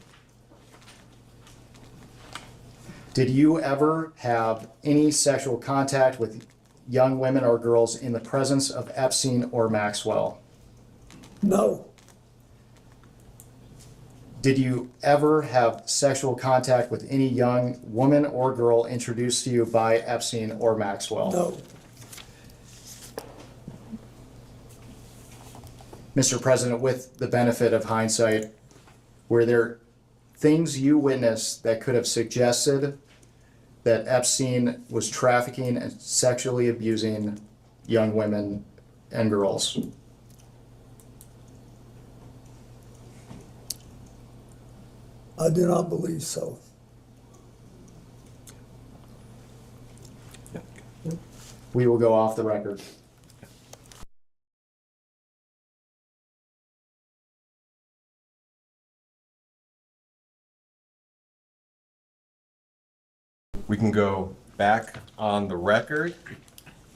Did you ever have any sexual contact with young women or girls in the presence of Epstein or Maxwell? no, Did you ever have sexual contact with any young woman or girl introduced to you by Epstein or Maxwell? no, Mr. President, with the benefit of hindsight, were there things you witnessed that could have suggested that Epstein was trafficking and sexually abusing young women and girls? I do not believe so. We will go off the record. We can go back on the record.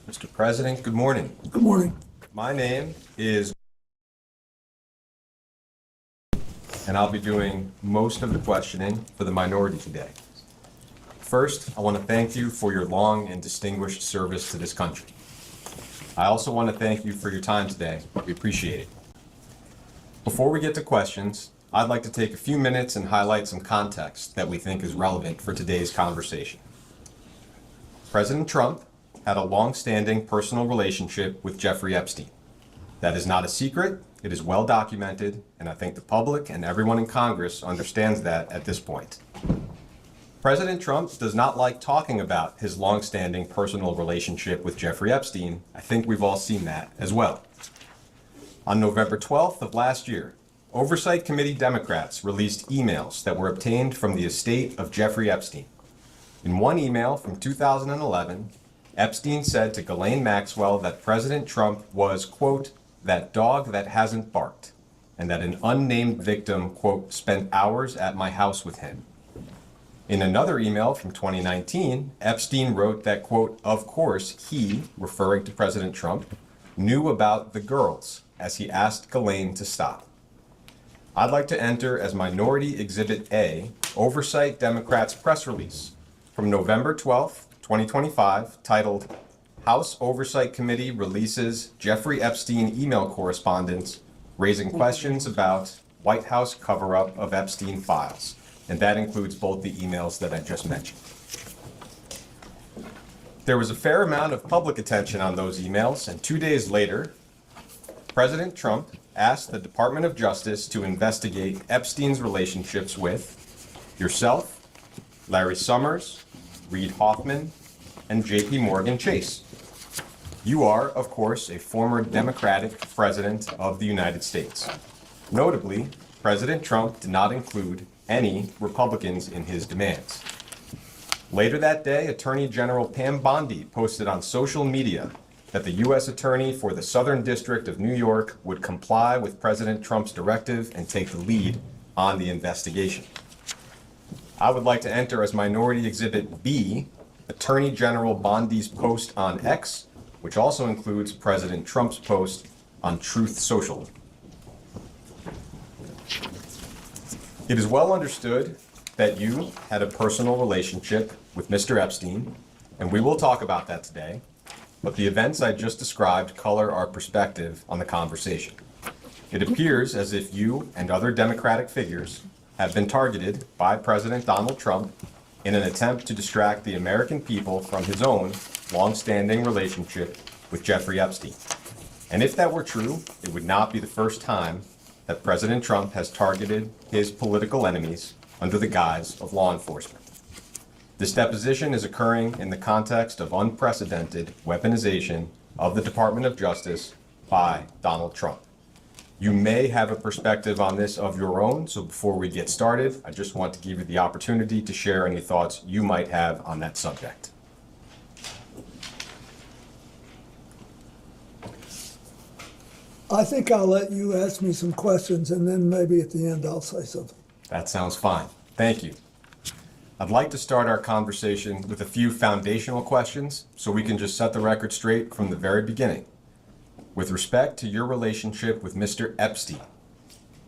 Mr. President, good morning. Good morning. My name is, and I'll be doing most of the questioning for the minority today. First, I want to thank you for your long and distinguished service to this country. I also want to thank you for your time today. We appreciate it. Before we get to questions, I'd like to take a few minutes and highlight some context that we think is relevant for today's conversation. President Trump had a long-standing personal relationship with Jeffrey Epstein. That is not a secret, it is well documented, and I think the public and everyone in Congress understands that at this point. President Trump does not like talking about his long-standing personal relationship with Jeffrey Epstein. I think we've all seen that as well. On November 12th of last year, Oversight Committee Democrats released emails that were obtained from the estate of Jeffrey Epstein. In one email from 2011, Epstein said to Ghislaine Maxwell that President Trump was, quote, that dog that hasn't barked, and that an unnamed victim, quote, spent hours at my house with him. In another email from 2019, Epstein wrote that, quote, of course he, referring to President Trump, knew about the girls as he asked Ghislaine to stop. I'd like to enter as Minority Exhibit A, Oversight Democrats press release from November 12th, 2025, titled House Oversight Committee Releases Jeffrey Epstein Email Correspondence Raising Questions About White House Cover-Up of Epstein Files. And that includes both the emails that I just mentioned. There was a fair amount of public attention on those emails, and 2 days later, President Trump asked the Department of Justice to investigate Epstein's relationships with yourself, Larry Summers, Reid Hoffman, and J.P. Morgan Chase. You are, of course, a former Democratic president of the United States. Notably, President Trump did not include any Republicans in his demands. Later that day, Attorney General Pam Bondi posted on social media that the U.S. Attorney for the Southern District of New York would comply with President Trump's directive and take the lead on the investigation. I would like to enter as Minority Exhibit B, Attorney General Bondi's post on X, which also includes President Trump's post on Truth Social. It is well understood that you had a personal relationship with Mr. Epstein, and we will talk about that today, but the events I just described color our perspective on the conversation. It appears as if you and other Democratic figures have been targeted by President Donald Trump in an attempt to distract the American people from his own long-standing relationship with Jeffrey Epstein. And if that were true, it would not be the first time that President Trump has targeted his political enemies under the guise of law enforcement. This deposition is occurring in the context of unprecedented weaponization of the Department of Justice by Donald Trump. You may have a perspective on this of your own, so before we get started, I just want to give you the opportunity to share any thoughts you might have on that subject. I think I'll let you ask me some questions, and then maybe at the end I'll say something. That sounds fine. Thank you. I'd like to start our conversation with a few foundational questions so we can just set the record straight from the very beginning. With respect to your relationship with Mr. Epstein,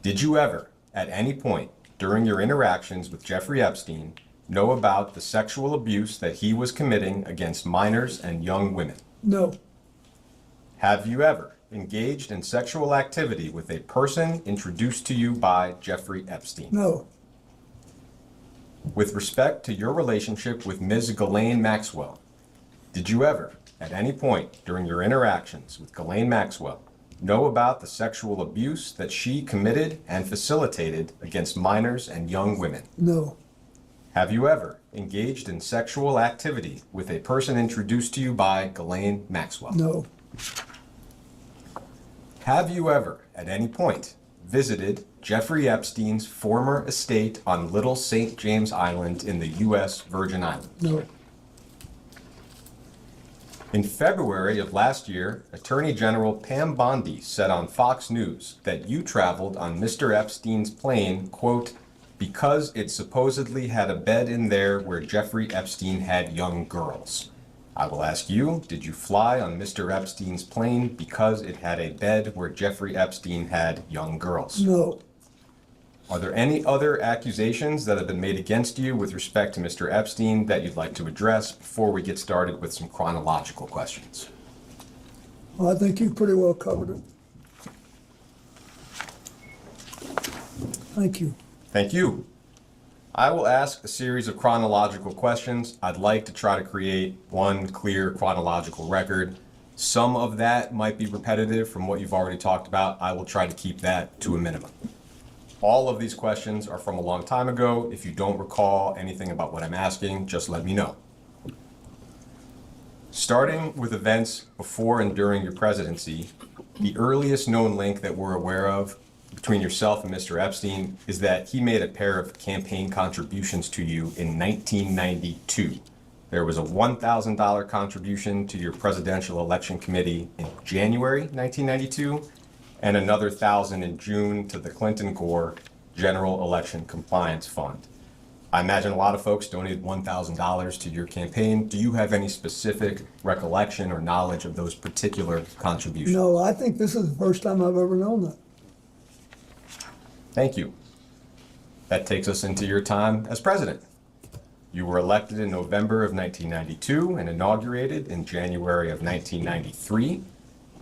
did you ever, at any point during your interactions with Jeffrey Epstein, know about the sexual abuse that he was committing against minors and young women? No. Have you ever engaged in sexual activity with a person introduced to you by Jeffrey Epstein? No. With respect to your relationship with Ms. Ghislaine Maxwell, did you ever, at any point during your interactions with Ghislaine Maxwell, know about the sexual abuse that she committed and facilitated against minors and young women? No. Have you ever engaged in sexual activity with a person introduced to you by Ghislaine Maxwell? No. Have you ever, at any point, visited Jeffrey Epstein's former estate on Little St. James Island in the U.S. Virgin Islands? No. In February of last year, Attorney General Pam Bondi said on Fox News that you traveled on Mr. Epstein's plane, quote, because it supposedly had a bed in there where Jeffrey Epstein had young girls. I will ask you, did you fly on Mr. Epstein's plane because it had a bed where Jeffrey Epstein had young girls? No. Are there any other accusations that have been made against you with respect to Mr. Epstein that you'd like to address before we get started with some chronological questions? Well, I think you pretty well covered it. Thank you. Thank you. I will ask a series of chronological questions. I'd like to try to create one clear chronological record. Some of that might be repetitive from what you've already talked about. I will try to keep that to a minimum. All of these questions are from a long time ago. If you don't recall anything about what I'm asking, just let me know. Starting with events before and during your presidency, the earliest known link that we're aware of between yourself and Mr. Epstein is that he made a pair of campaign contributions to you in 1992. There was a $1,000 contribution to your presidential election committee in January 1992, and another $1,000 in June to the Clinton-Gore General Election Compliance Fund. I imagine a lot of folks donated $1,000 to your campaign. Do you have any specific recollection or knowledge of those particular contributions? No, I think this is the first time I've ever known that. Thank you. That takes us into your time as president. You were elected in November of 1992 and inaugurated in January of 1993.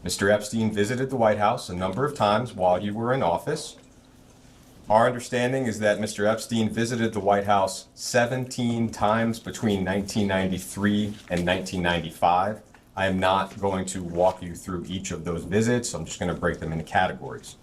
Mr. Epstein visited the White House a number of times while you were in office. Our understanding is that Mr. Epstein visited the White House 17 times between 1993 and 1995. I am not going to walk you through each of those visits. I'm just going to break them into categories.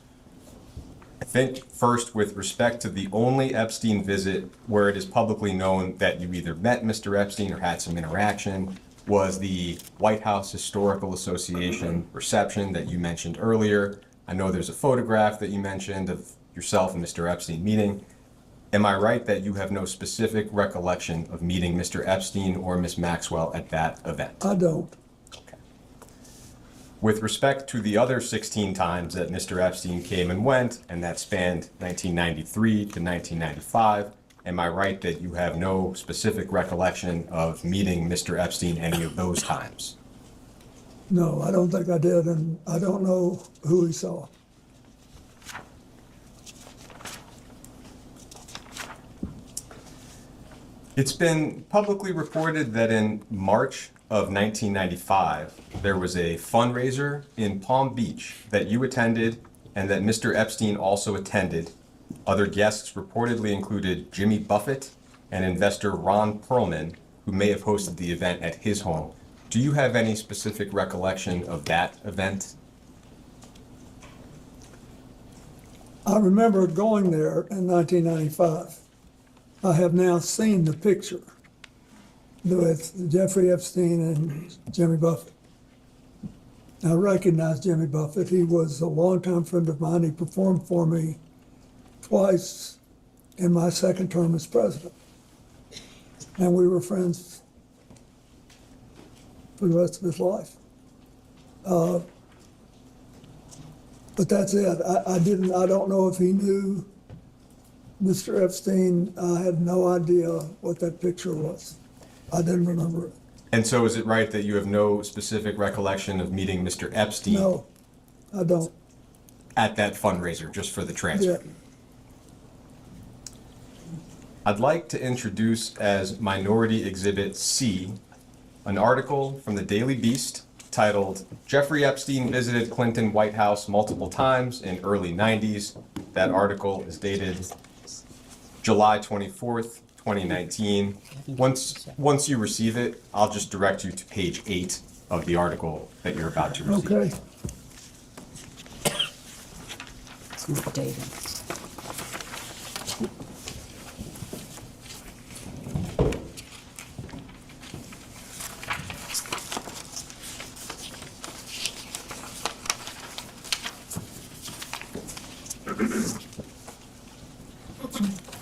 I think first, with respect to the only Epstein visit where it is publicly known that you either met Mr. Epstein or had some interaction, was the White House Historical Association reception that you mentioned earlier. I know there's a photograph that you mentioned of yourself and Mr. Epstein meeting. Am I right that you have no specific recollection of meeting Mr. Epstein or Ms. Maxwell at that event? I don't. With respect to the other 16 times that Mr. Epstein came and went, and that spanned 1993 to 1995, am I right that you have no specific recollection of meeting Mr. Epstein any of those times? No, I don't think I did, and I don't know who he saw. It's been publicly reported that in March of 1995, there was a fundraiser in Palm Beach that you attended and that Mr. Epstein also attended. Other guests reportedly included Jimmy Buffett and investor Ron Perlman, who may have hosted the event at his home. Do you have any specific recollection of that event? I remember going there in 1995. I have now seen the picture with Jeffrey Epstein and Jimmy Buffett. I recognize Jimmy Buffett. He was a longtime friend of mine. He performed for me twice in my second term as president. And we were friends for the rest of his life. But that's it. I don't know if he knew Mr. Epstein. I had no idea what that picture was. I didn't remember it. And so is it right that you have no specific recollection of meeting Mr. Epstein? No, I don't. At that fundraiser, just for the transcript? Yeah. I'd like to introduce as Minority Exhibit C an article from the Daily Beast titled Jeffrey Epstein Visited Clinton White House Multiple Times in Early 90s. That article is dated July 24th, 2019. Once you receive it, I'll just direct you to page 8 of the article that you're about to receive. Okay. It's not dated.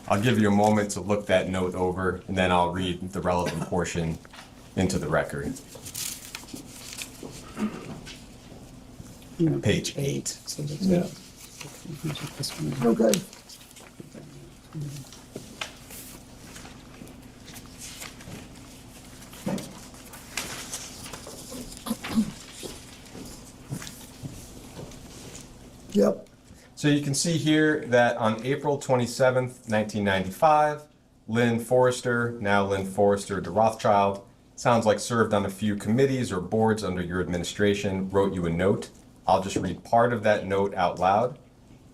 I'll give you a moment to look that note over, and then I'll read the relevant portion into the record. Page 8. Yeah. Okay. Yep. So you can see here that on April 27th, 1995, Lynn Forrester, now Lynn Forrester de Rothschild, sounds like served on a few committees or boards under your administration, wrote you a note. I'll just read part of that note out loud.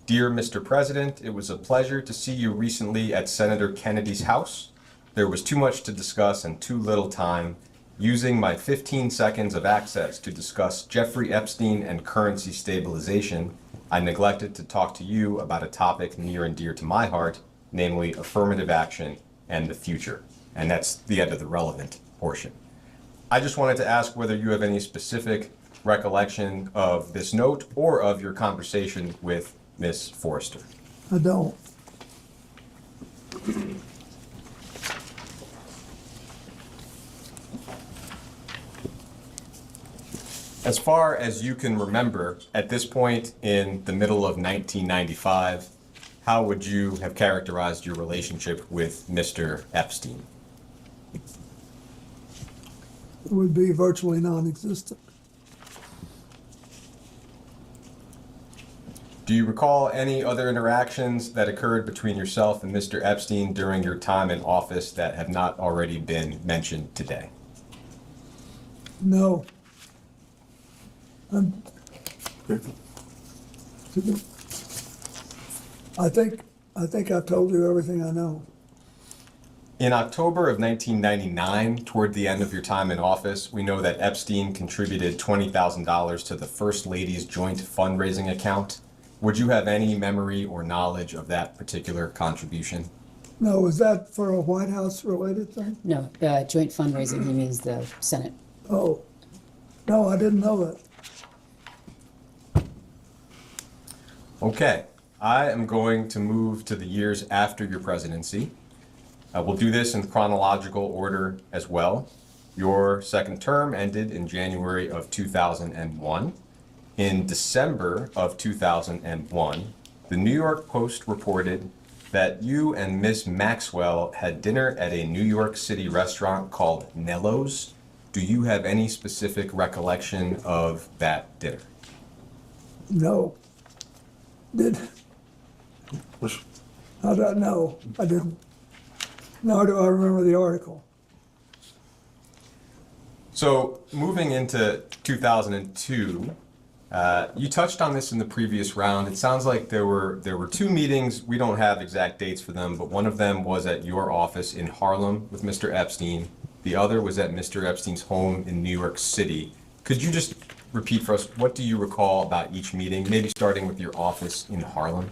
Dear Mr. President, it was a pleasure to see you recently at Senator Kennedy's house. There was too much to discuss and too little time. Using my 15 seconds of access to discuss Jeffrey Epstein and currency stabilization, I neglected to talk to you about a topic near and dear to my heart, namely affirmative action and the future. And that's the end of the relevant portion. I just wanted to ask whether you have any specific recollection of this note or of your conversation with Ms. Forrester. I don't. As far as you can remember, at this point in the middle of 1995, how would you have characterized your relationship with Mr. Epstein? It would be virtually non-existent. Do you recall any other interactions that occurred between yourself and Mr. Epstein during your time in office that have not already been mentioned today? No. I think I've told you everything I know. In October of 1999, toward the end of your time in office, we know that Epstein contributed $20,000 to the First Lady's joint fundraising account. Would you have any memory or knowledge of that particular contribution? No, is that for a White House related thing? No, joint fundraising, he means the Senate. Oh, no, I didn't know that. Okay, I am going to move to the years after your presidency. We'll do this in chronological order as well. Your second term ended in January of 2001. In December of 2001, the New York Post reported that you and Miss Maxwell had dinner at a New York City restaurant called Nello's. Do you have any specific recollection of that dinner? No. How do I know? I didn't. Nor do I remember the article. So moving into 2002, you touched on this in the previous round. It sounds like there were two meetings. We don't have exact dates for them, but one of them was at your office in Harlem with Mr. Epstein. The other was at Mr. Epstein's home in New York City. Could you just repeat for us, what do you recall about each meeting, maybe starting with your office in Harlem?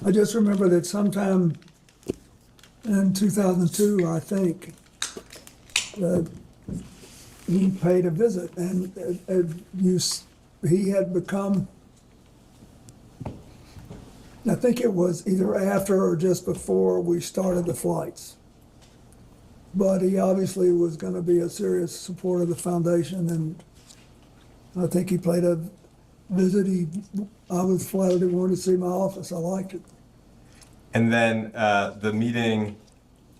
I just remember that sometime in 2002, I think, he paid a visit, and he had become, I think it was either after or just before we started the flights. But he obviously was going to be a serious supporter of the foundation, and I think he paid a visit. I was flattered he wanted to see my office. I liked it. And then the meeting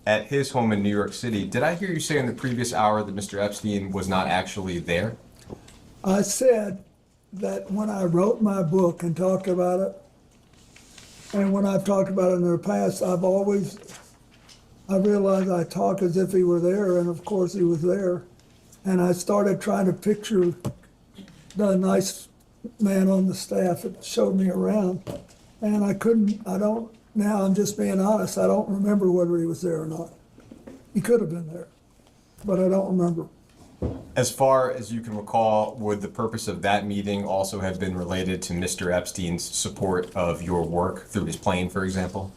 at his home in New York City, did I hear you say in the previous hour that Mr. Epstein was not actually there? I said that when I wrote my book and talked about it, and when I've talked about it in the past, I realized I talk as if he were there, and of course he was there. And I started trying to picture the nice man on the staff that showed me around. And now I'm just being honest, I don't remember whether he was there or not. He could have been there, but I don't remember. As far as you can recall, would the purpose of that meeting also have been related to Mr. Epstein's support of your work through his plane, for example?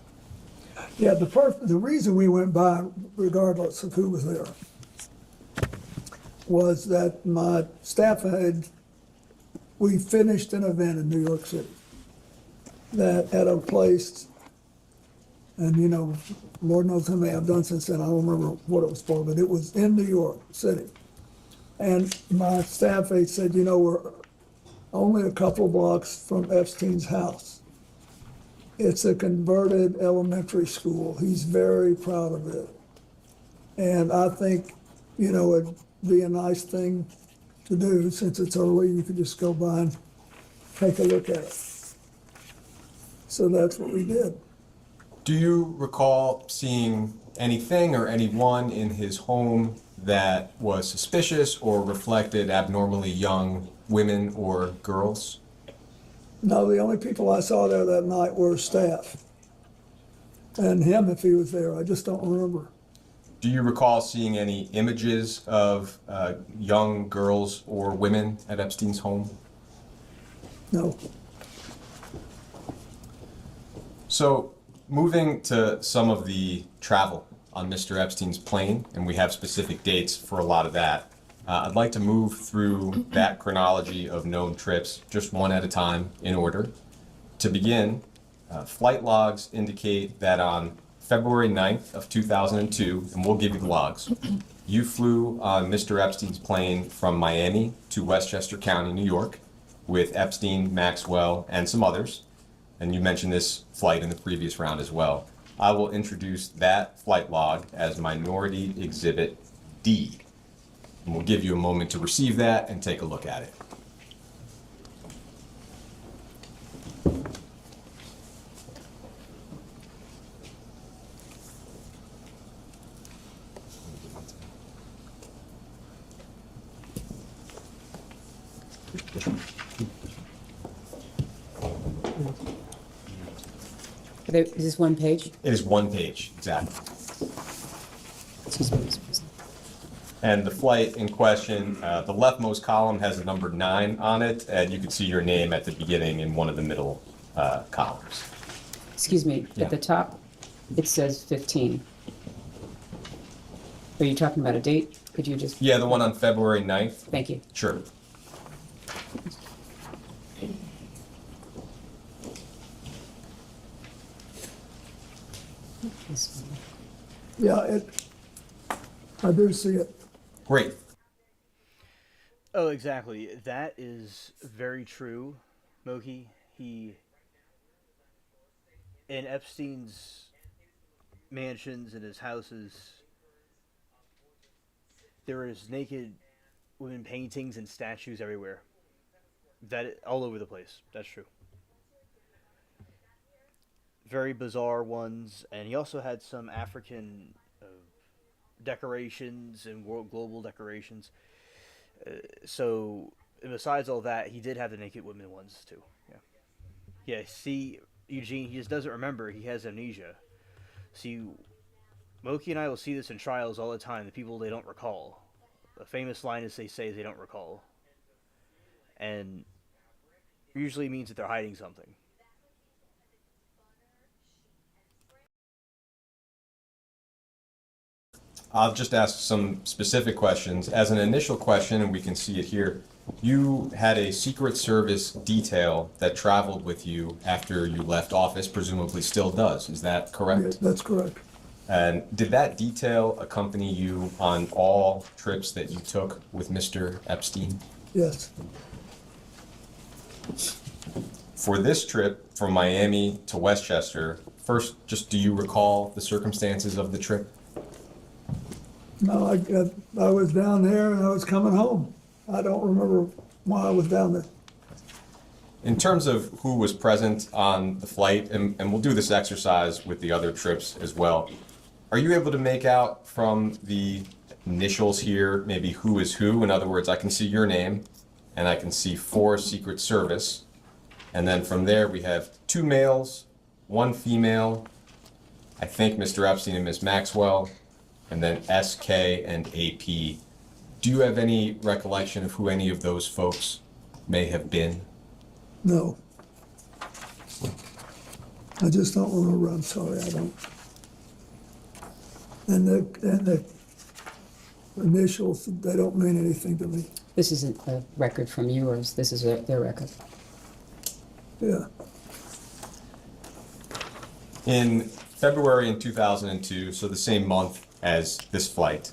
Yeah, the reason we went by, regardless of who was there, was that my staff we finished an event in New York City that at a place, and Lord knows how many I've done since then, I don't remember what it was for, but it was in New York City. And my staff aide said, we're only a couple blocks from Epstein's house. It's a converted elementary school. He's very proud of it. And I think, it'd be a nice thing to do since it's early. You could just go by and take a look at it. So that's what we did. Do you recall seeing anything or anyone in his home that was suspicious or reflected abnormally young women or girls? No, the only people I saw there that night were staff. And him if he was there, I just don't remember. Do you recall seeing any images of young girls or women at Epstein's home? No. So, moving to some of the travel on Mr. Epstein's plane, and we have specific dates for a lot of that. I'd like to move through that chronology of known trips, just one at a time in order. To begin, flight logs indicate that on February 9th of 2002, and we'll give you the logs, you flew on Mr. Epstein's plane from Miami to Westchester County, New York, with Epstein, Maxwell, and some others. And you mentioned this flight in the previous round as well. I will introduce that flight log as Minority Exhibit D. And we'll give you a moment to receive that and take a look at it. Is this one page? It is one page, exactly. Excuse me, Mr. President. And the flight in question, the leftmost column has the number 9 on it, and you can see your name at the beginning in one of the middle columns. Excuse me, Yeah. at the top, it says 15. Are you talking about a date? Could you just? Yeah, the one on February 9th. Thank you. Sure. This one. Yeah, I do see it. Great. Oh, exactly. That is very true, Moki. In Epstein's mansions and his houses, there is naked women paintings and statues everywhere. All over the place. That's true. Very bizarre ones, and he also had some African decorations and global decorations. So, and besides all that, he did have the naked women ones too. Yeah. Yeah. See, Eugene, he just doesn't remember. He has amnesia. See, Moki and I will see this in trials all the time. The people they don't recall. The famous line is they say they don't recall, and usually means that they're hiding something. I'll just ask some specific questions. As an initial question, and we can see it here, you had a Secret Service detail that traveled with you after you left office, presumably still does. Is that correct? Yes, that's correct. And did that detail accompany you on all trips that you took with Mr. Epstein? Yes. For this trip from Miami to Westchester, first, just do you recall the circumstances of the trip? No, I was down there and I was coming home. I don't remember why I was down there. In terms of who was present on the flight, and we'll do this exercise with the other trips as well, are you able to make out from the initials here maybe who is who? In other words, I can see your name and I can see 4 Secret Service. And then from there we have 2 males, 1 female, I think Mr. Epstein and Ms. Maxwell, and then SK and AP. Do you have any recollection of who any of those folks may have been? No. I just don't remember. I'm sorry, I don't. And the initials, they don't mean anything to me. This isn't a record from yours. This is their record. Yeah. In February in 2002, so the same month as this flight,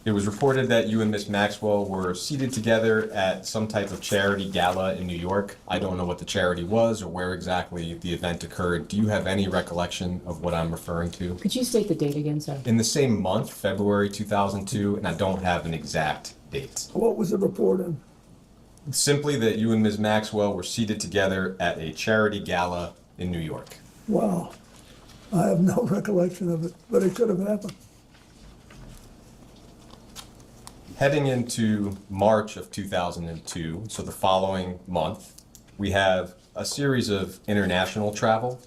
it was reported that you and Miss Maxwell were seated together at some type of charity gala in New York. I don't know what the charity was or where exactly the event occurred. Do you have any recollection of what I'm referring to? Could you state the date again, sir? In the same month, February 2002, and I don't have an exact date. What was the report in? Simply that you and Ms. Maxwell were seated together at a charity gala in New York. Wow. I have no recollection of it, but it could have happened. Heading into March of 2002, so the following month, we have a series of international travel,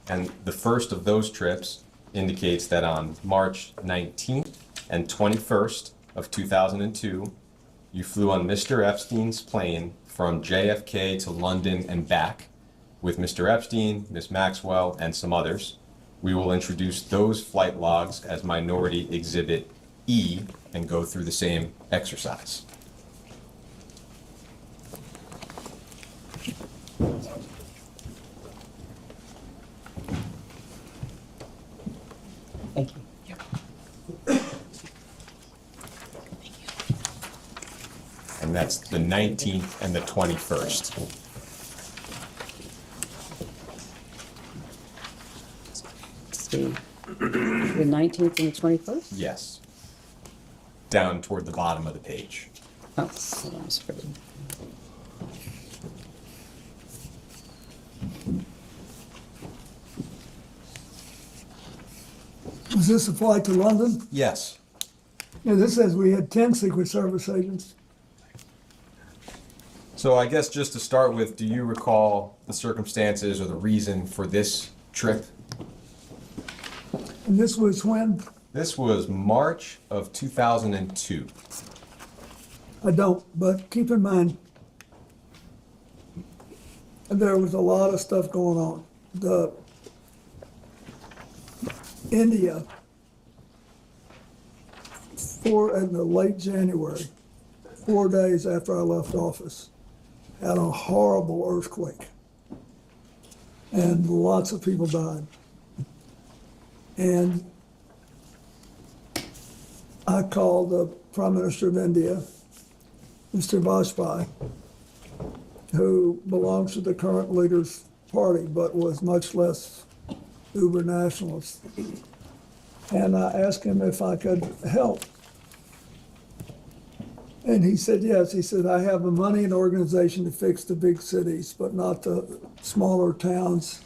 and the first of those trips indicates that on March 19th and 21st of 2002, you flew on Mr. Epstein's plane from JFK to London and back with Mr. Epstein, Ms. Maxwell, and some others. We will introduce those flight logs as Minority Exhibit E and go through the same exercise. Thank you. And that's the 19th and the 21st. The 19th and the 21st? Yes. Down toward the bottom of the page. Oh, hold on, I'm scribbling. Was this a flight to London? Yes. Yeah, this says we had 10 Secret Service agents. So I guess just to start with, do you recall the circumstances or the reason for this trip? And this was when? This was March of 2002. I don't, but keep in mind, there was a lot of stuff going on. India, in the late January, 4 days after I left office, had a horrible earthquake. And lots of people died. And I called the Prime Minister of India, Mr. Vajpayee, who belongs to the current leader's party, but was much less uber nationalist. And I asked him if I could help. And he said, yes. He said, I have the money and organization to fix the big cities, but not the smaller towns.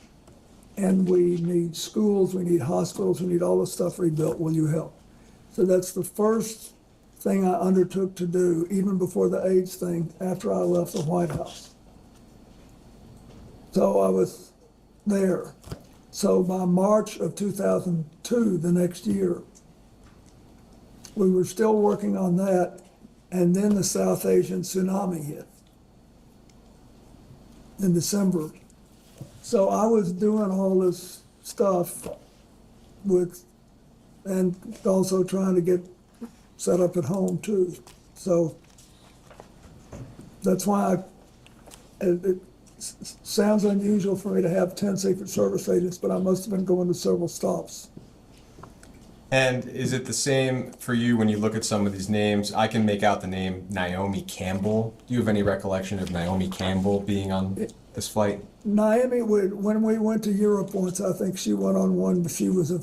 And we need schools, we need hospitals, we need all this stuff rebuilt. Will you help? So that's the first thing I undertook to do, even before the AIDS thing, after I left the White House. So I was there. So by March of 2002, the next year, we were still working on that, and then the South Asian tsunami hit in December. So I was doing all this stuff and also trying to get set up at home too. So that's why it sounds unusual for me to have 10 Secret Service agents, but I must have been going to several stops. And is it the same for you when you look at some of these names? I can make out the name Naomi Campbell. Do you have any recollection of Naomi Campbell being on this flight? Naomi, when we went to Europe once, I think she went on one, but she was a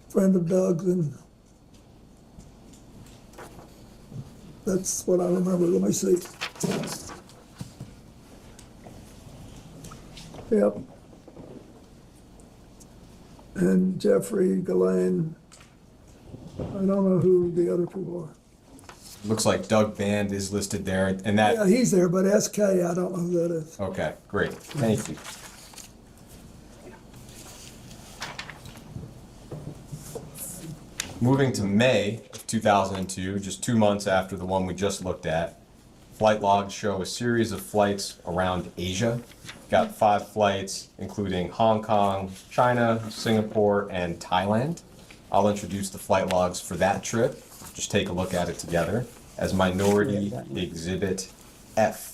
friend of Doug's, and that's what I remember. Let me see. Yep. And Jeffrey Ghislaine. I don't know who the other people are. Looks like Doug Band is listed there, and that... Yeah, he's there, but SK, I don't know who that is. Okay, great. Thank you. Moving to May of 2002, just 2 months after the one we just looked at, flight logs show a series of flights around Asia. Got 5 flights, including Hong Kong, China, Singapore, and Thailand. I'll introduce the flight logs for that trip. Just take a look at it together as Minority Exhibit F.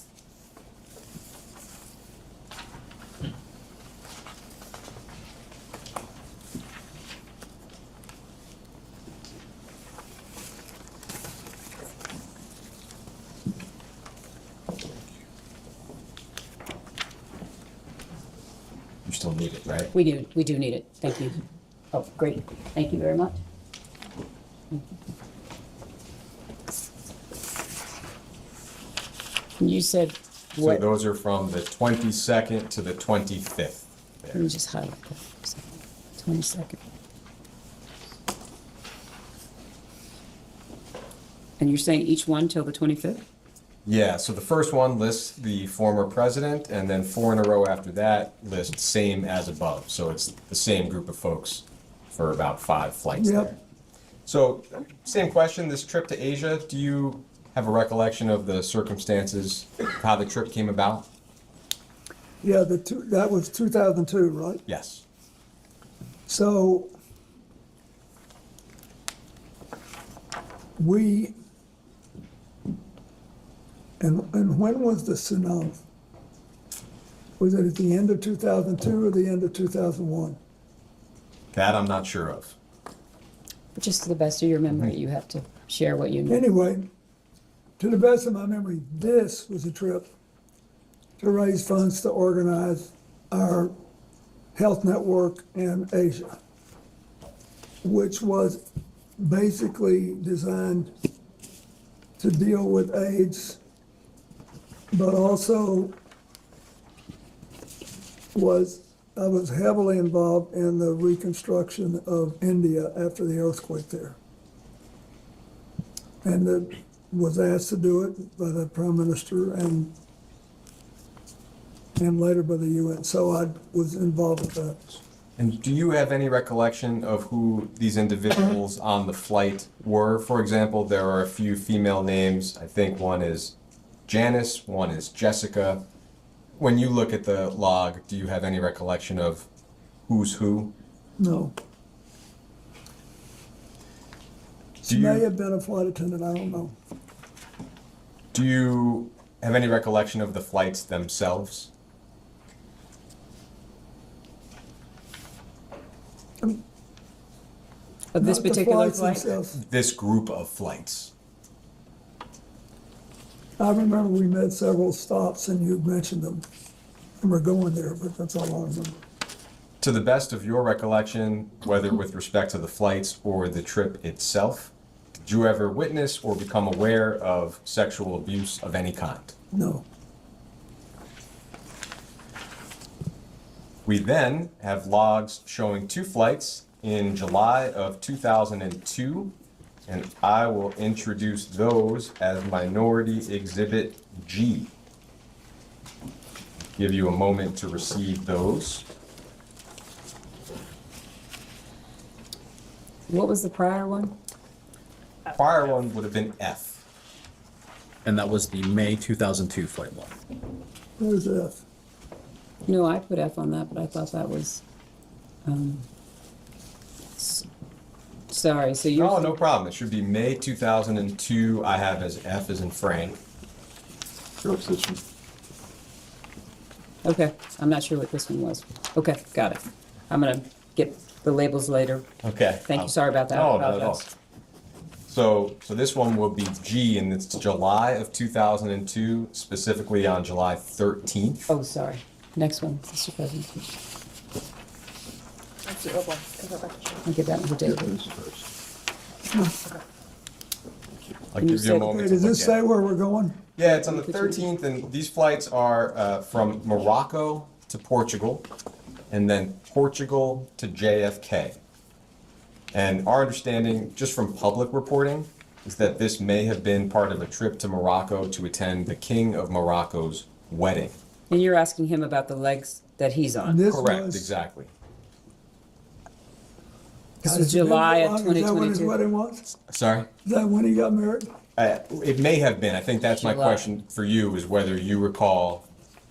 You still need it, right? We do need it. Thank you. Oh, great. Thank you very much. You said So what? those are from the 22nd to the 25th. Let me just highlight that for a second. 22nd. And you're saying each one till the 25th? Yeah, so the first one lists the former president, and then 4 in a row after that lists same as above. So it's the same group of folks for about 5 flights Yep. there. So, same question, this trip to Asia, do you have a recollection of the circumstances, how the trip came about? Yeah, that was 2002, right? Yes. So we, and when was the tsunami? Was it at the end of 2002 or the end of 2001? That I'm not sure of. But just to the best of your memory, you have to share what you know. Anyway, to the best of my memory, this was a trip to raise funds to organize our health network in Asia, which was basically designed to deal with AIDS, but also I was heavily involved in the reconstruction of India after the earthquake there. And was asked to do it by the Prime Minister and later by the UN. So I was involved with that. And do you have any recollection of who these individuals on the flight were? For example, there are a few female names. I think one is Janice, one is Jessica. When you look at the log, do you have any recollection of who's who? No. She may have been a flight attendant, I don't know. Do you have any recollection of the flights themselves? Of this Not the particular flights flight? themselves. This group of flights. I remember we made several stops and you mentioned them. And we're going there, but that's all I remember. To the best of your recollection, whether with respect to the flights or the trip itself, did you ever witness or become aware of sexual abuse of any kind? No. We then have logs showing 2 flights in July of 2002, and I will introduce those as Minority Exhibit G. Give you a moment to receive those. What was the prior one? Prior one would have been F. And that was the May 2002 flight log. Where's F? No, I put F on that, but I thought that was, sorry, so you're. No problem. It should be May 2002. I have as F as in Frank. Okay, I'm not sure what this one was. Okay, got it. I'm gonna get the labels later. Okay. Thank you, sorry about that. No, I not at all. apologize. So this one will be G, and it's July of 2002, specifically on July 13th. Oh, sorry. Next one, Mr. President. That's the old one. Is that right? I'll give that one to David. I'll And you give you a said- moment to Does look this at say it. where we're going? Yeah, it's on the 13th, and these flights are from Morocco to Portugal, and then Portugal to JFK. And our understanding, just from public reporting, is that this may have been part of a trip to Morocco to attend the King of Morocco's wedding. And you're asking him about the legs that he's on. This Correct, was- exactly. This was July of Is that when his 2022. wedding was? Sorry? Is that when he got married? It may have been. I think that's my July. question for you, is whether you recall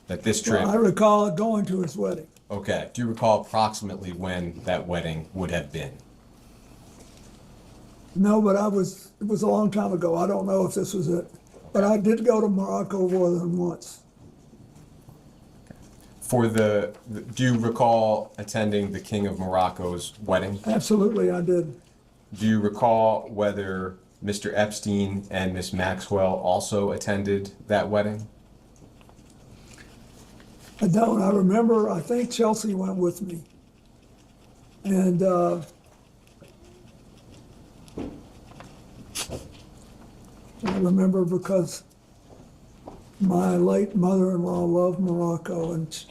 that this trip. Well, I recall going to his wedding. Okay. Do you recall approximately when that wedding would have been? No, but it was a long time ago. I don't know if this was it. But I did go to Morocco more than once. Do you recall attending the King of Morocco's wedding? Absolutely, I did. Do you recall whether Mr. Epstein and Miss Maxwell also attended that wedding? I don't. I remember, I think Chelsea went with me. And I remember because My late mother-in-law loved Morocco, and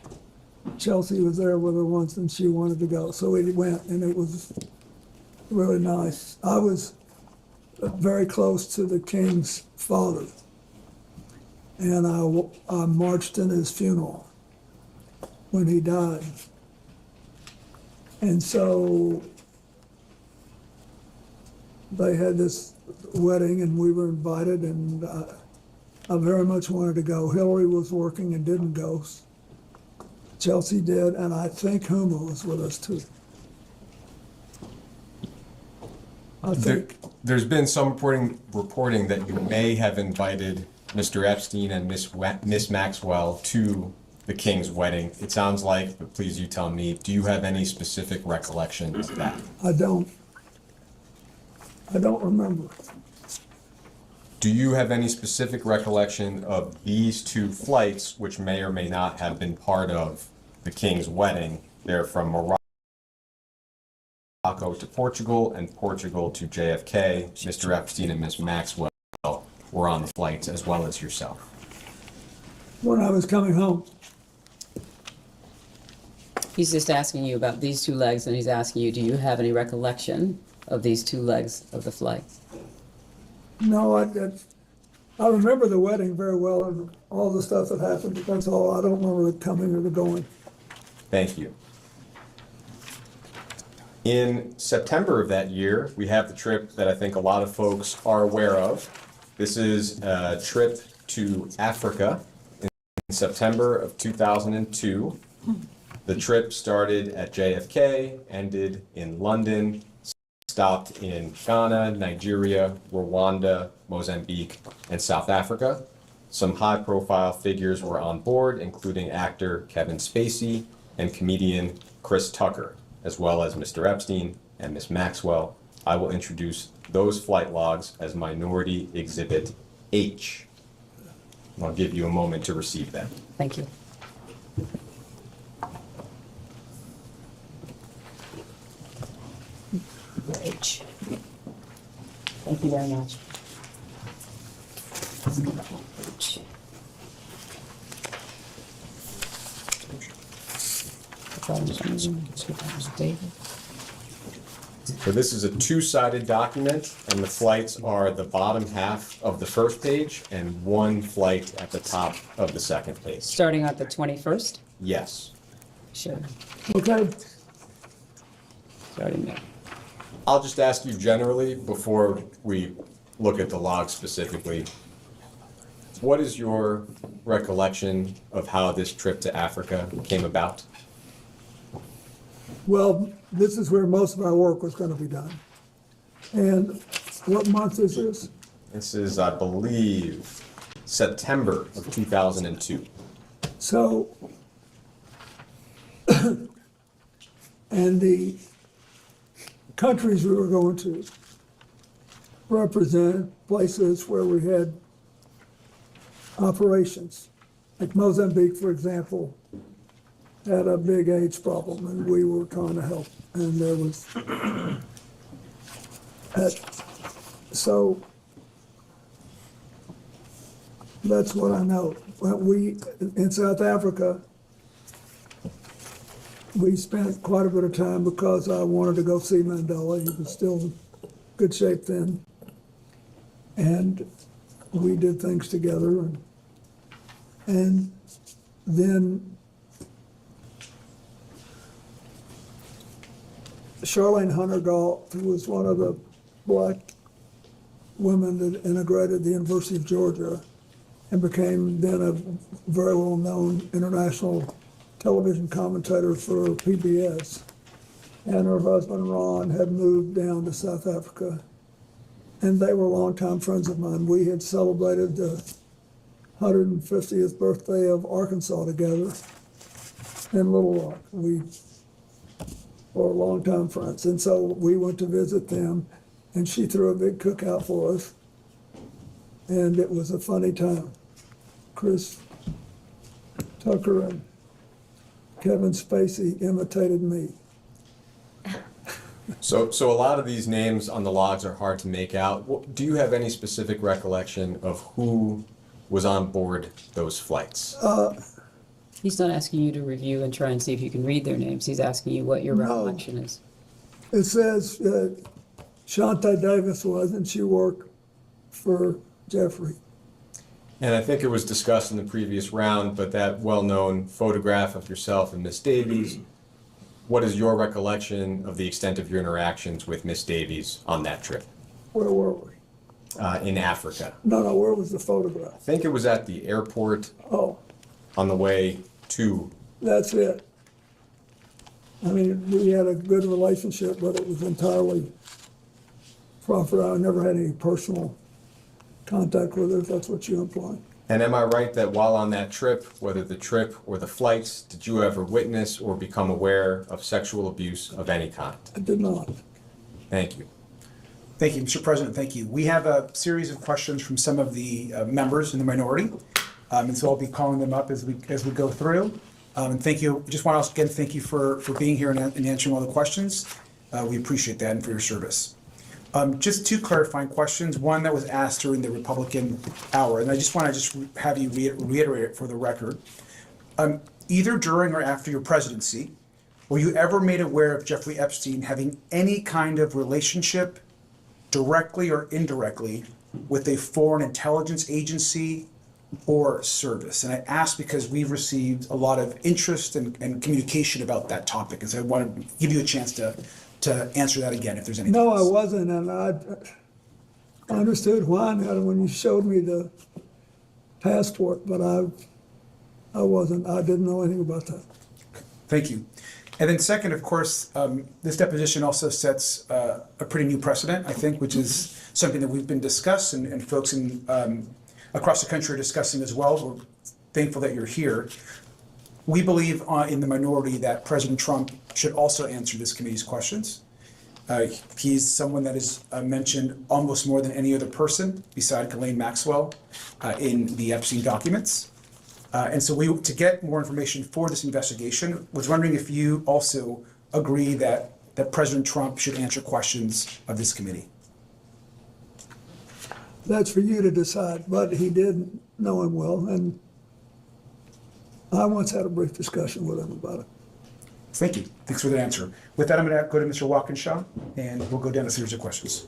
Chelsea was there with her once, and she wanted to go. So we went, and it was really nice. I was very close to the king's father, and I marched in his funeral when he died. And so they had this wedding, and we were invited, and I very much wanted to go. Hillary was working and didn't go. Chelsea did, and I think Huma was with us too. I think. There's been some reporting that you may have invited Mr. Epstein and Miss Maxwell to the king's wedding. It sounds like, but please you tell me, do you have any specific recollection of that? I don't remember. Do you have any specific recollection of these two flights, which may or may not have been part of the king's wedding? They're from Morocco to Portugal and Portugal to JFK. Mr. Epstein and Miss Maxwell were on the flights as well as yourself. When I was coming home. He's just asking you about these two legs, and he's asking you, do you have any recollection of these two legs of the flight? No, I remember the wedding very well and all the stuff that happened. That's all. I don't remember the coming or the going. Thank you. In September of that year, we have the trip that I think a lot of folks are aware of. This is a trip to Africa in September of 2002. The trip started at JFK, ended in London, stopped in Ghana, Nigeria, Rwanda, Mozambique, and South Africa. Some high-profile figures were on board, including actor Kevin Spacey and comedian Chris Tucker, as well as Mr. Epstein and Miss Maxwell. I will introduce those flight logs as Minority Exhibit H. And I'll give you a moment to receive them. Thank you. H. Thank you very much. H. So this is a two-sided document, and the flights are the bottom half of the first page and one flight at the top of the second page. Starting at the 21st? Yes. Sure. Okay. Starting there. I'll just ask you generally, before we look at the log specifically, what is your recollection of how this trip to Africa came about? Well, this is where most of our work was going to be done. And what month is this? This is, I believe, September of 2002. So, and the countries we were going to represent places where we had operations. Like Mozambique, for example, had a big AIDS problem, and we were trying to help. And there was, so that's what I know. We, in South Africa, we spent quite a bit of time because I wanted to go see Mandela. He was still in good shape then. And we did things together. And then Charlene Hunter-Galt, who was one of the black women that integrated the University of Georgia and became then a very well-known international television commentator for PBS. And her husband, Ron, had moved down to South Africa. And they were longtime friends of mine. We had celebrated the 150th birthday of Arkansas together in Little Rock. We were longtime friends. And so we went to visit them, and she threw a big cookout for us. And it was a funny time. Chris Tucker and Kevin Spacey imitated me. So a lot of these names on the logs are hard to make out. Do you have any specific recollection of who was on board those flights? He's not asking you to review and try and see if you can read their names. He's asking you what your No. recollection is. It says Shante Davis was, and she worked for Jeffrey. And I think it was discussed in the previous round, but that well-known photograph of yourself and Miss Davies, what is your recollection of the extent of your interactions with Miss Davies on that trip Where were we? in Africa? No, where was the photograph? I think it was at the airport Oh, on the way to. that's it. I mean, we had a good relationship, but it was entirely proper. I never had any personal contact with her, if that's what you imply. And am I right that while on that trip, whether the trip or the flights, did you ever witness or become aware of sexual abuse of any kind? I did not. Thank you. Thank you, Mr. President, thank you. We have a series of questions from some of the members in the minority, and so I'll be calling them up as we go through. And thank you, just want to again thank you for being here and answering all the questions. We appreciate that and for your service. Just two clarifying questions, one that was asked during the Republican hour, and I just want to have you reiterate it for the record. Either during or after your presidency, were you ever made aware of Jeffrey Epstein having any kind of relationship, directly or indirectly, with a foreign intelligence agency or service? And I ask because we've received a lot of interest and communication about that topic, and so I want to give you a chance to answer that again if there's anything No, else. I wasn't, and I understood why now when you showed me the passport, but I wasn't, I didn't know anything about that. Thank you. And then second, of course, this deposition also sets a pretty new precedent, I think, which is something that we've been discussing and folks in across the country are discussing as well. We're thankful that you're here. We believe in the minority that President Trump should also answer this committee's questions. He's someone that is mentioned almost more than any other person beside Ghislaine Maxwell in the Epstein documents. And so to get more information for this investigation, was wondering if you also agree that President Trump should answer questions of this committee. That's for you to decide, but he did know him well, and I once had a brief discussion with him about it. Thank you. Thanks for the answer. With that, I'm going to go to Mr. Walkinshaw, and we'll go down a series of questions.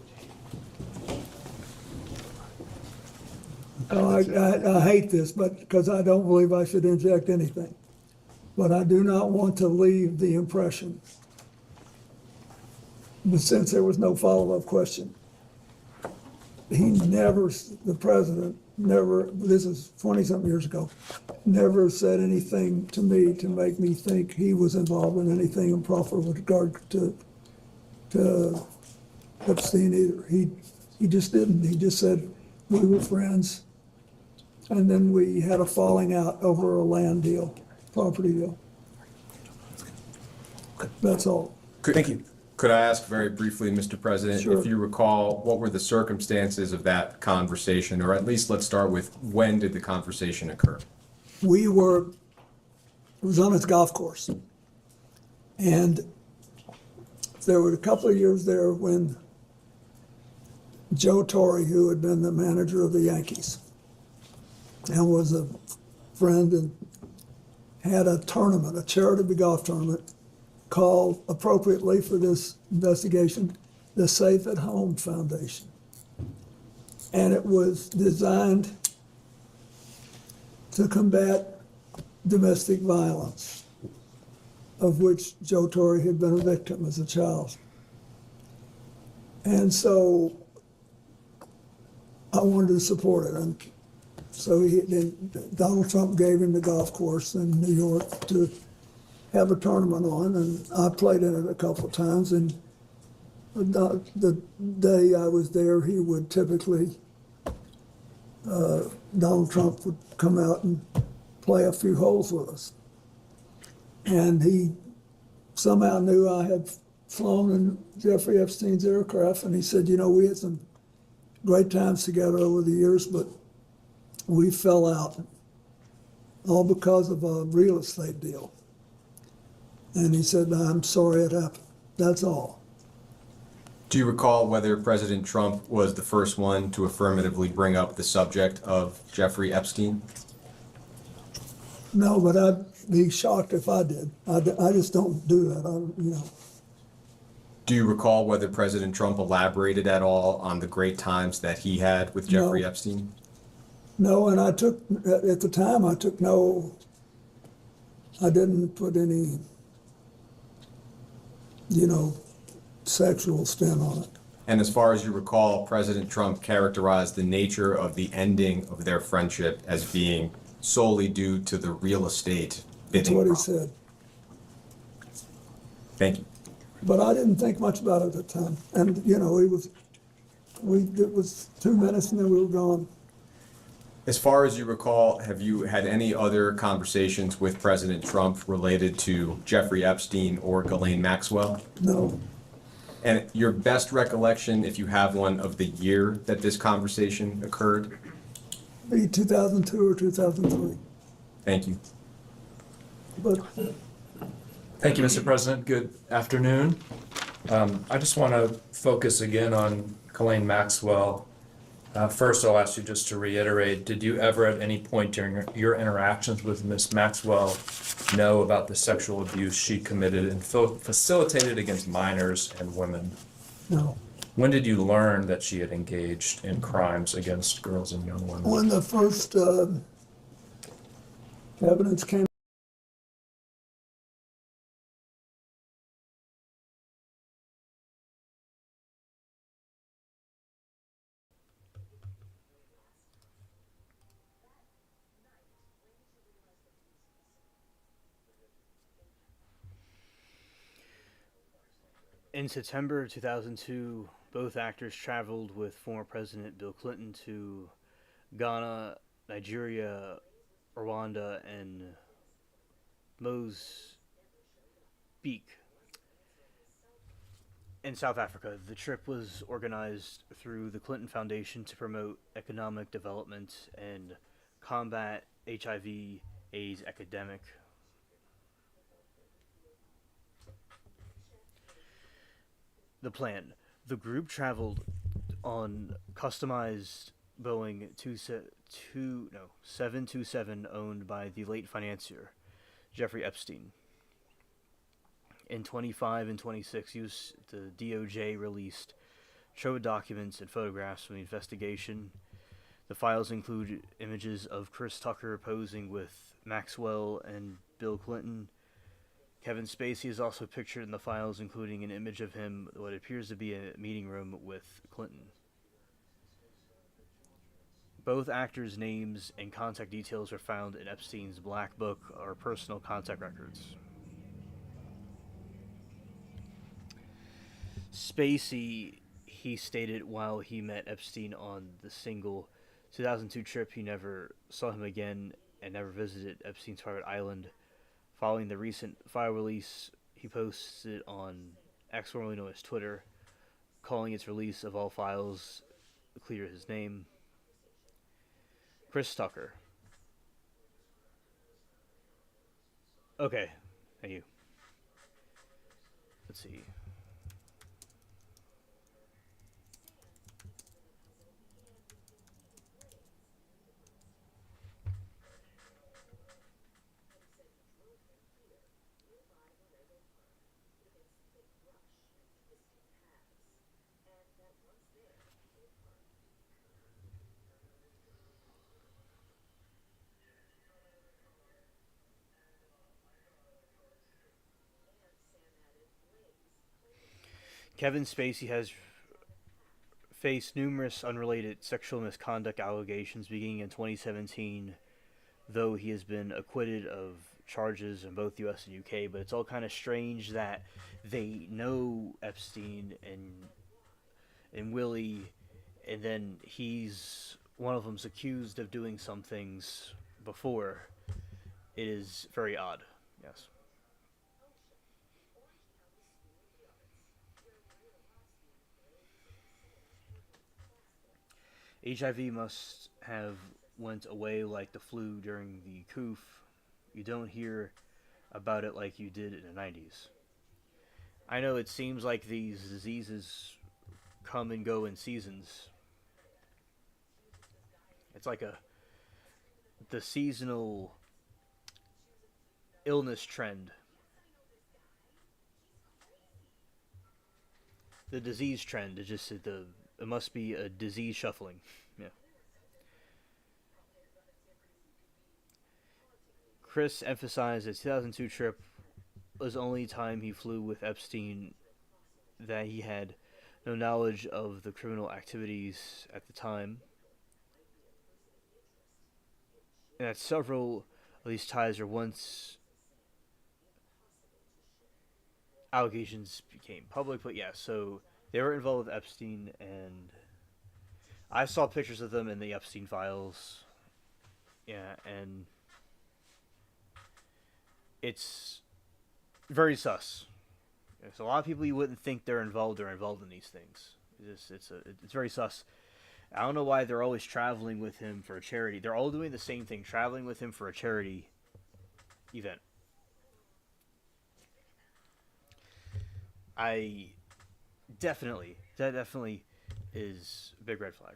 I hate this, but because I don't believe I should inject anything. But I do not want to leave the impression, but since there was no follow-up question, the president never, this is 20-something years ago, never said anything to me to make me think he was involved in anything improper with regard to Epstein either. He just didn't. He just said we were friends, and then we had a falling out over a land deal, property deal. That's all. Thank you. Could I ask very briefly, Mr. President, Sure. if you recall, what were the circumstances of that conversation, or at least let's start with when did the conversation occur? It was on his golf course. And there were a couple of years there when Joe Torre, who had been the manager of the Yankees and was a friend, and had a tournament, a charity golf tournament, called appropriately for this investigation, the Safe at Home Foundation. And it was designed to combat domestic violence, of which Joe Torre had been a victim as a child. And so I wanted to support it. And so Donald Trump gave him the golf course in New York to have a tournament on, and I played in it a couple of times. And the day I was there, he would typically, Donald Trump would come out and play a few holes with us. And he somehow knew I had flown in Jeffrey Epstein's aircraft, and he said, you know, we had some great times together over the years, but we fell out, all because of a real estate deal. And he said, I'm sorry it happened. That's all. Do you recall whether President Trump was the first one to affirmatively bring up the subject of Jeffrey Epstein? No, but I'd be shocked if I did. I just don't do that. Do you recall whether President Trump elaborated at all on the great times that he had with Jeffrey No. Epstein? No, and at the time, I didn't put any, sexual spin on it. And as far as you recall, President Trump characterized the nature of the ending of their friendship as being solely due to the real estate That's bidding. what he said. Thank you. But I didn't think much about it at the time. And, it was 2 minutes and then we were gone. As far as you recall, have you had any other conversations with President Trump related to Jeffrey Epstein or Ghislaine Maxwell? No. And your best recollection, if you have one, of the year that this conversation occurred? Be 2002 or 2003. Thank you. But Thank you, Mr. President. Good afternoon. I just want to focus again on Ghislaine Maxwell. First, I'll ask you just to reiterate, did you ever at any point during your interactions with Ms. Maxwell know about the sexual abuse she committed and facilitated against minors and women? no. When did you learn that she had engaged in crimes against girls and young women? When the first evidence came, In September 2002, both actors traveled with former President Bill Clinton to Ghana, Nigeria, Rwanda, and Mozambique in South Africa. The trip was organized through the Clinton Foundation to promote economic development and combat HIV/AIDS epidemic. The plan. The group traveled on customized Boeing 727 owned by the late financier Jeffrey Epstein. In 25 and 26, the DOJ released trove documents and photographs from the investigation. The files include images of Chris Tucker posing with Maxwell and Bill Clinton. Kevin Spacey is also pictured in the files, including an image of him in what appears to be a meeting room with Clinton. Both actors' names and contact details are found in Epstein's black book or personal contact records. Spacey, he stated while he met Epstein on the single 2002 trip, he never saw him again and never visited Epstein's private island. Following the recent file release, he posted on X, formerly known as Twitter, calling its release of all files clear his name. Chris Tucker. Okay, thank you. Let's see. Kevin Spacey has faced numerous unrelated sexual misconduct allegations beginning in 2017, though he has been acquitted of charges in both US and UK. But it's all kind of strange that they know Epstein and Willy, and then one of them's accused of doing some things before. It is very odd, yes. HIV must have went away like the flu during the coup. You don't hear about it like you did in the 90s. I know it seems like these diseases come and go in seasons. It's like the seasonal illness trend. The disease trend is just it must be a disease shuffling. Yeah. Chris emphasized that 2002 trip was the only time he flew with Epstein, that he had no knowledge of the criminal activities at the time, and that several of these ties are once allegations became public. But yeah, so they were involved with Epstein, and I saw pictures of them in the Epstein files. Yeah, and it's very sus. There's a lot of people you wouldn't think they're involved are involved in these things. It's very sus. I don't know why they're always traveling with him for a charity. They're all doing the same thing, traveling with him for a charity event. That definitely is a big red flag.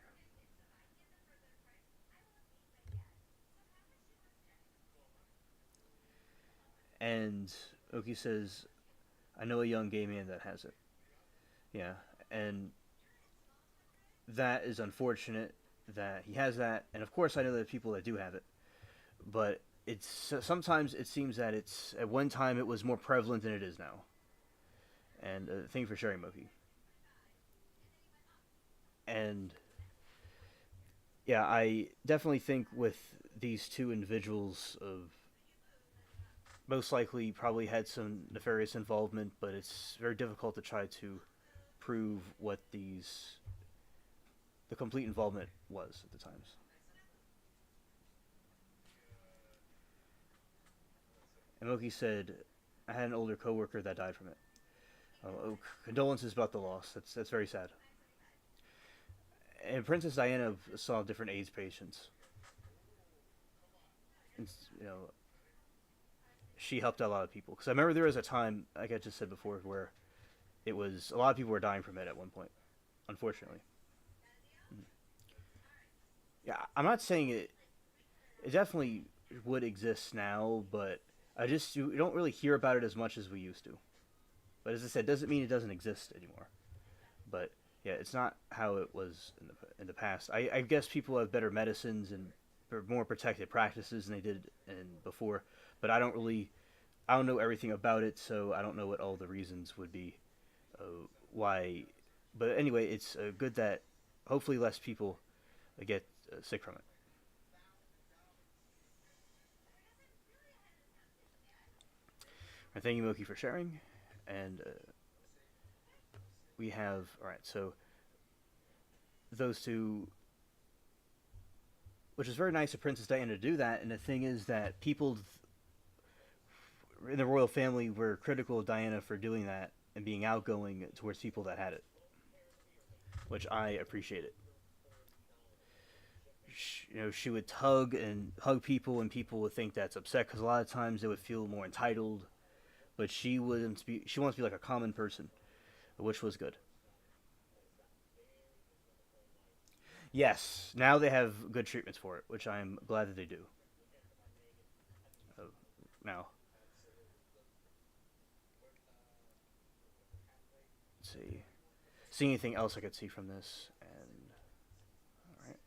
And Oki says, I know a young gay man that has it. Yeah, and that is unfortunate that he has that. And of course I know there are people that do have it. But sometimes it seems that it's, at one time it was more prevalent than it is now. And thank you for sharing, Moki. And yeah, I definitely think with these two individuals of most likely probably had some nefarious involvement, but it's very difficult to try to prove what the complete involvement was at the times. And Moki said, I had an older coworker that died from it. Oh, condolences about the loss. That's very sad. And Princess Diana saw different AIDS patients. And, she helped out a lot of people. Because I remember there was a time, like I just said before, where it was a lot of people were dying from it at one point, unfortunately. Yeah, I'm not saying it definitely would exist now, but you don't really hear about it as much as we used to. But as I said, doesn't mean it doesn't exist anymore. But yeah, it's not how it was in the past. I guess people have better medicines and more protected practices than they did before. But I don't know everything about it, so I don't know what all the reasons would be why. But anyway, it's good that hopefully less people get sick from it. And thank you, Moki, for sharing. And we have, alright, so those two, which is very nice of Princess Diana to do that. And the thing is that people in the royal family were critical of Diana for doing that and being outgoing towards people that had it, which I appreciated. She would hug people, and people would think that's upset because a lot of times they would feel more entitled. But she wants to be like a common person, which was good. Yes, now they have good treatments for it, which I'm glad that they do. Now, let's see anything else I could see from this, and all right.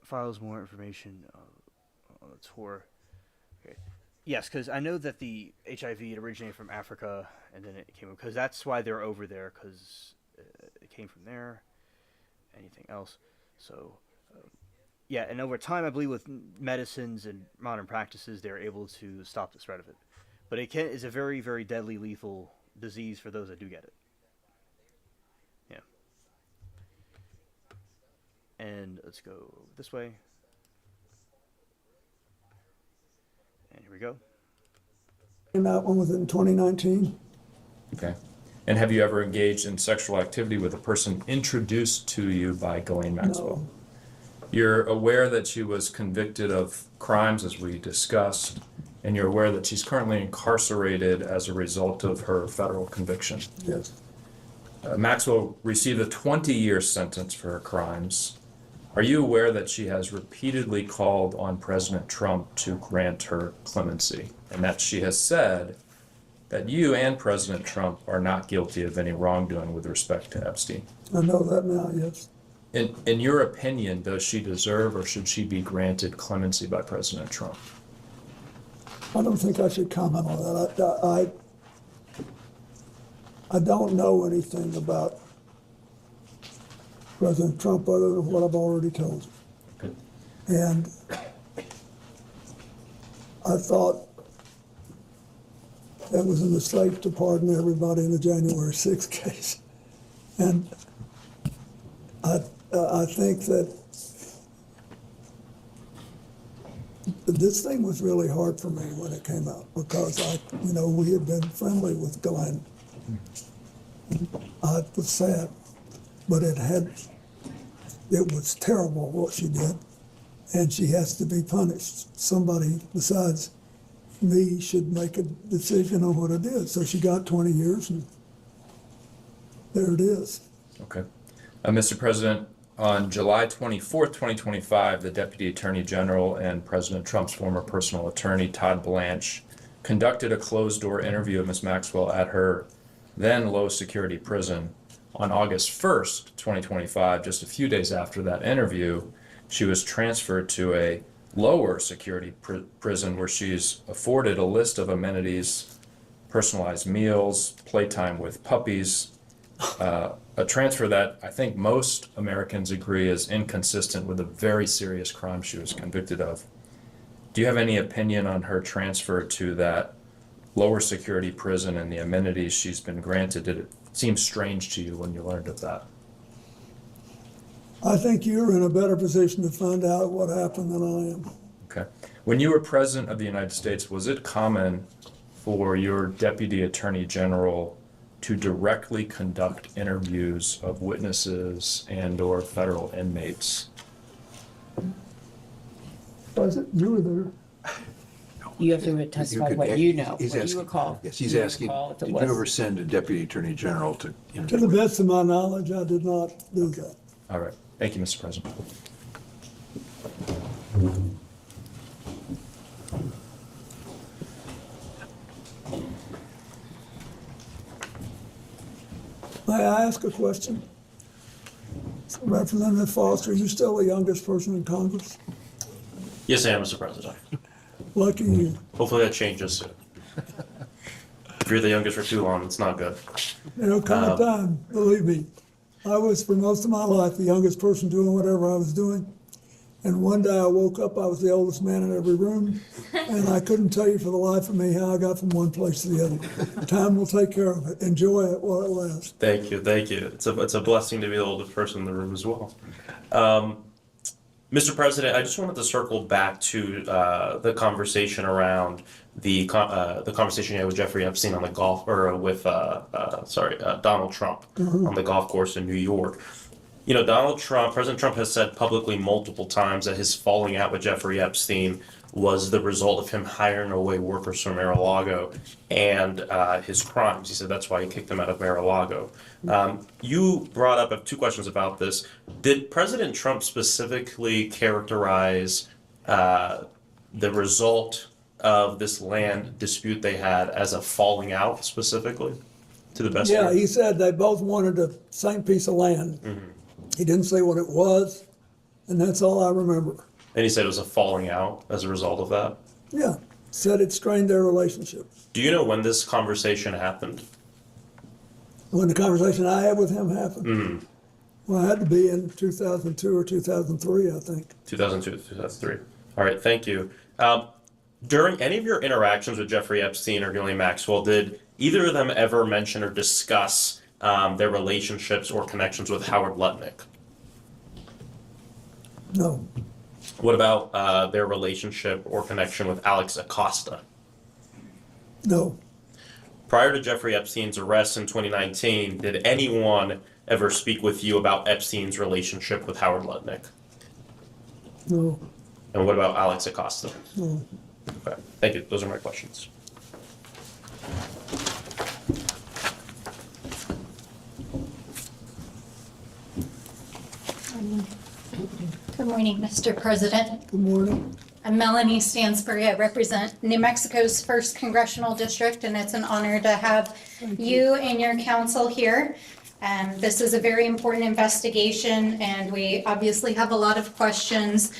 Files more information on the tour. Okay. Yes, because I know that the HIV originated from Africa, and then it came, because that's why they're over there, because it came from there. Anything else? So, yeah, and over time, I believe with medicines and modern practices, they're able to stop the spread of it. But it's a very, very deadly, lethal disease for those that do get it. Yeah. And let's go this way. And here we go. Came out one within 2019. Okay. And have you ever engaged in sexual activity with a person introduced to you by Ghislaine Maxwell? No. You're aware that she was convicted of crimes, as we discussed, and you're aware that she's currently incarcerated as a result of her federal conviction. Yes. Maxwell received a 20-year sentence for her crimes. Are you aware that she has repeatedly called on President Trump to grant her clemency, and that she has said that you and President Trump are not guilty of any wrongdoing with respect to Epstein? I know that now, yes. In your opinion, does she deserve or should she be granted clemency by President Trump? I don't think I should comment on that. I don't know anything about President Trump other than what I've already told you. Good. And I thought it was a mistake to pardon everybody in the January 6th case. And I think that this thing was really hard for me when it came out because we had been friendly with Glenn. I was sad, but it was terrible what she did, and she has to be punished. Somebody besides me should make a decision on what it is. So she got 20 years, and there it is. Okay. Mr. President, on July 24th, 2025, the Deputy Attorney General and President Trump's former personal attorney, Todd Blanche, conducted a closed-door interview of Ms. Maxwell at her then low-security prison. On August 1st, 2025, just a few days after that interview, she was transferred to a lower security prison where she's afforded a list of amenities, personalized meals, playtime with puppies, a transfer that I think most Americans agree is inconsistent with a very serious crime she was convicted of. Do you have any opinion on her transfer to that lower security prison and the amenities she's been granted? Did it seem strange to you when you learned of that? I think you're in a better position to find out what happened than I am. Okay. When you were President of the United States, was it common for your Deputy Attorney General to directly conduct interviews of witnesses and/or federal inmates? Was it? You were there. You have to testify what you know, He's what asking- you recall. Yes, he's You asking, recall if it did you was- ever send a deputy attorney general to? To the best of my knowledge, I did not do that. All right. Thank you, Mr. President. May I ask a question? Representative Foster, are you still the youngest person in Congress? Yes, I am, Mr. President. Lucky you. Hopefully that changes soon. If you're the youngest for too long, it's not good. There'll come a time, believe me. I was, for most of my life, the youngest person doing whatever I was doing. And one day I woke up, I was the oldest man in every room, and I couldn't tell you for the life of me how I got from one place to the other. Time will take care of it. Enjoy it while it lasts. Thank you, thank you. It's a blessing to be the oldest person in the room as well. Mr. President, I just wanted to circle back to the conversation around the conversation you had with Jeffrey Epstein on the golf, or with Donald Trump on the golf course in New York. You know, President Trump has said publicly multiple times that his falling out with Jeffrey Epstein was the result of him hiring away workers from Mar-a-Lago and his crimes. He said that's why he kicked him out of Mar-a-Lago. You brought up two questions about this. Did President Trump specifically characterize the result of this land dispute they had as a falling out specifically, to the best? Yeah, he said they both wanted the same piece of land. He didn't say what it was, and that's all I remember. And he said it was a falling out as a result of that? Yeah, said it strained their relationship. Do you know when this conversation happened? When the conversation I had with him happened. Well, it had to be in 2002 or 2003, I think. 2002 to 2003. All right, thank you. During any of your interactions with Jeffrey Epstein or Ghislaine Maxwell, did either of them ever mention or discuss their relationships or connections with Howard Lutnick? No. What about their relationship or connection with Alex Acosta? No. Prior to Jeffrey Epstein's arrest in 2019, did anyone ever speak with you about Epstein's relationship with Howard Lutnick? No. And what about Alex Acosta? No. Okay, thank you. Those are my questions. Good morning, Mr. President. Good morning. I'm Melanie Stansbury. I represent New Mexico's 1st Congressional District, and it's an honor to have you and your council here. This is a very important investigation, and we obviously have a lot of questions.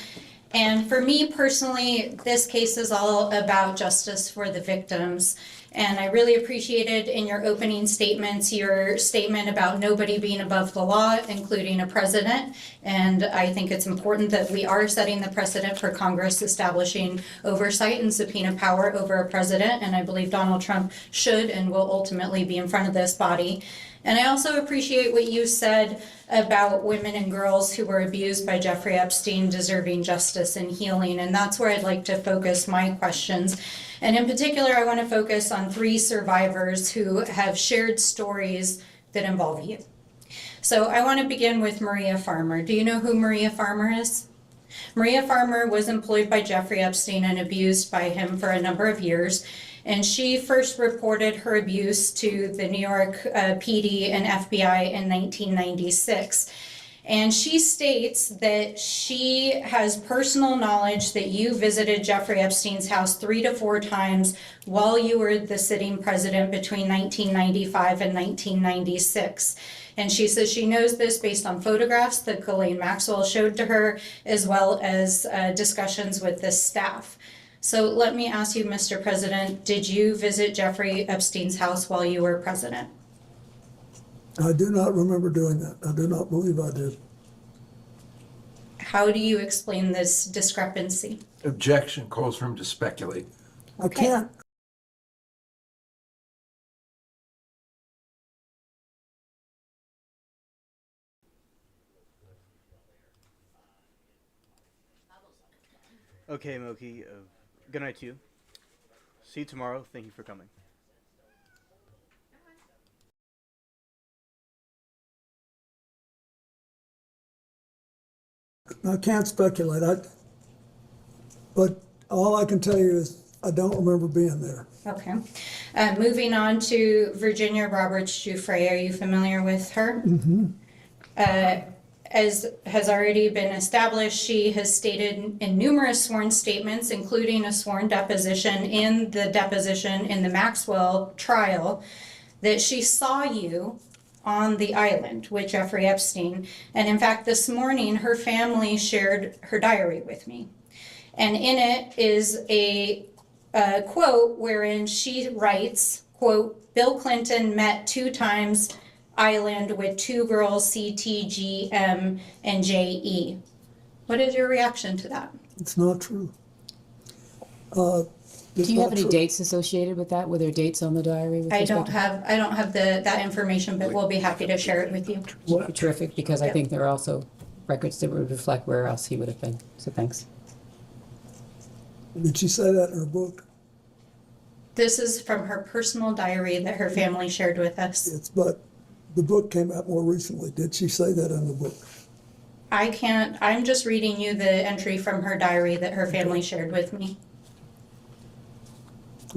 And for me personally, this case is all about justice for the victims. And I really appreciated in your opening statements, your statement about nobody being above the law, including a president. And I think it's important that we are setting the precedent for Congress establishing oversight and subpoena power over a president. And I believe Donald Trump should and will ultimately be in front of this body. And I also appreciate what you said about women and girls who were abused by Jeffrey Epstein deserving justice and healing. And that's where I'd like to focus my questions. And in particular, I want to focus on 3 survivors who have shared stories that involve you. So I want to begin with Maria Farmer. Do you know who Maria Farmer is? Maria Farmer was employed by Jeffrey Epstein and abused by him for a number of years. And she first reported her abuse to the New York PD and FBI in 1996. And she states that she has personal knowledge that you visited Jeffrey Epstein's house 3 to 4 times while you were the sitting president between 1995 and 1996. And she says she knows this based on photographs that Ghislaine Maxwell showed to her, as well as discussions with the staff. So let me ask you, Mr. President, did you visit Jeffrey Epstein's house while you were president? I do not remember doing that. I do not believe I did. How do you explain this discrepancy? Objection calls for him to speculate. I can't. Okay, Moki. Good night to you. See you tomorrow. Thank you for coming. I can't speculate. But all I can tell you is I don't remember being there. Okay. Moving on to Virginia Roberts Giuffre. Are you familiar with her? Mm-hmm. As has already been established, she has stated in numerous sworn statements, including a sworn deposition in the Maxwell trial, that she saw you on the island with Jeffrey Epstein. And in fact, this morning, her family shared her diary with me. And in it is a quote wherein she writes, quote, Bill Clinton met 2 times island with 2 girls, CT, GM, and JE. What is your reaction to that? It's not true. Do you have any dates associated with that? Were there dates on the diary? I don't have that information, but we'll be happy to share it with you. Terrific, because I think there are also records that would reflect where else he would have been. So thanks. Did she say that in her book? This is from her personal diary that her family shared with us. But the book came out more recently. Did she say that in the book? I'm just reading you the entry from her diary that her family shared with me.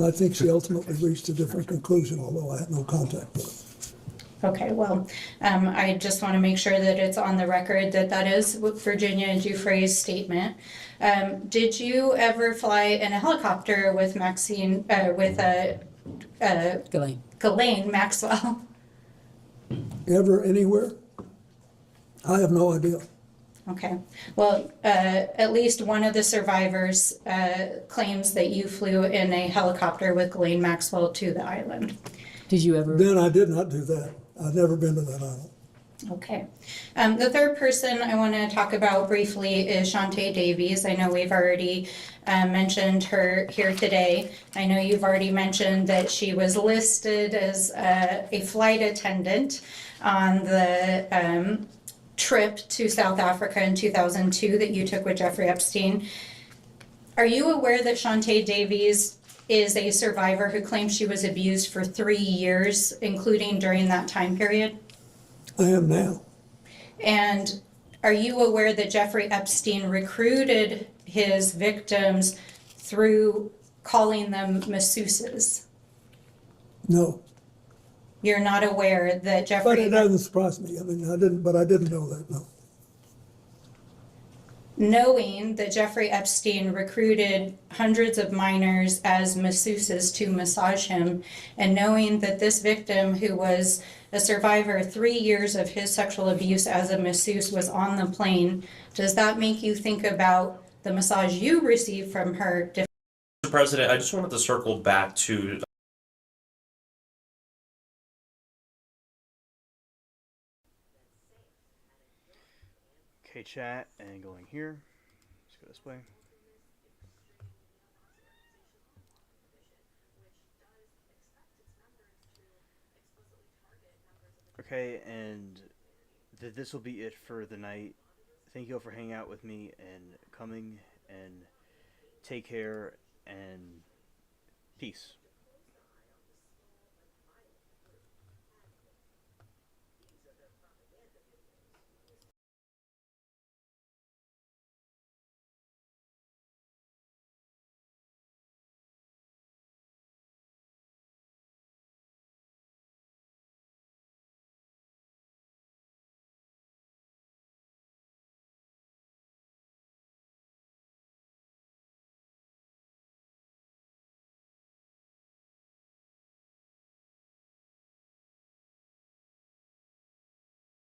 I think she ultimately reached a different conclusion, although I had no contact with her. Okay, well, I just want to make sure that it's on the record that that is Virginia Giuffre's statement. Did you ever fly in a helicopter with Ghislaine Maxwell? Ever, anywhere? I have no idea. Okay, well, at least one of the survivors claims that you flew in a helicopter with Ghislaine Maxwell to the island. Did you ever? Then I did not do that. I've never been to that island. Okay. The third person I want to talk about briefly is Shantae Davies. I know we've already mentioned her here today. I know you've already mentioned that she was listed as a flight attendant on the trip to South Africa in 2002 that you took with Jeffrey Epstein. Are you aware that Shantae Davies is a survivor who claims she was abused for 3 years, including during that time period? I am now. And are you aware that Jeffrey Epstein recruited his victims through calling them masseuses. No, You're not aware that but Jeffrey, it doesn't surprise me. I mean, I didn't know that, no. knowing that Jeffrey Epstein recruited hundreds of minors as masseuses to massage him, and knowing that this victim, who was a survivor 3 years of his sexual abuse as a masseuse, was on the plane, does that make you think about the massage you received from her? Mr. President, I just wanted to circle back to Okay, chat, and going here. Let's go this way. Okay, and this will be it for the night. Thank you all for hanging out with me and coming, and take care, and peace.